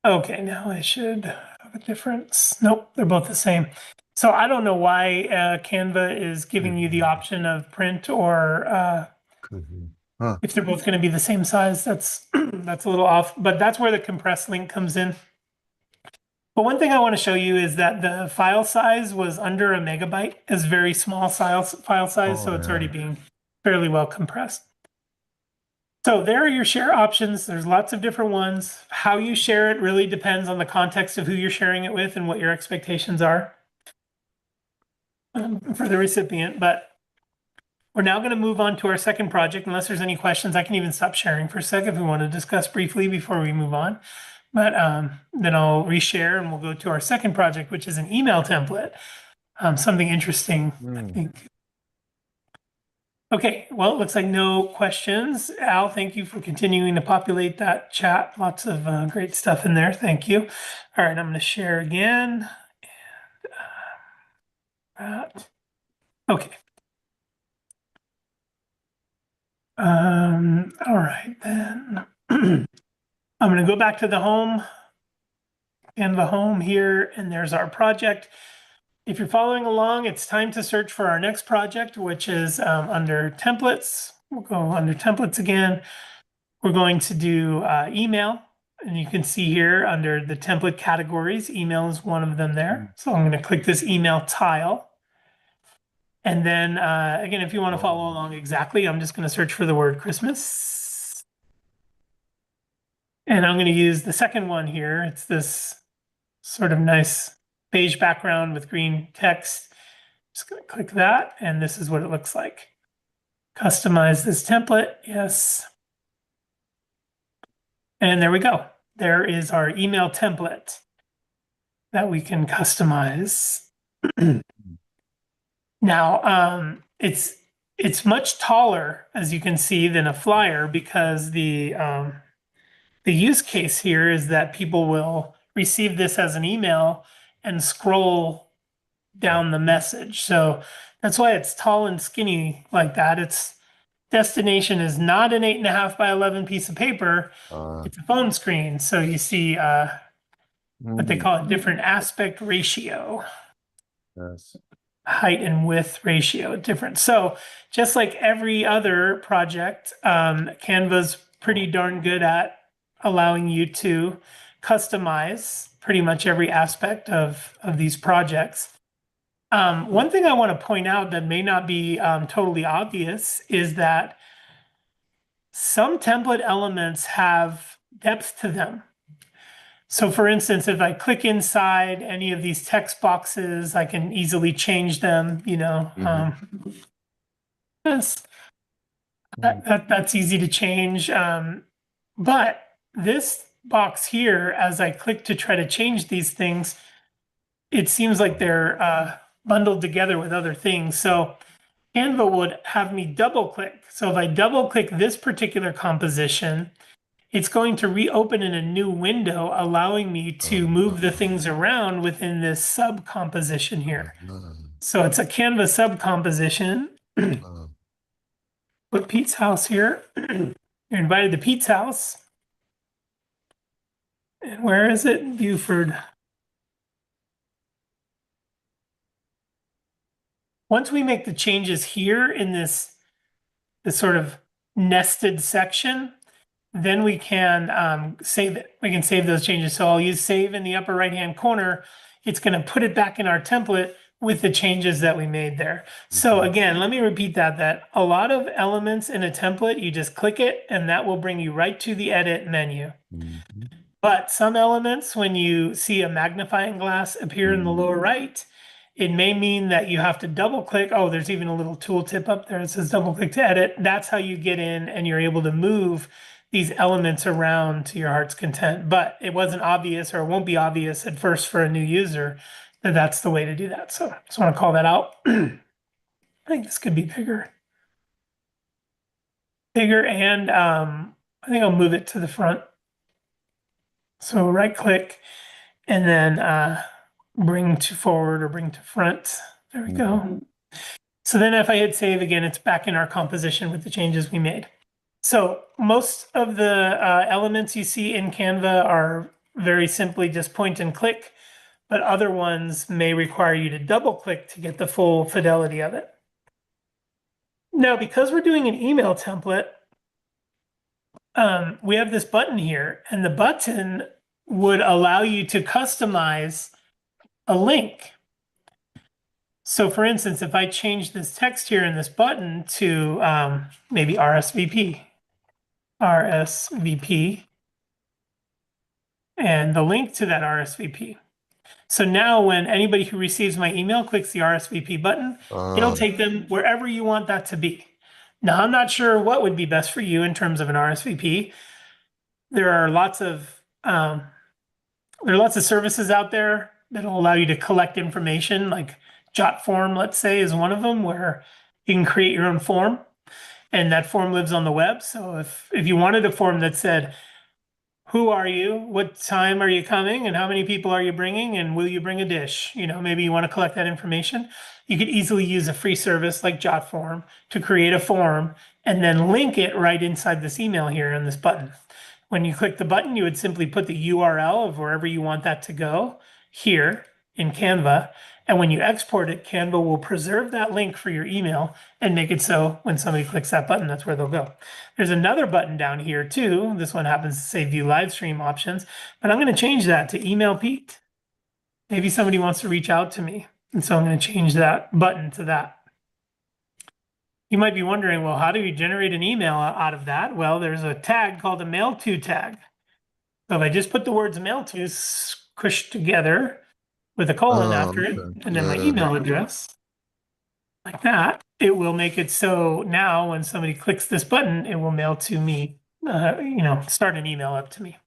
Okay, now I should have a difference. Nope, they're both the same. So I don't know why Canva is giving you the option of print or if they're both going to be the same size. That's that's a little off, but that's where the compress link comes in. But one thing I want to show you is that the file size was under a megabyte. It's very small file size, so it's already being fairly well compressed. So there are your share options. There's lots of different ones. How you share it really depends on the context of who you're sharing it with and what your expectations are for the recipient. But we're now going to move on to our second project. Unless there's any questions, I can even stop sharing for a second if we want to discuss briefly before we move on. But then I'll reshare and we'll go to our second project, which is an email template. Something interesting, I think. Okay, well, it looks like no questions. Al, thank you for continuing to populate that chat. Lots of great stuff in there. Thank you. All right, I'm going to share again. Okay. All right, then. I'm going to go back to the home, Canva home here, and there's our project. If you're following along, it's time to search for our next project, which is under templates. We'll go under templates again. We're going to do email. And you can see here under the template categories, email is one of them there. So I'm going to click this email tile. And then again, if you want to follow along exactly, I'm just going to search for the word Christmas. And I'm going to use the second one here. It's this sort of nice beige background with green text. Just going to click that, and this is what it looks like. Customize this template, yes. And there we go. There is our email template that we can customize. Now, it's much taller, as you can see, than a flyer because the use case here is that people will receive this as an email and scroll down the message. So that's why it's tall and skinny like that. Its destination is not an 8.5 by 11 piece of paper. It's a phone screen. So you see what they call a different aspect ratio. Yes. Height and width ratio different. So just like every other project, Canva's pretty darn good at allowing you to customize pretty much every aspect of these projects. One thing I want to point out that may not be totally obvious is that some template elements have depth to them. So for instance, if I click inside any of these text boxes, I can easily change them, you know. That's easy to change. But this box here, as I click to try to change these things, it seems like they're bundled together with other things. So Canva would have me double click. So if I double click this particular composition, it's going to reopen in a new window, allowing me to move the things around within this sub composition here. So it's a Canva sub composition. Put Pete's house here. You're invited to Pete's house. And where is it? Buford. Once we make the changes here in this sort of nested section, then we can save it. We can save those changes. So I'll use save in the upper right-hand corner. It's going to put it back in our template with the changes that we made there. So again, let me repeat that a lot of elements in a template, you just click it and that will bring you right to the edit menu. But some elements, when you see a magnifying glass appear in the lower right, it may mean that you have to double click. Oh, there's even a little tooltip up there that says double click to edit. That's how you get in and you're able to move these elements around to your heart's content. But it wasn't obvious, or it won't be obvious at first for a new user, that that's the way to do that. So I just want to call that out. I think this could be bigger. And I think I'll move it to the front. So right click and then bring to forward or bring to front. There we go. So then if I hit save again, it's back in our composition with the changes we made. So most of the elements you see in Canva are very simply just point and click, but other ones may require you to double click to get the full fidelity of it. Now, because we're doing an email template, we have this button here, and the button would allow you to customize a link. So for instance, if I change this text here in this button to maybe RSVP, and the link to that RSVP. So now when anybody who receives my email clicks the RSVP button, it'll take them wherever you want that to be. Now, I'm not sure what would be best for you in terms of an RSVP. There are lots of services out there that'll allow you to collect information, like JotForm, let's say, is one of them, where you can create your own form, and that form lives on the web. So if you wanted a form that said, who are you? What time are you coming? And how many people are you bringing? And will you bring a dish? Maybe you want to collect that information. You could easily use a free service like JotForm to create a form and then link it right inside this email here on this button. When you click the button, you would simply put the URL of wherever you want that to go here in Canva. And when you export it, Canva will preserve that link for your email and make it so when somebody clicks that button, that's where they'll go. There's another button down here too. This one happens to say view live stream options, but I'm going to change that to email Pete. Maybe somebody wants to reach out to me. And so I'm going to change that button to that. You might be wondering, well, how do you generate an email out of that? Well, there's a tag called a mail to tag. So if I just put the words mail to squished together with a colon after it, and then my email address, like that, it will make it so now when somebody clicks this button, it will mail to me, start an email up to me.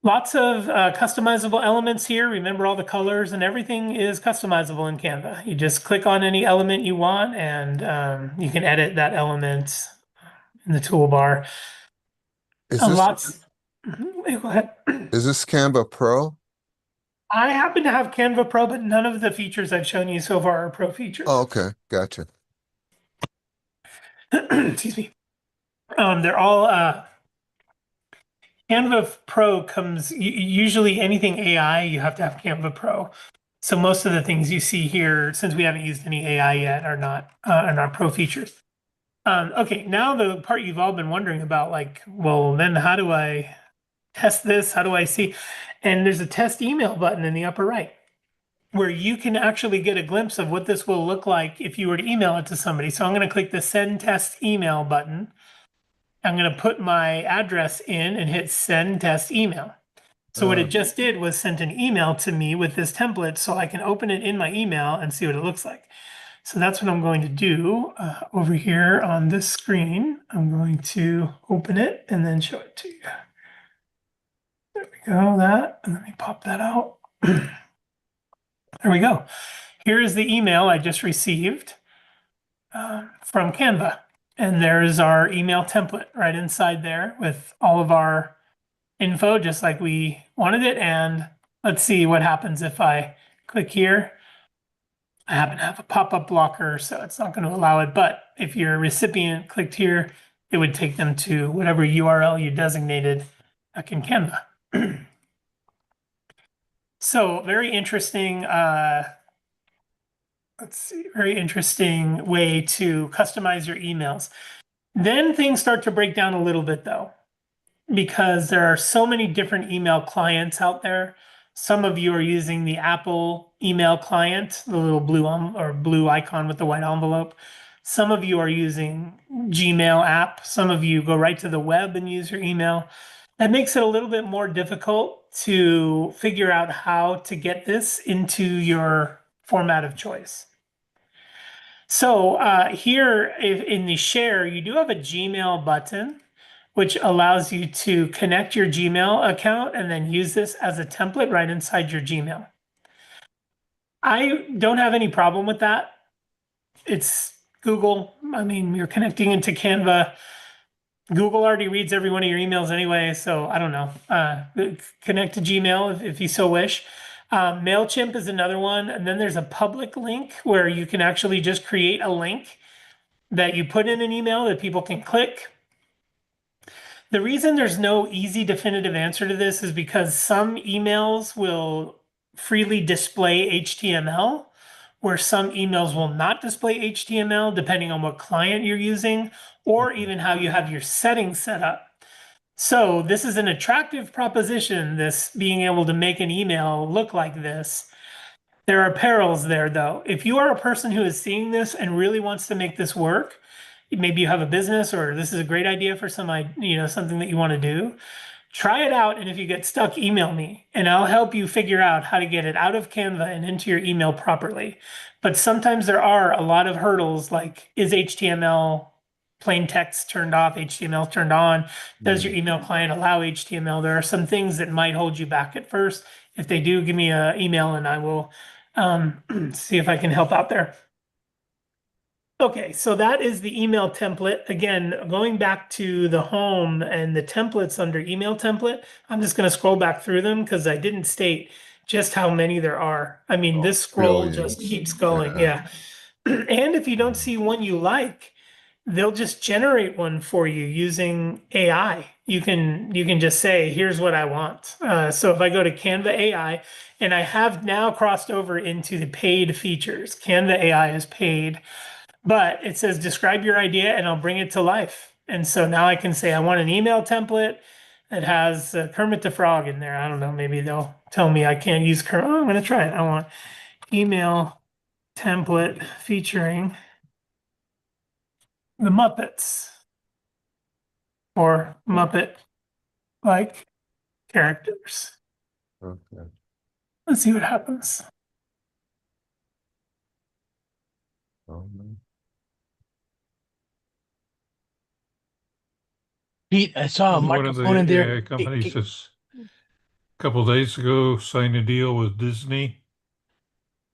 Lots of customizable elements here. Remember, all the colors and everything is customizable in Canva. You just click on any element you want, and you can edit that element in the toolbar. Go ahead. Is this Canva Pro? I happen to have Canva Pro, but none of the features I've shown you so far are Pro features. Oh, okay, gotcha. Excuse me. They're all Canva Pro comes usually anything AI, you have to have Canva Pro. So most of the things you see here, since we haven't used any AI yet, are not Pro features. Okay, now the part you've all been wondering about, like, well, then how do I test this? How do I see? And there's a test email button in the upper right, where you can actually get a glimpse of what this will look like if you were to email it to somebody. So I'm going to click the send test email button. I'm going to put my address in and hit send test email. So what it just did was sent an email to me with this template so I can open it in my email and see what it looks like. So that's what I'm going to do over here on this screen. I'm going to open it and then show it to you. There we go, that, and let me pop that out. There we go. Here is the email I just received from Canva. And there's our email template right inside there with all of our info, just like we wanted it. And let's see what happens if I click here. I happen to have a pop-up blocker, so it's not going to allow it. But if your recipient clicked here, it would take them to whatever URL you designated back in Canva. So very interesting, very interesting way to customize your emails. Then things start to break down a little bit though, because there are so many different email clients out there. Some of you are using the Apple email client, the little blue icon with the white envelope. Some of you are using Gmail app. Some of you go right to the web and use your email. That makes it a little bit more difficult to figure out how to get this into your format of choice. So here in the share, you do have a Gmail button, which allows you to connect your Gmail account and then use this as a template right inside your Gmail. I don't have any problem with that. It's Google. I mean, you're connecting into Canva. Google already reads every one of your emails anyway, so I don't know. Connect to Gmail if you so wish. MailChimp is another one. And then there's a public link where you can actually just create a link that you put in an email that people can click. The reason there's no easy definitive answer to this is because some emails will freely display HTML, where some emails will not display HTML depending on what client you're using or even how you have your settings set up. So this is an attractive proposition, this being able to make an email look like this. There are perils there, though. If you are a person who is seeing this and really wants to make this work, maybe you have a business or this is a great idea for something that you want to do. Try it out, and if you get stuck, email me, and I'll help you figure out how to get it out of Canva and into your email properly. But sometimes there are a lot of hurdles, like is HTML plain text turned off, HTML turned on? Does your email client allow HTML? There are some things that might hold you back at first. If they do, give me an email, and I will see if I can help out there. Okay, so that is the email template. Again, going back to the home and the templates under email template, I'm just going to scroll back through them because I didn't state just how many there are. I mean, this scroll Billions. just keeps going. Yeah. Yeah. And if you don't see one you like, they'll just generate one for you using AI. You can just say, here's what I want. So if I go to Canva AI, and I have now crossed over into the paid features. Canva AI is paid. But it says describe your idea and I'll bring it to life. And so now I can say I want an email template that has Kermit the Frog in there. I don't know, maybe they'll tell me I can't use Kermit. Oh, I'm going to try it. I want email template featuring the Muppets or Muppet like characters. Okay. Let's see what happens. Pete, I saw a One of the microphone in there. AI companies just a couple of days ago signed a deal with Disney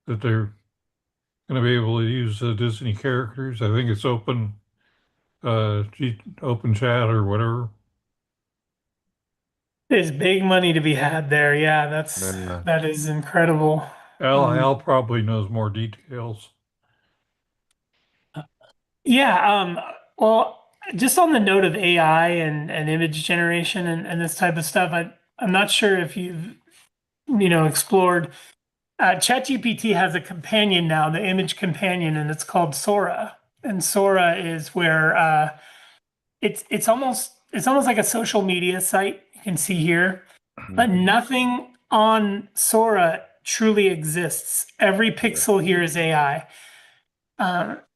that they're going to be able to use Disney characters. I think it's open chat or whatever. There's big money to be had there. Yeah, Yeah. that is incredible. Al probably knows more details. Yeah, well, just on the note of AI and image generation and this type of stuff, I'm not sure if you've explored. ChatGPT has a companion now, the image companion, and it's called Sora. And Sora is where it's almost like a social media site. You can see here, but nothing on Sora truly exists. Every pixel here is AI.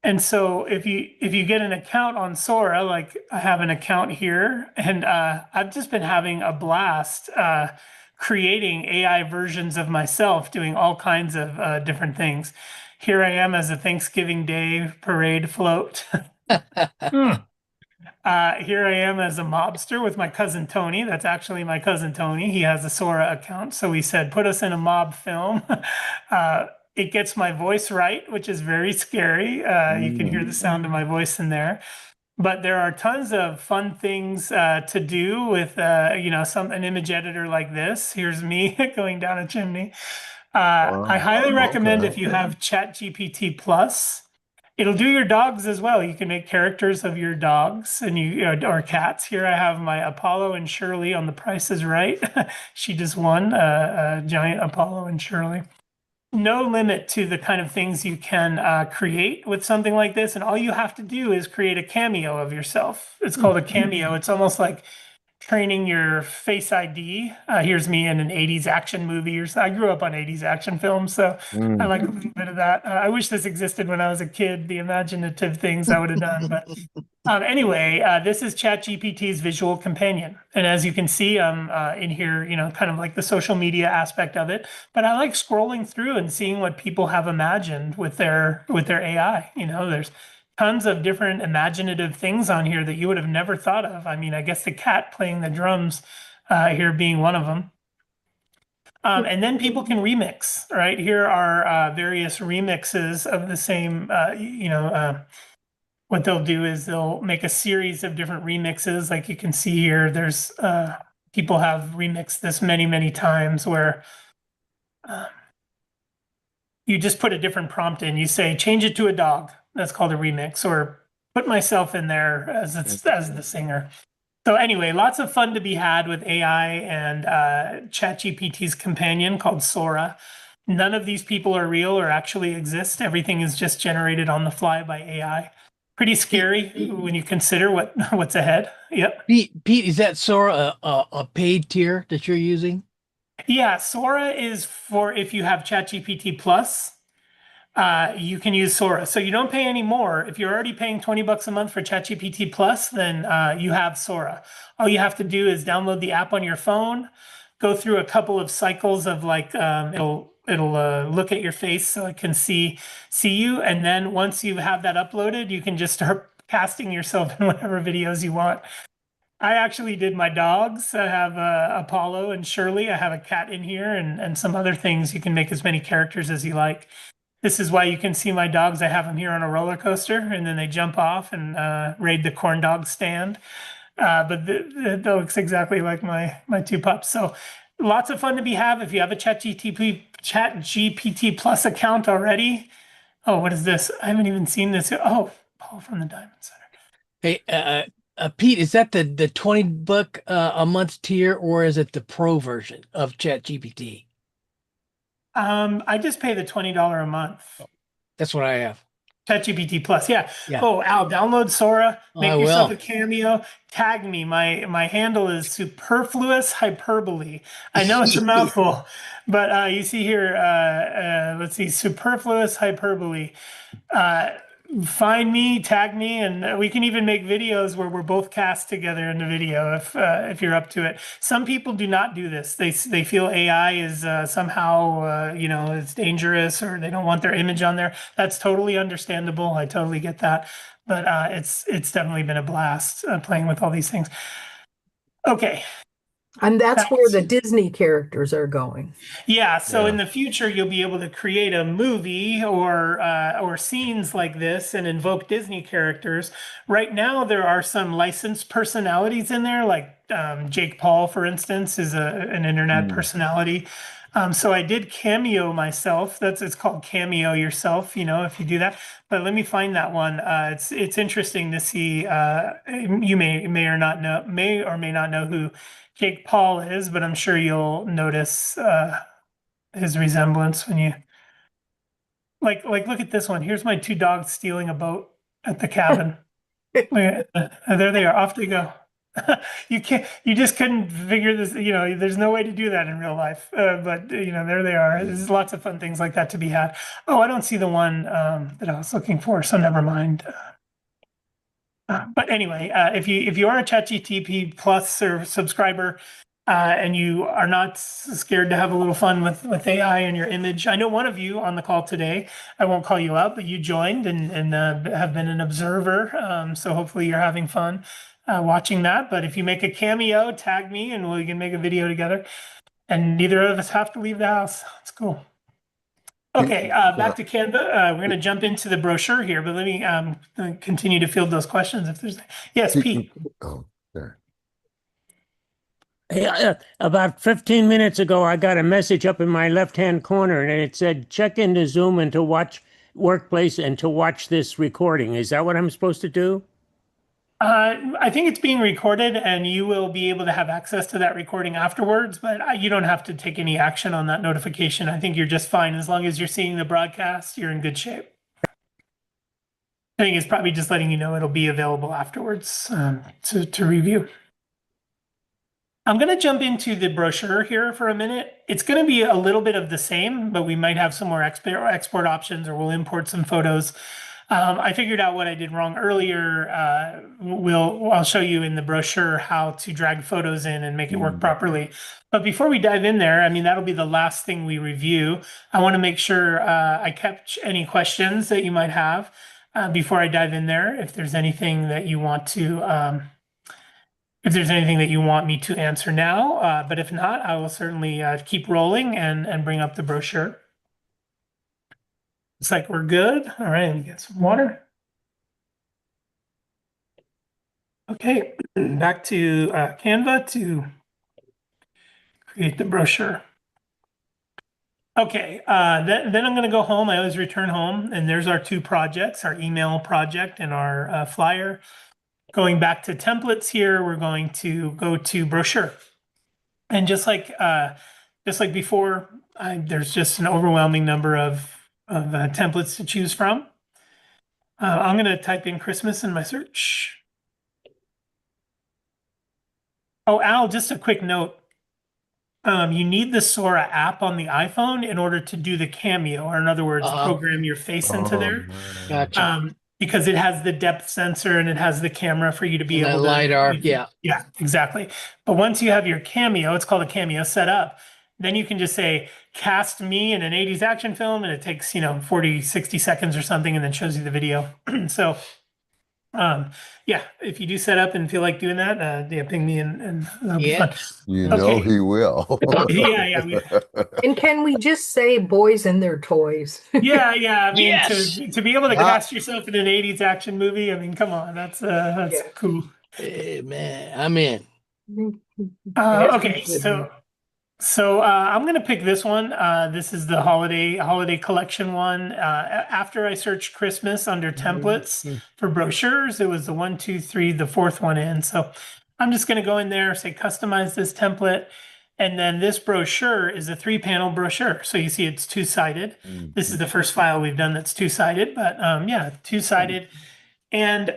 And so if you get an account on Sora, like I have an account here, and I've just been having a blast creating AI versions of myself, doing all kinds of different things. Here I am as a Thanksgiving Day parade float. Here I am as a mobster with my cousin Tony. That's actually my cousin Tony. He has a Sora account. So we said, put us in a mob film. It gets my voice right, which is very scary. You can hear the sound of my voice in there. But there are tons of fun things to do with, an image editor like this. Here's me going down a chimney. I highly recommend if you have ChatGPT Plus. It'll do your dogs as well. You can make characters of your dogs and or cats. Here I have my Apollo and Shirley on The Price is Right. She just won a giant Apollo and Shirley. No limit to the kind of things you can create with something like this. And all you have to do is create a cameo of yourself. It's called a cameo. It's almost like training your Face ID. Here's me in an 80s action movie or so. I grew up on 80s action films, so I like a little bit of that. I wish this existed when I was a kid, the imaginative things I would have done. But anyway, this is ChatGPT's visual companion. And as you can see, I'm in here, kind of like the social media aspect of it. But I like scrolling through and seeing what people have imagined with their AI. There's tons of different imaginative things on here that you would have never thought of. I mean, I guess the cat playing the drums here being one of them. And then people can remix, right? Here are various remixes of the same, what they'll do is they'll make a series of different remixes. Like you can see here, there's people have remixed this many, many times where you just put a different prompt in. You say, change it to a dog. That's called a remix, or put myself in there as the singer. So anyway, lots of fun to be had with AI and ChatGPT's companion called Sora. None of these people are real or actually exist. Everything is just generated on the fly by AI. pretty scary when you consider what's ahead. Yep. Pete, is that Sora a paid tier that you're using? Yeah, Sora is for if you have ChatGPT Plus. You can use Sora. So you don't pay any more. If you're already paying 20 bucks a month for ChatGPT Plus, then you have Sora. All you have to do is download the app on your phone, go through a couple of cycles of like it'll look at your face so it can see you, and then once you have that uploaded, you can just start casting yourself in whatever videos you want. I actually did my dogs. I have Apollo and Shirley. I have a cat in here and some other things. You can make as many characters as you like. This is why you can see my dogs. I have them here on a roller coaster, and then they jump off and raid the corn dog stand. But that looks exactly like my two pups. So lots of fun to be have if you have a Chat GPT Plus account already. Oh, what is this? I haven't even seen this. Oh, Paul from the Diamond Center. Hey, Pete, is that the 20 buck a month tier, or is it the pro version of ChatGPT? I just pay the $20 a month. That's what I have. ChatGPT Plus, yeah. Yeah. Oh, Al, download Sora, make I yourself will. a cameo, tag me. My handle is superfluous hyperbole. I know it's a mouthful, but you see here, let's see, superfluous hyperbole. Find me, tag me, and we can even make videos where we're both cast together in the video if you're up to it. Some people do not do this. They feel AI is somehow it's dangerous, or they don't want their image on there. That's totally understandable. I totally get that, but it's definitely been a blast playing with all these things. Okay. And that's where the Disney characters are going. Yeah, so Yeah. in the future you'll be able to create a movie or scenes like this and invoke Disney characters. Right now there are some licensed personalities in there, like Jake Paul, for instance, is an internet personality. So I did cameo myself. It's called cameo yourself, if you do that. But let me find that one. It's interesting to see. You may or may not know who Jake Paul is, but I'm sure you'll notice his resemblance when you look at this one. Here's my two dogs stealing a boat at the cabin. There they are. Off they go. You just couldn't figure this, there's no way to do that in real life. But there they are. There's lots of fun things like that to be had. Oh, I don't see the one that I was looking for, so never mind. But anyway, if you are a ChatGPT Plus or subscriber, and you are not scared to have a little fun with AI and your image, I know one of you on the call today. I won't call you out, but you joined and have been an observer. So hopefully you're having fun watching that. But if you make a cameo, tag me, and we can make a video together. And neither of us have to leave the house. It's cool. Okay, back to Canva. We're going to jump into the brochure here, but let me continue to field those questions if there's. Yes, Pete. Oh, there. Hey, about 15 minutes ago, I got a message up in my left-hand corner, and it said, check into Zoom and to watch Workplace and to watch this recording. Is that what I'm supposed to do? I think it's being recorded, and you will be able to have access to that recording afterwards, but you don't have to take any action on that notification. I think you're just fine. As long as you're seeing the broadcast, you're in good shape. I think it's probably just letting you know it'll be available afterwards to review. I'm going to jump into the brochure here for a minute. It's going to be a little bit of the same, but we might have some more export options, or we'll import some photos. I figured out what I did wrong earlier. I'll show you in the brochure how to drag photos in and make it work properly. But before we dive in there, I mean, that'll be the last thing we review. I want to make sure I kept any questions that you might have before I dive in there. If there's anything that you want to, if there's anything that you want me to answer now, but if not, I will certainly keep rolling and bring up the brochure. Looks like we're good. All right, let me get some water. Okay, back to Canva to create the brochure. Okay, then I'm going to go home. I always return home, and there's our two projects, our email project and our flyer. Going back to templates here, we're going to go to brochure. And just like before, there's just an overwhelming number of templates to choose from. I'm going to type in Christmas in my search. Oh, Al, just a quick note. You need the Sora app on the iPhone in order to do the cameo, or in other words, program your face into Oh, there. man. Gotcha. Because it has the depth sensor and it has the camera for you to be And that able to. LiDAR, yeah. Yeah, exactly. But once you have your cameo, it's called a cameo set up, then you can just say, cast me in an 80s action film, and it takes, 40, 60 seconds or something, and then shows you the video. So, yeah, if you do set up and feel like doing that, yeah, ping me and that'll be Yeah. fun. You know Okay. he will. Yeah. And can we just say boys and their toys? Yeah. I mean, Yes. to be able to Ah. cast yourself in an 80s action movie, I mean, come on, that's Yeah. cool. Hey, man, I'm in. Okay, so I'm gonna pick this one. This is the holiday collection one. After I searched Christmas under templates for brochures, it was the 1, 2, 3, the fourth one in. So I'm just gonna go in there, say customize this template, and then this brochure is a 3-panel brochure. So you see it's two-sided. This is the first file we've done that's two-sided, but yeah, two-sided. And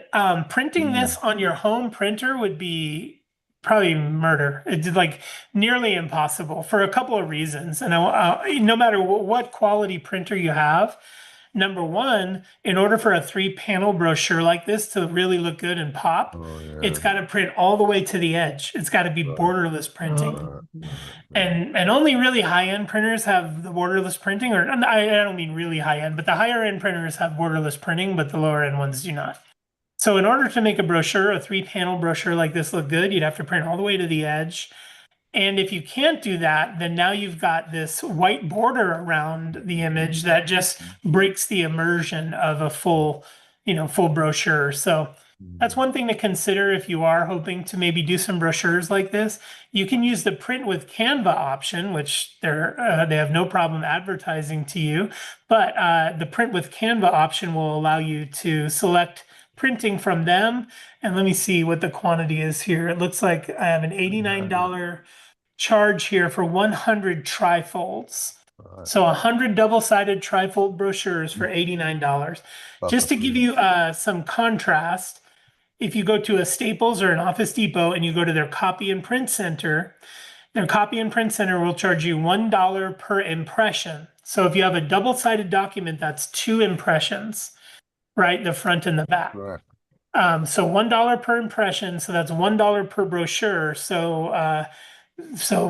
printing this on your home printer would be probably murder. It's like nearly impossible for a couple of reasons. And no matter what quality printer you have, number one, in order for a 3-panel brochure like this to really look good and pop, it's got to print all the way to the edge. It's got to be borderless printing. And only really high-end printers have the borderless printing, or I don't mean really high-end, but the higher-end printers have borderless printing, but the lower-end ones do not. So in order to make a brochure, a 3-panel brochure like this look good, you'd have to print all the way to the edge. And if you can't do that, then now you've got this white border around the image that just breaks the immersion of a full brochure. So that's one thing to consider if you are hoping to maybe do some brochures like this. You can use the print with Canva option, which they have no problem advertising to you. But the print with Canva option will allow you to select printing from them. And let me see what the quantity is here. It looks like I have an $89 charge here for 100 trifolds. So 100 double-sided trifold brochures for $89. Just to give you some contrast, if you go to a Staples or an Office Depot and you go to their copy and print center, their copy and print center will charge you $1 per impression. So if you have a double-sided document, that's 2 impressions, right? The front and the back. Correct. So $1 per impression, so that's $1 per brochure. So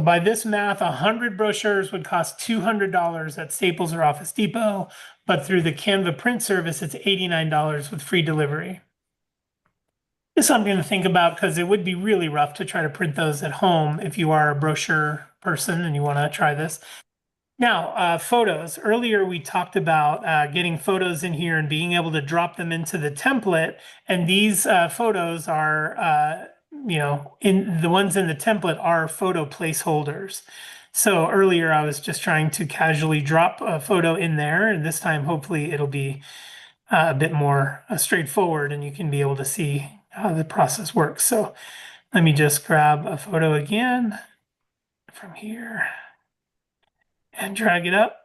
by this math, 100 brochures would cost $200 at Staples or Office Depot, but through the Canva print service, it's $89 with free delivery. It's something to think about because it would be really rough to try to print those at home if you are a brochure person and you want to try this. Now, photos. Earlier, we talked about getting photos in here and being able to drop them into the template. And these photos are, in the ones in the template are photo placeholders. So earlier, I was just trying to casually drop a photo in there. And this time, hopefully, it'll be a bit more straightforward and you can be able to see how the process works. So let me just grab a photo again from here and drag it up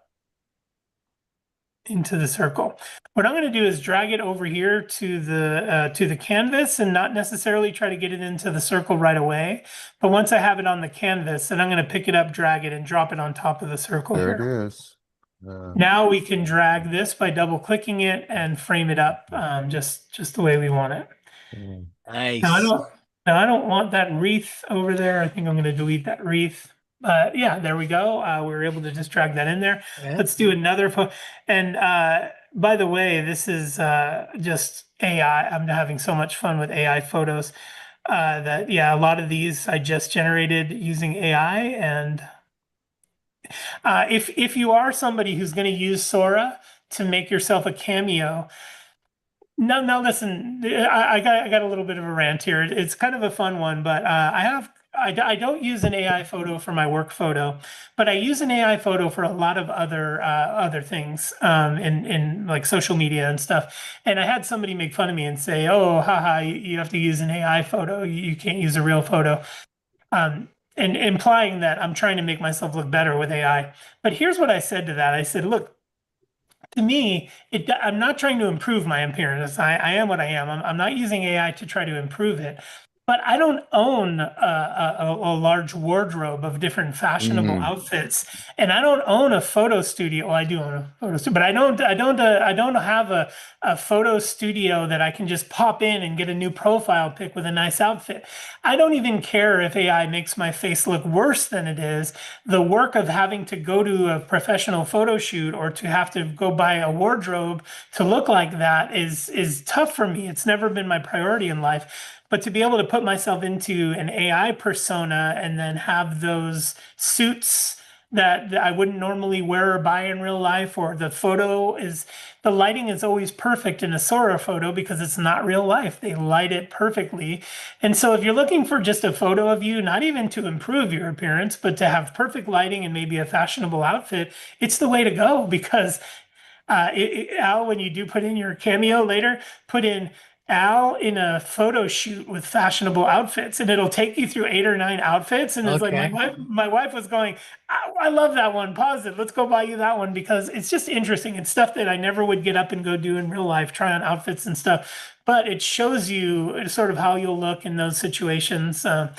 into the circle. What I'm going to do is drag it over here to the canvas and not necessarily try to get it into the circle right away. But once I have it on the canvas, then I'm going to pick it up, drag it, and drop it on top of the circle There here. it is. Now we can drag this by double clicking it and frame it up just the way we want it. Nice. Now I don't want that wreath over there. I think I'm going to delete that wreath. But yeah, there we go. We were able to just drag that in there. Yeah. Let's do another photo. And by the way, this is just AI. I'm having so much fun with AI photos that, yeah, a lot of these I just generated using AI. And if you are somebody who's going to use Sora to make yourself a cameo, no, listen, I got a little bit of a rant here. It's kind of a fun one, but I don't use an AI photo for my work photo, but I use an AI photo for a lot of other things in like social media and stuff. And I had somebody make fun of me and say, "Oh, haha, you have to use an AI photo. You can't use a real photo." And implying that I'm trying to make myself look better with AI. But here's what I said to that. I said, "Look, to me, I'm not trying to improve my appearance. I am what I am. I'm not using AI to try to improve it. But I don't own a large wardrobe of different fashionable Mm. outfits, and I don't own a photo studio. Well, I do own a photo studio, but I don't have a photo studio that I can just pop in and get a new profile pic with a nice outfit. I don't even care if AI makes my face look worse than it is. The work of having to go to a professional photo shoot or to have to go buy a wardrobe to look like that is tough for me. It's never been my priority in life. But to be able to put myself into an AI persona and then have those suits that I wouldn't normally wear or buy in real life, or the lighting is always perfect in a Sora photo because it's not real life. They light it perfectly. And so if you're looking for just a photo of you, not even to improve your appearance, but to have perfect lighting and maybe a fashionable outfit, it's the way to go because Al, when you do put in your cameo later, put in Al in a photo shoot with fashionable outfits, and it'll take you through 8 or 9 outfits. And it's like Okay. my wife was going, I love that one. Pause it. Let's go buy you that one because it's just interesting. It's stuff that I never would get up and go do in real life, try on outfits and stuff. But it shows you sort of how you'll look in those situations. So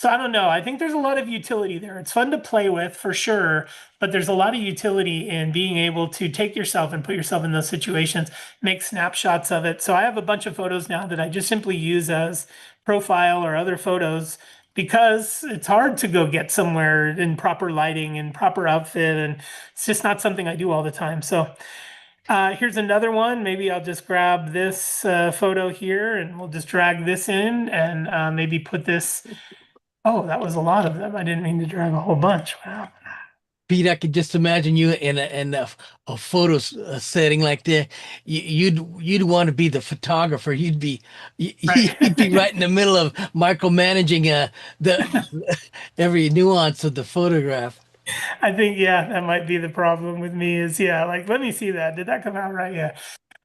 I don't know. I think there's a lot of utility there. It's fun to play with for sure, but there's a lot of utility in being able to take yourself and put yourself in those situations, make snapshots of it. So I have a bunch of photos now that I just simply use as profile or other photos because it's hard to go get somewhere in proper lighting and proper outfit. And it's just not something I do all the time. So here's another one. Maybe I'll just grab this photo here and we'll just drag this in and maybe put this. Oh, that was a lot of them. I didn't mean to drag a whole bunch. Wow. Pete, I could just imagine you in a photo setting like that. You'd want to be the photographer. Right. You'd be right in the middle of micromanaging the every nuance of the photograph. I think, yeah, that might be the problem with me is, yeah, like, let me see that. Did that come out right? Yeah.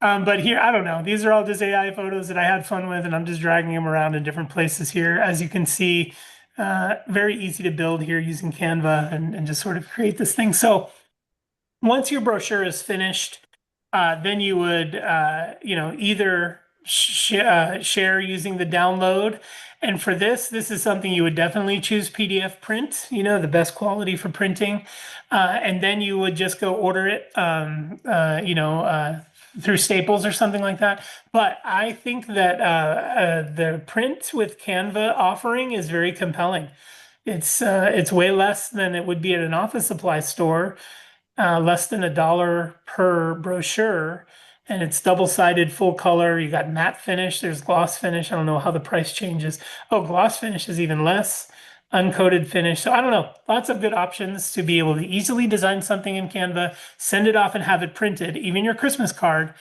But here, I don't know. These are all just AI photos that I had fun with, and I'm just dragging them around in different places here. As you can see, very easy to build here using Canva and just sort of create this thing. So once your brochure is finished, then you would, either share using the download. And for this is something you would definitely choose PDF print, the best quality for printing. And then you would just go order it, through Staples or something like that. But I think that the print with Canva offering is very compelling. It's way less than it would be at an office supply store, less than $1 per brochure, and it's double-sided full color. You got matte finish, there's gloss finish. I don't know how the price changes. Oh, gloss finish is even less. Uncoated finish. So I don't know. Lots of good options to be able to easily design something in Canva, send it off and have it printed, even your Christmas card,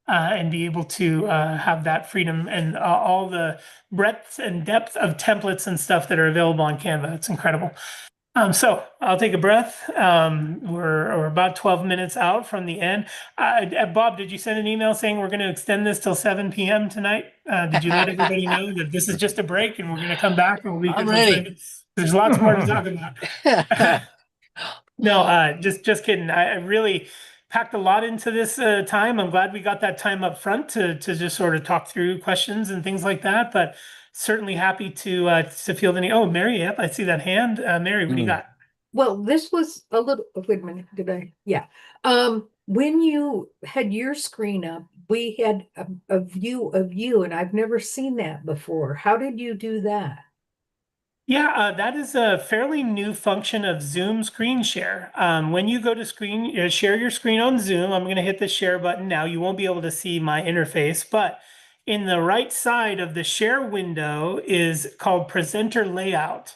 and be able to have that freedom and all the breadth and depth of templates and stuff that are available on Canva. It's incredible. So I'll take a breath. We're about 12 minutes out from the end. Bob, did you send an email saying we're going to extend this till 7 p.m. tonight? Did you let everybody know that this is just a break and we're going to come back and we'll be here I'm till ready. 7? There's lots more to talk about. No, just kidding. I really packed a lot into this time. I'm glad we got that time up front to just sort of talk through questions and things like that. But certainly happy to field any. Oh, Mary, yep, I see that hand. Mary, what do you Mm. got? Well, this was a little, oh, wait a minute, did I? Yeah. When you had your screen up, we had a view of you, and I've never seen that before. How did you do that? Yeah, that is a fairly new function of Zoom screen share. When you go to share your screen on Zoom, I'm going to hit the share button now. You won't be able to see my interface, but in the right side of the share window is called presenter layout.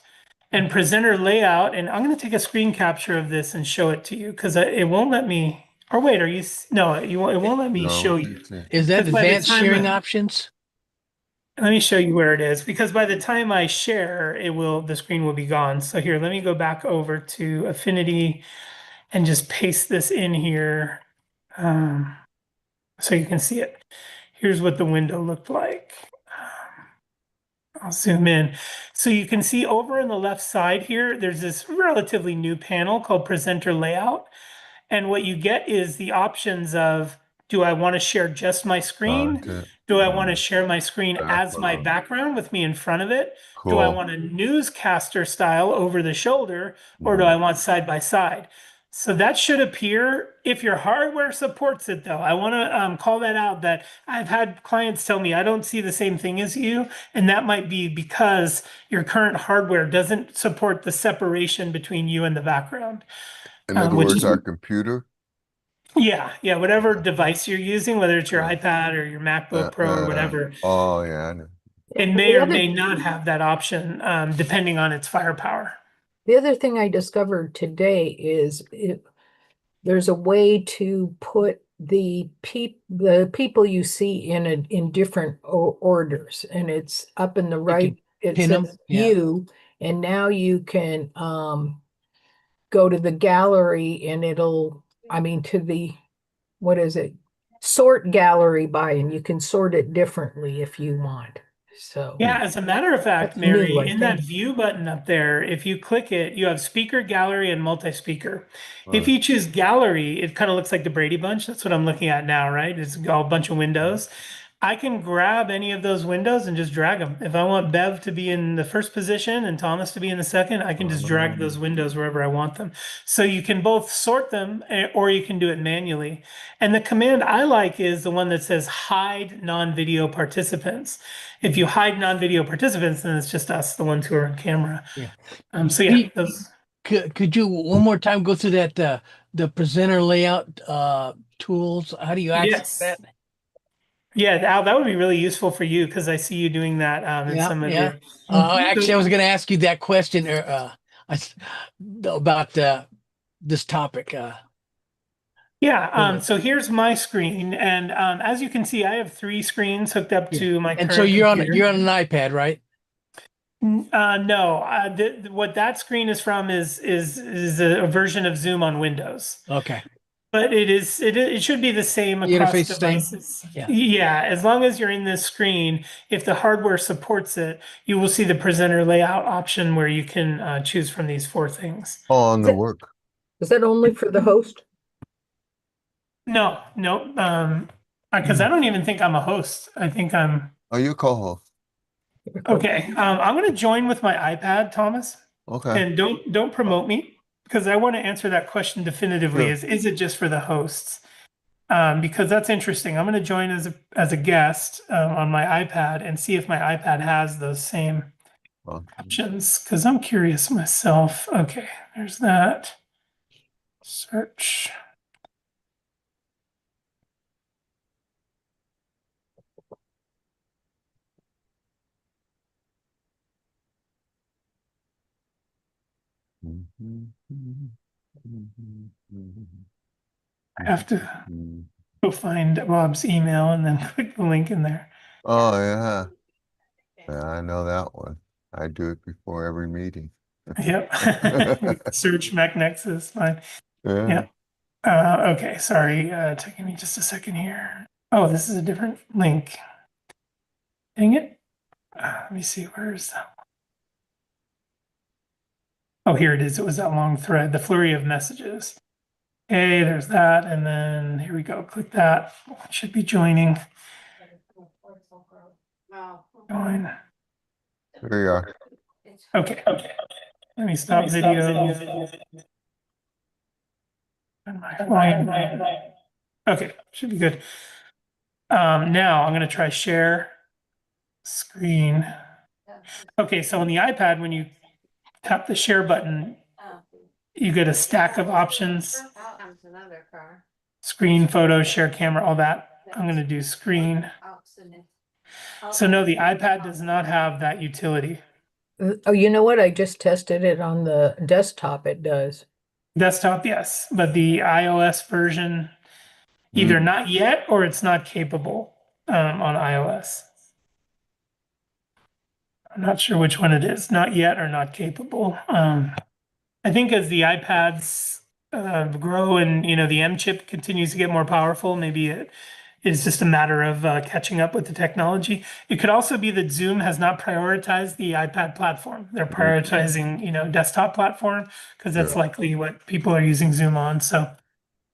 And presenter layout, and I'm going to take a screen capture of this and show it to you because it won't let me. Or wait, no, it won't let me No, show let me you. see. Is that Because by the advanced sharing time options? let me show you where it is because by the time I share, the screen will be gone. So here, let me go back over to Affinity and just paste this in here so you can see it. Here's what the window looked like. I'll zoom in. So you can see over on the left side here, there's this relatively new panel called Presenter Layout. And what you get is the options of, do I want to share just my screen? Content. Do I want to share my screen as my Background. background with me in front of it? Do I Cool. want a newscaster style over the shoulder, or do I want side by side? So that should appear if your hardware supports it, though. I want to call that out, that I've had clients tell me I don't see the same thing as you, and that might be because your current hardware doesn't support the separation between you and the background. In other Which words, is, our computer. yeah, whatever device you're using, whether it's your Uh, iPad or your MacBook Pro or whatever, oh yeah, I know. it may or may not have that option, depending on its firepower. The other thing I discovered today is there's a way to put the people you see in different orders, and it's up in the You right. can It pin 'em, says yeah. you, and now you can go to the gallery, and it'll, I mean, to the, what is it? Sort gallery by, and you can sort it differently if you want. So Yeah, as a matter of fact, that's new, Mary, I in that think. view button up there, if you click it, you have speaker, gallery, and multi-speaker. If Right. you choose gallery, it kind of looks like the Brady Bunch. That's what I'm looking at now, right? It's all a bunch of windows. I can grab any of those windows and just drag them. If I want Bev to be in the first position and Thomas to be in the second, I can just drag those windows wherever I want them. So you can both sort them or you can do it manually. And the command I like is the one that says hide non-video participants. If you hide non-video participants, then it's just us, the ones who are on camera. Yeah. So yeah, those. Could you one more time go through that the presenter layout tools? How do you access Yes. that? Yeah, Al, that would be really useful for you because I see you doing that in Yeah, some of yeah. your. Actually, I was going to ask you that question I s- about this topic. Yeah, so here's my screen, and as you can see, I have three screens hooked up Yeah. to my And so current computer. you're on an iPad, right? No, what that screen is from is a version of Zoom on Windows. Okay. But it should be the same The across interface is the same? devices. Yeah. Yeah, as long as you're in this screen, if the hardware supports it, you will see the presenter layout option where you can choose from these four things. On the work. Is that only for the host? No, because I don't even think I'm a host. I think I'm Oh, you co-host. okay. I'm going to join with my iPad, Thomas, Okay. and don't promote me because I want to answer that question definitively. Sure. Is it just for the hosts? Because that's interesting. I'm going to join as a guest on my iPad and see if my iPad has those same options because I'm curious myself. Okay, there's that. Search. I have to go find Rob's email and then click the link in there. Oh yeah. Yeah, I know that one. I do it before every meeting. Yep. Search MacNexus. Fine. Yeah. Yep. Okay, sorry. Taking me just a second here. Oh, this is a different link. Dang it. Let me see. Where is that? Oh, here it is. It was that long thread, the flurry of messages. Okay, there's that. And then here we go. Click that. Should be joining. Join. There you are. Okay. Let me stop video. And my volume. Okay, should be good. Now I'm going to try share screen. Okay, so on the iPad, when you tap the share button, you get a stack of options. Screen, photo, share camera, all that. I'm going to do screen. So no, the iPad does not have that utility. Oh, you know what? I just tested it on the desktop. It does. Desktop, yes, but the iOS version, either not yet or it's not capable on iOS. I'm not sure which one it is, not yet or not capable. I think as the iPads grow and the M chip continues to get more powerful, maybe it is just a matter of catching up with the technology. It could also be that Zoom has not prioritized the iPad platform. They're prioritizing, desktop platform because that's Yeah. likely what people are using Zoom on. So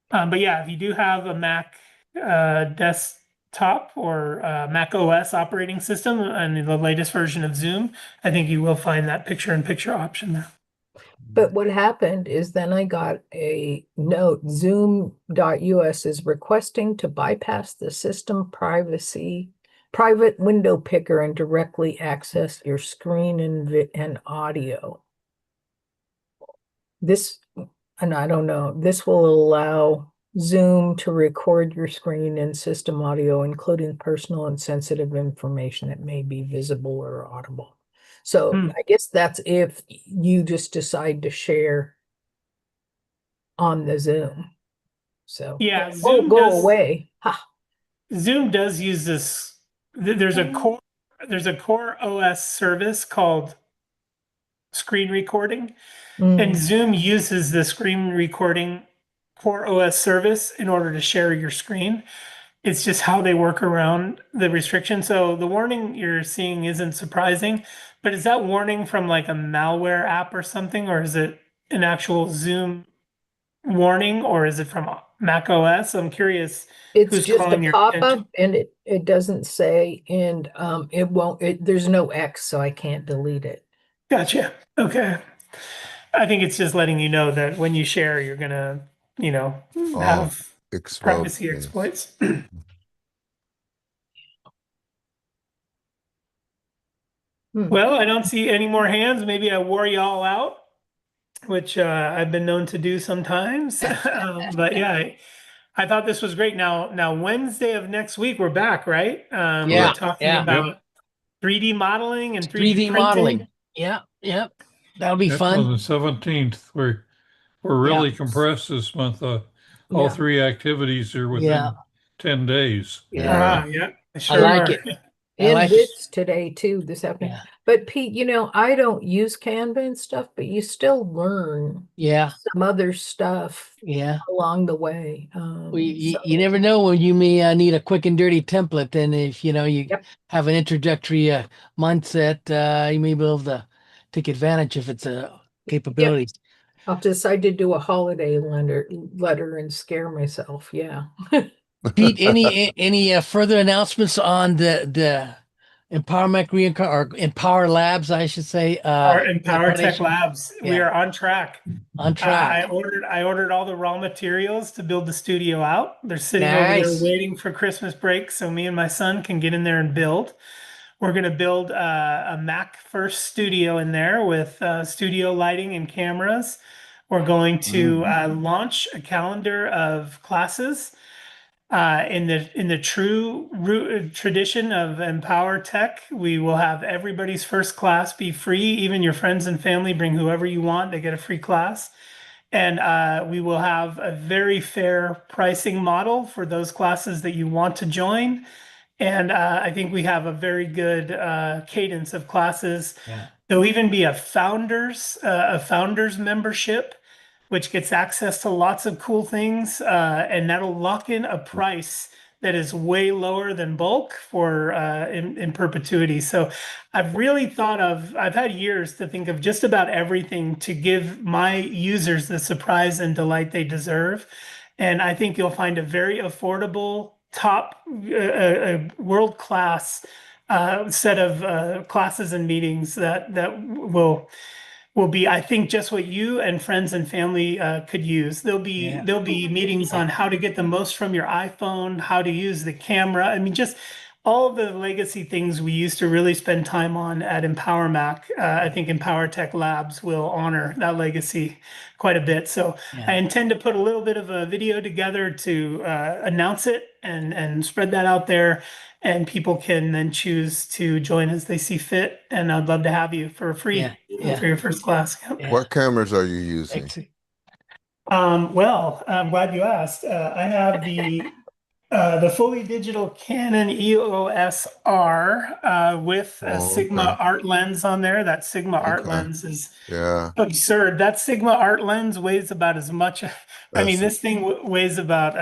But yeah, if you do have a Mac desktop or Mac OS operating system and the latest version of Zoom, I think you will find that picture-in-picture option there. But what happened is then I got a note, Zoom.us is requesting to bypass the system privacy, private window picker and directly access your screen and audio. This, and I don't know, this will allow Zoom to record your screen and system audio, including personal and sensitive information that may be visible or audible. So I guess that's if you just decide to share on the Zoom. So Yeah, it won't go away. Ha. Zoom does use this. There's a core OS service called screen recording, and Zoom uses the screen recording core OS service in order to share your screen. It's just how they work around the restriction. So the warning you're seeing isn't surprising, but is that warning from like a malware app or something, or is it an actual Zoom warning, or is it from Mac OS? I'm curious It's who's just a calling your pop-up attention. and it doesn't say, and it won't, there's no X, so I can't delete it. Gotcha. Okay. I think it's just letting you know that when you share, you're gonna, have Expose privacy things. exploits. Well, I don't see any more hands. Maybe I wore you all out, which I've been known to do sometimes. But yeah, I thought this was great. Now Wednesday of next week, we're back, right? We're Yeah, talking yeah. about 3D modeling and 3D 3D printing. modeling. Yeah, yeah. That'll be Yep, on fun. the 17th, we're Yeah, really compressed this month. All Yeah. three activities are yeah, within 10 days. yeah. Yeah, I sure like are. it. I And like it. this today too, this afternoon. Yeah, But Pete, I don't use Canva and stuff, but you still learn yeah, some other stuff yeah. along the way. Well, you never know when you may need a quick and dirty template. And if you Yep. have an introductory mindset, you may be able to take advantage of its capabilities. I'll decide to do a holiday letter and scare myself. Yeah. Pete, any further announcements on the Empowerment or Empower Labs, I should say, Our Empower Tech inclination? Labs, we Yeah. are on track. On I track. ordered all the raw materials to build the studio out. They're sitting over there Nice. waiting for Christmas break so me and my son can get in there and build. We're going to build a Mac first studio in there with studio lighting and cameras. We're going to launch a calendar of classes in the tradition of Empower Tech. We will have everybody's first class be free. Even your friends and family, bring whoever you want, they get a free class. And we will have a very fair pricing model for those classes that you want to join. And I think we have a very good cadence of classes. Yeah. There'll even be a founders membership, which gets access to lots of cool things, and that'll lock in a price that is way lower than bulk for in perpetuity. So I've had years to think of just about everything to give my users the surprise and delight they deserve. And I think you'll find a very affordable, top, world-class set of classes and meetings that will be, I think, just what you and friends and family could use. Yeah. There'll be meetings on how to get the most from your iPhone, how to use the camera. I mean, just all of the legacy things we used to really spend time on at Empower Mac. I think Empower Tech Labs will honor that legacy quite a bit. So I intend to put a little bit of a video together to announce it and spread that out there. And people can then choose to join as they see fit. And I'd love to have you for free for your first class. Yep. Yeah. What cameras are you using? Excellent. Well, I'm glad you asked. I have the fully digital Canon EOS R with a Sigma art lens on there. That Sigma art lens is absurd. That Sigma art lens weighs about as much. I mean, this thing weighs about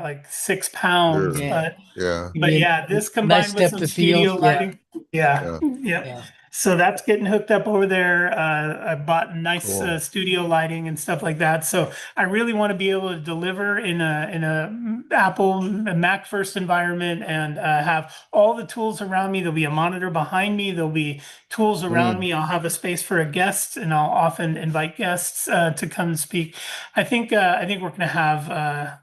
like 6 pounds. Sure. Yeah. But yeah, this combined Nice with depth some of field. studio lighting. Yeah. Yeah. So that's getting hooked up over there. I bought nice Cool. studio lighting and stuff like that. So I really want to be able to deliver in a Apple a Mac first environment and have all the tools around me. There'll be a monitor behind me. There'll be tools around Mm. me. I'll have a space for a guest, and I'll often invite guests to come and speak. I think we're going to have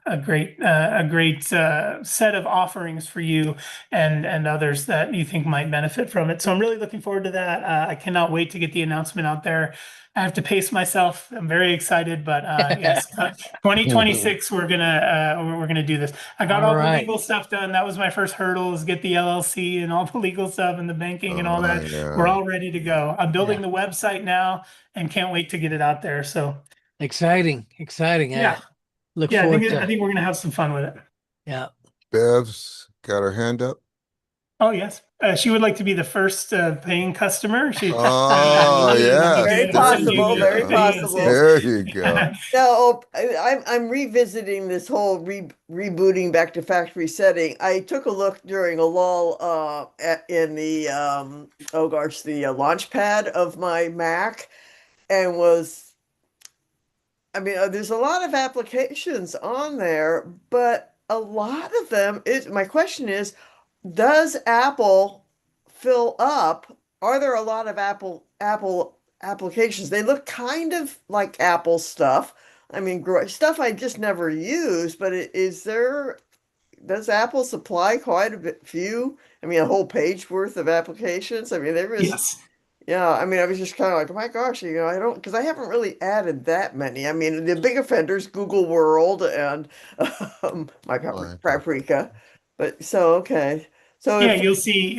a great set of offerings for you and others that you think might benefit from it. So I'm really looking forward to that. I cannot wait to get the announcement out there. I have to pace myself. I'm very excited, but yes, 2026 we're gonna do this. I got All all the right. legal stuff done. That was my first hurdle, is get the LLC and all the legal stuff and the banking and all Oh, that. We're yeah. all ready to go. I'm building Yeah. the website now and can't wait to get it out there. So Exciting. Exciting. I yeah, look yeah, forward I to, think we're gonna have some fun with it. yeah. Bev's got her hand up. Oh yes, she would like to be the first paying customer. She Oh, we need yes. Very to There send you possible, you. very go. Yes, possible. yes. There you go. Now, I'm revisiting this whole rebooting back to factory setting. I took a look during a lull in the oh gosh, the launch pad of my Mac, and was, I mean, there's a lot of applications on there, but a lot of them is, my question is, does Apple fill up? Are there a lot of Apple applications? They look kind of like Apple stuff. I mean, stuff I just never use, but is there, does Apple supply quite a bit few? I mean, a whole page worth of applications? I mean, there is, Yes. yeah, I mean, I was just kind of like, oh my gosh, I don't, because I haven't really added that many. I mean, the big offenders, Google World and my Fine. Paprika. But so, okay. So Yeah, if, you'll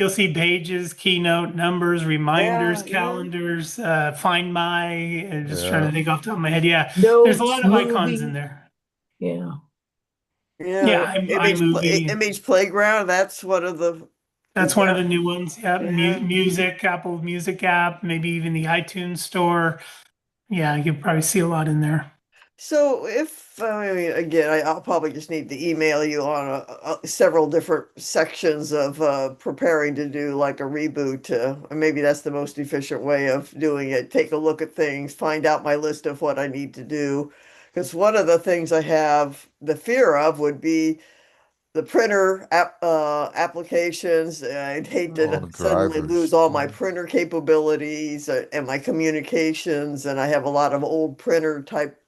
see pages, keynote, numbers, reminders, yeah, yeah, calendars, Find My. I'm just trying Yeah. to think off the top of my head. Yeah, there's a Notes, lot of icons in movie. there. Yeah. yeah, Yeah, iMovie. Image Playground, that's one of the, That's is one of that, the new ones. Yeah, yeah. music, Apple Music app, maybe even the iTunes Store. Yeah, you'll probably see a lot in there. So if, I mean, again, I'll probably just need to email you on several different sections of preparing to do like a reboot. Maybe that's the most efficient way of doing it. Take a look at things, find out my list of what I need to do. Because one of the things I have the fear of would be the applications. I'd hate to All suddenly lose drivers. all my printer capabilities and my communications. And I have a lot of old printer type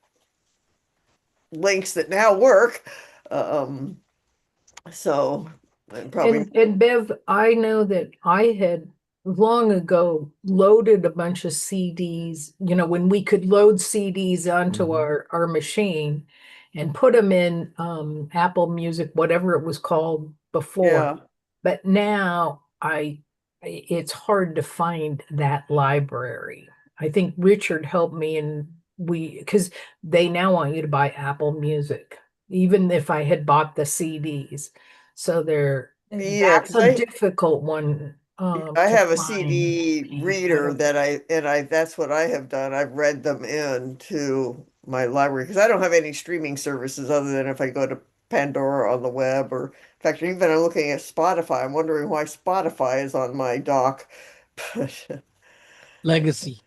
links that now work. Um, so I'm probably, And Bev, I know that I had long ago loaded a bunch of CDs, when we could load CDs onto Mhm. our machine and put them in Apple Music, whatever it was called before. yeah, But now it's hard to find that library. I think Richard helped me, and because they now want you to buy Apple Music, even if I had bought the CDs. So yeah, that's because a difficult one I to have a find. CD reader that that's what I have done. I've read them into my library because I don't have any streaming services other than if I go to Pandora on the web, or in fact, even I'm looking at Spotify. I'm wondering why Spotify is on my dock. But Legacy.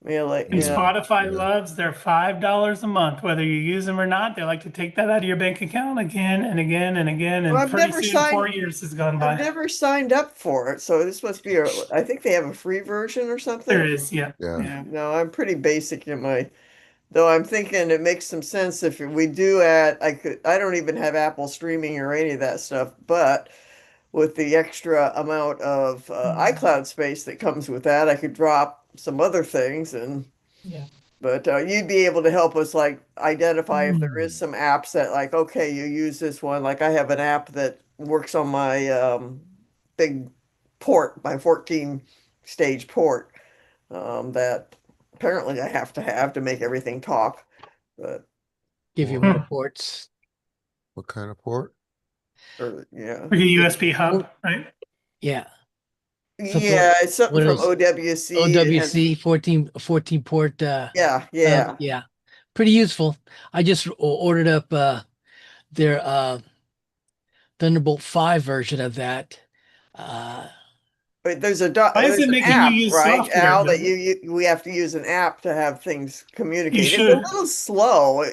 yeah, like, And yeah. Mm. Spotify Yeah. loves their $5 a month, whether you use them or not. They like to take that out of your bank account again and again and again. Well, And pretty soon, 4 years has gone I've by. never signed up for it, so this must be I think they have a free version or There something. is, yeah. Yeah. Yeah, no, I'm pretty basic in my, though I'm thinking it makes some sense if we do add, I don't even have Apple streaming or any of that stuff, but with the extra amount of iCloud space that comes with that, I could drop some other things and, Yeah. but you'd be able to help us like identify if there is Mm. some apps that like, okay, you use this one. Like I have an app that works on my big port, my 14 stage port, that apparently I have to make everything talk. But Give you more Hmm. ports. What kind of port? or, yeah, Like a USB hub, Oh, right? yeah. Something like yeah, it's something one of from those OWC. It has, OWC 14 port yeah, hub. yeah. Yeah. Pretty useful. I just ordered up their Thunderbolt 5 version of that. Uh There's Why is there's it an making you app, use right, software? Al, that we have to use an app to have things You communicate. It's a should. little slow.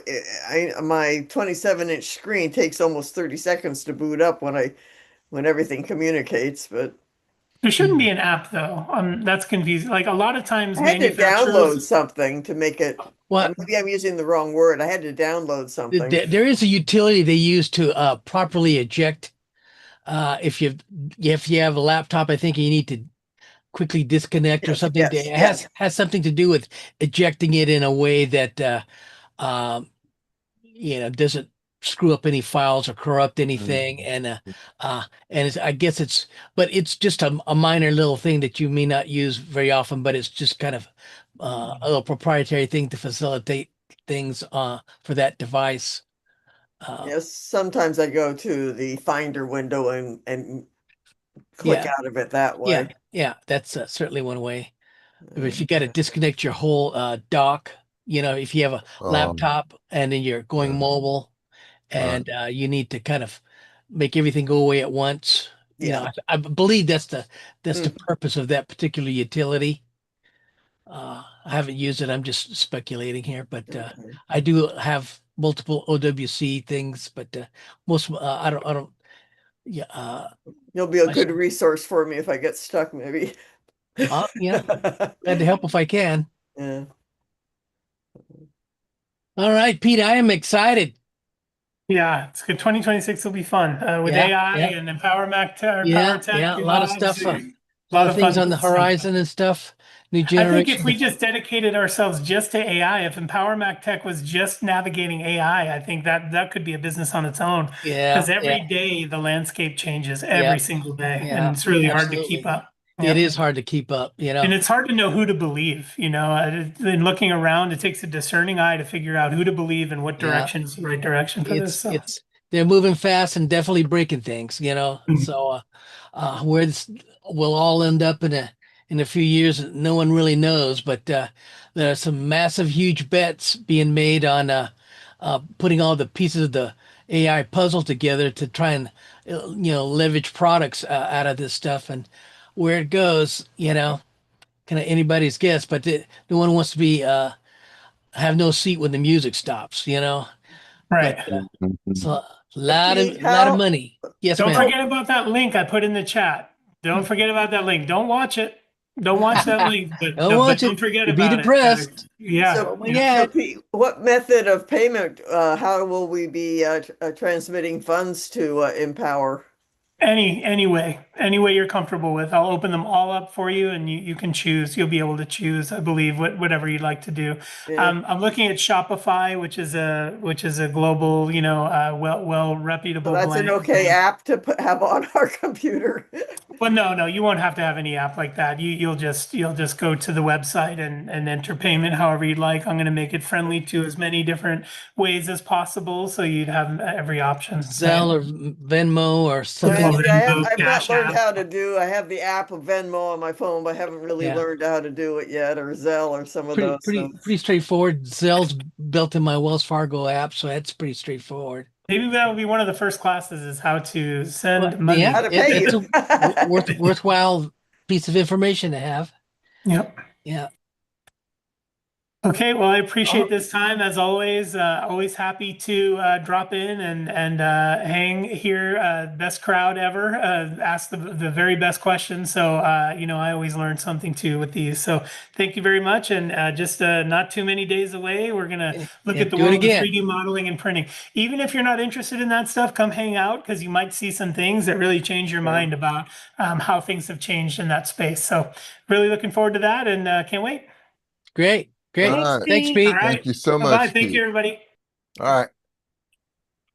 My 27-inch screen takes almost 30 seconds to boot up when everything communicates, but There shouldn't be an app though. That's confusing. Like a lot of times I had to manufacturers, download something to make it, Well, maybe I'm using the wrong word. I had to download something. there is a utility they use to properly eject. If you have a laptop, I think you need to quickly disconnect or Yes, something. It yes, yes. has something to do with ejecting it in a way that doesn't screw up any files or corrupt anything. And I guess but it's just a minor little thing that you may not use very often, but it's just kind of a little proprietary thing to facilitate things for that device. Yes, sometimes I go to the Finder window and click Yeah, out of it that yeah, way. yeah. That's certainly one way. But if you got to Okay. disconnect your whole dock, if you have a Um, laptop and then you're going uh, mobile right. and you need to kind of make everything go away at once, Yeah. I believe that's the Mm, purpose of that particular utility. I haven't used it. I'm just speculating here, but okay. I do have multiple OWC things, but most I don't. Yeah, You'll be a I, good resource for me if I get stuck, maybe. yeah, glad to help if I can. Yeah. All right, Pete, I am excited. yeah, it's good. 2026 will be fun with Yeah, AI yeah, and Empower Mac Tech, Power yeah, Tech yeah. A lot of Labs. stuff, A a lot lot of of things fun on the stuff. horizon and stuff. New I think if generation. we just dedicated ourselves just to AI, if Empower Mac Tech was just navigating AI, I think that could be a business on its own. Yeah, Because yeah, every day the landscape changes yeah, every single day, and yeah. it's really hard to keep Absolutely. up. It Yeah. is hard to keep up, And it's hard to know who to believe, in looking around, it takes a discerning eye to figure out who to believe and what Yeah. direction is the right direction for this. So, They're moving fast and definitely breaking things. mm, So where this will all end up in a few years, no one really knows. But there are some massive, huge bets being made on putting all the pieces of the AI puzzle together to try and leverage products out of this stuff. And where it goes, kind of anybody's guess. But no one wants to be have no seat when the music stops. But right. it's a Pete, lot of money. Yes, Don't ma'am. forget about that link I put in the chat. Don't forget about that link. Don't watch it. Don't watch that link, Don't but watch don't it. forget You'll be about it. depressed. Yeah, so Oh my yeah. so God. Pete, what method of payment, how will we be transmitting funds to Empower? Any way you're comfortable with. I'll open them all up for you, and you can choose. You'll be able to choose, I believe, whatever you'd like to do. Yeah. I'm looking at Shopify, which is a global, well So reputable that's an okay brand. app to have on our computer. Well, no, you won't have to have any app like that. You'll just go to the website and enter payment however you'd like. I'm going to make it friendly to as many different ways as possible, so you'd have every option. Zelle or Venmo or something. Zelle, See, Venmo, I've not Cash learned App. how to do, I have the app of Venmo on my phone, but I haven't really Yeah. learned how to do it yet, or Zelle or some of Pretty, those pretty, things. pretty straightforward. Zelle's built in my Wells Fargo app, so that's pretty straightforward. Maybe that would be one of the first classes is how to Well, send yeah, How money. to pay it's you. a worthwhile piece of information to have. Yep. Yeah. Okay, well, I appreciate Oh, this time as always. Always happy to drop in and hang here. Best crowd ever. Ask the very best questions. So I always learn something too with these. So thank you very much. And just not too many days away, we're gonna look yeah, at the do it world of again. 3D modeling and printing. Even if you're not interested in that stuff, come hang out because you might see some things that really change your Yeah. mind about how things have changed in that space. So really looking forward to that and can't wait. Great, All great. Thanks, right. Thanks, Pete. All Pete. Thank right. you so Bye-bye. much, Thank you, Pete. everybody. All right.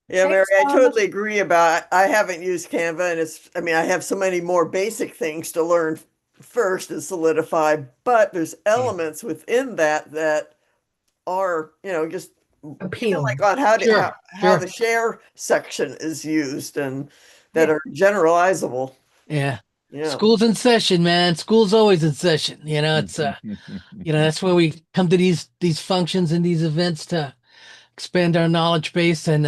Yeah, Mary, Thanks, I Donna. totally agree about, I haven't used Canva and I mean, I have so many more basic things to learn first and solidify, but there's Yeah. elements within that are, just even like Appealing. on Sure, how sure. the share section is used and that Yeah. are generalizable. Yeah. Yeah. School's in session, man. School's always in session. It's that's where we come to these functions and these events to expand our knowledge base and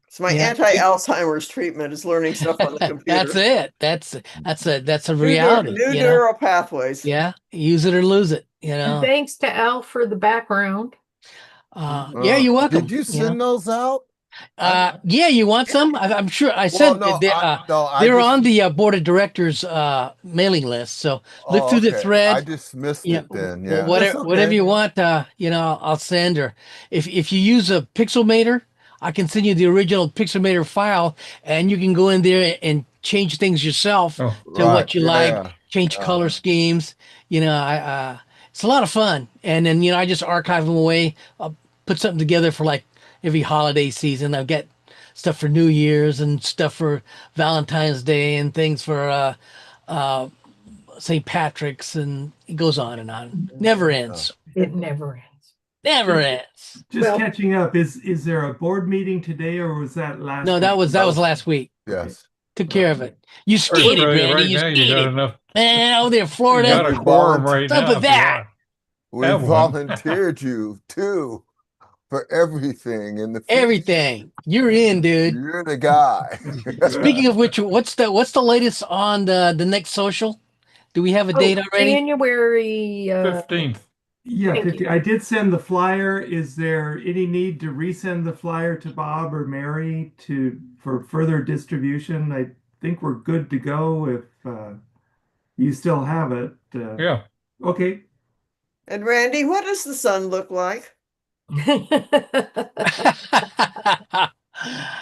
It's my Yeah. anti-Alzheimer's treatment is learning stuff on the That's computer. it. That's a reality, New you know. neural pathways. Yeah, use it or lose it, you And know. thanks to Al for the background. Yeah, you're Did welcome. you You know. send those out? I, Yeah, you want some? I'm sure I well, said no, I they're just, on the board of directors mailing list. So look oh, through the okay. I thread. just missed Yeah, it then. Yeah, that's whatever okay. you want, you know, I'll send. Or if you use a Pixelmator, I can send you the original Pixelmator file, and you can go in there and change things yourself Oh, to Right. what you like. Yeah. Change Yeah. color schemes. You know, it's a lot of fun. And then I just archive them away. I'll put something together for like every holiday season. I've got stuff for New Year's and stuff for Valentine's Day and things for St. Patrick's, and it goes on and on. Never ends. It never ends. Never ends. Just Well- catching up, is there a board meeting today or was that last No, that week? was last week. Yes. Took care of it. You I can skated, tell you Randy. right You now, you got skated. enough, Man, over there, in you Florida. got a We quorum volunteer- right What's up now with if you that? want. We Have one. volunteered you too for everything in the future. Everything. You're in, dude. You're the guy. Speaking of which, what's the latest on the next social? Do we have a date already? January 15th. Yeah, Thank 50. you. I did send the flyer. Is there any need to resend the flyer to Bob or Mary for further distribution? I think we're good to go if you still have it. Yeah. Okay. And Randy, what does the sun look like?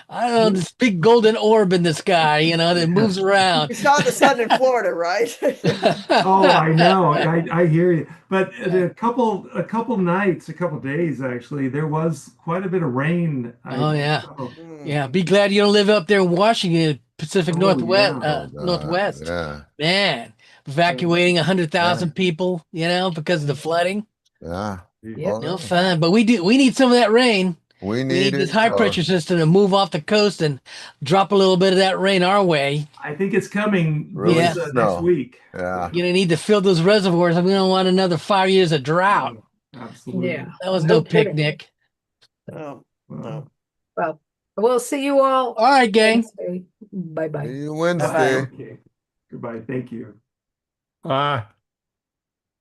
I don't know, this big golden orb in the sky, that moves around. You saw the sun in Florida, right? Oh, I know. I hear you. But a couple nights, a couple days actually, there was quite a bit of rain. Oh, yeah. Mm. Yeah, be glad you don't live up there in Washington, Pacific Oh, Northwest, yeah. Oh, God. Northwest. Yeah. Man, evacuating 100,000 people, because of the flooding. Yeah. Yep. Oh, No fun. But we need some of that rain. we We need need this it. high pressure system to move off the coast and drop a little bit of that rain our way. I think it's coming Really this, snow. next week. Yeah. You're gonna need to fill those reservoirs. I'm gonna want another 5 years of drought. Absolutely. Yeah. That was No no kidding. picnic. Oh, Well, no. Well, we'll see you all. All right, gang. Bye bye. See you Bye-bye. Wednesday. okay. Goodbye. Thank you. Ah.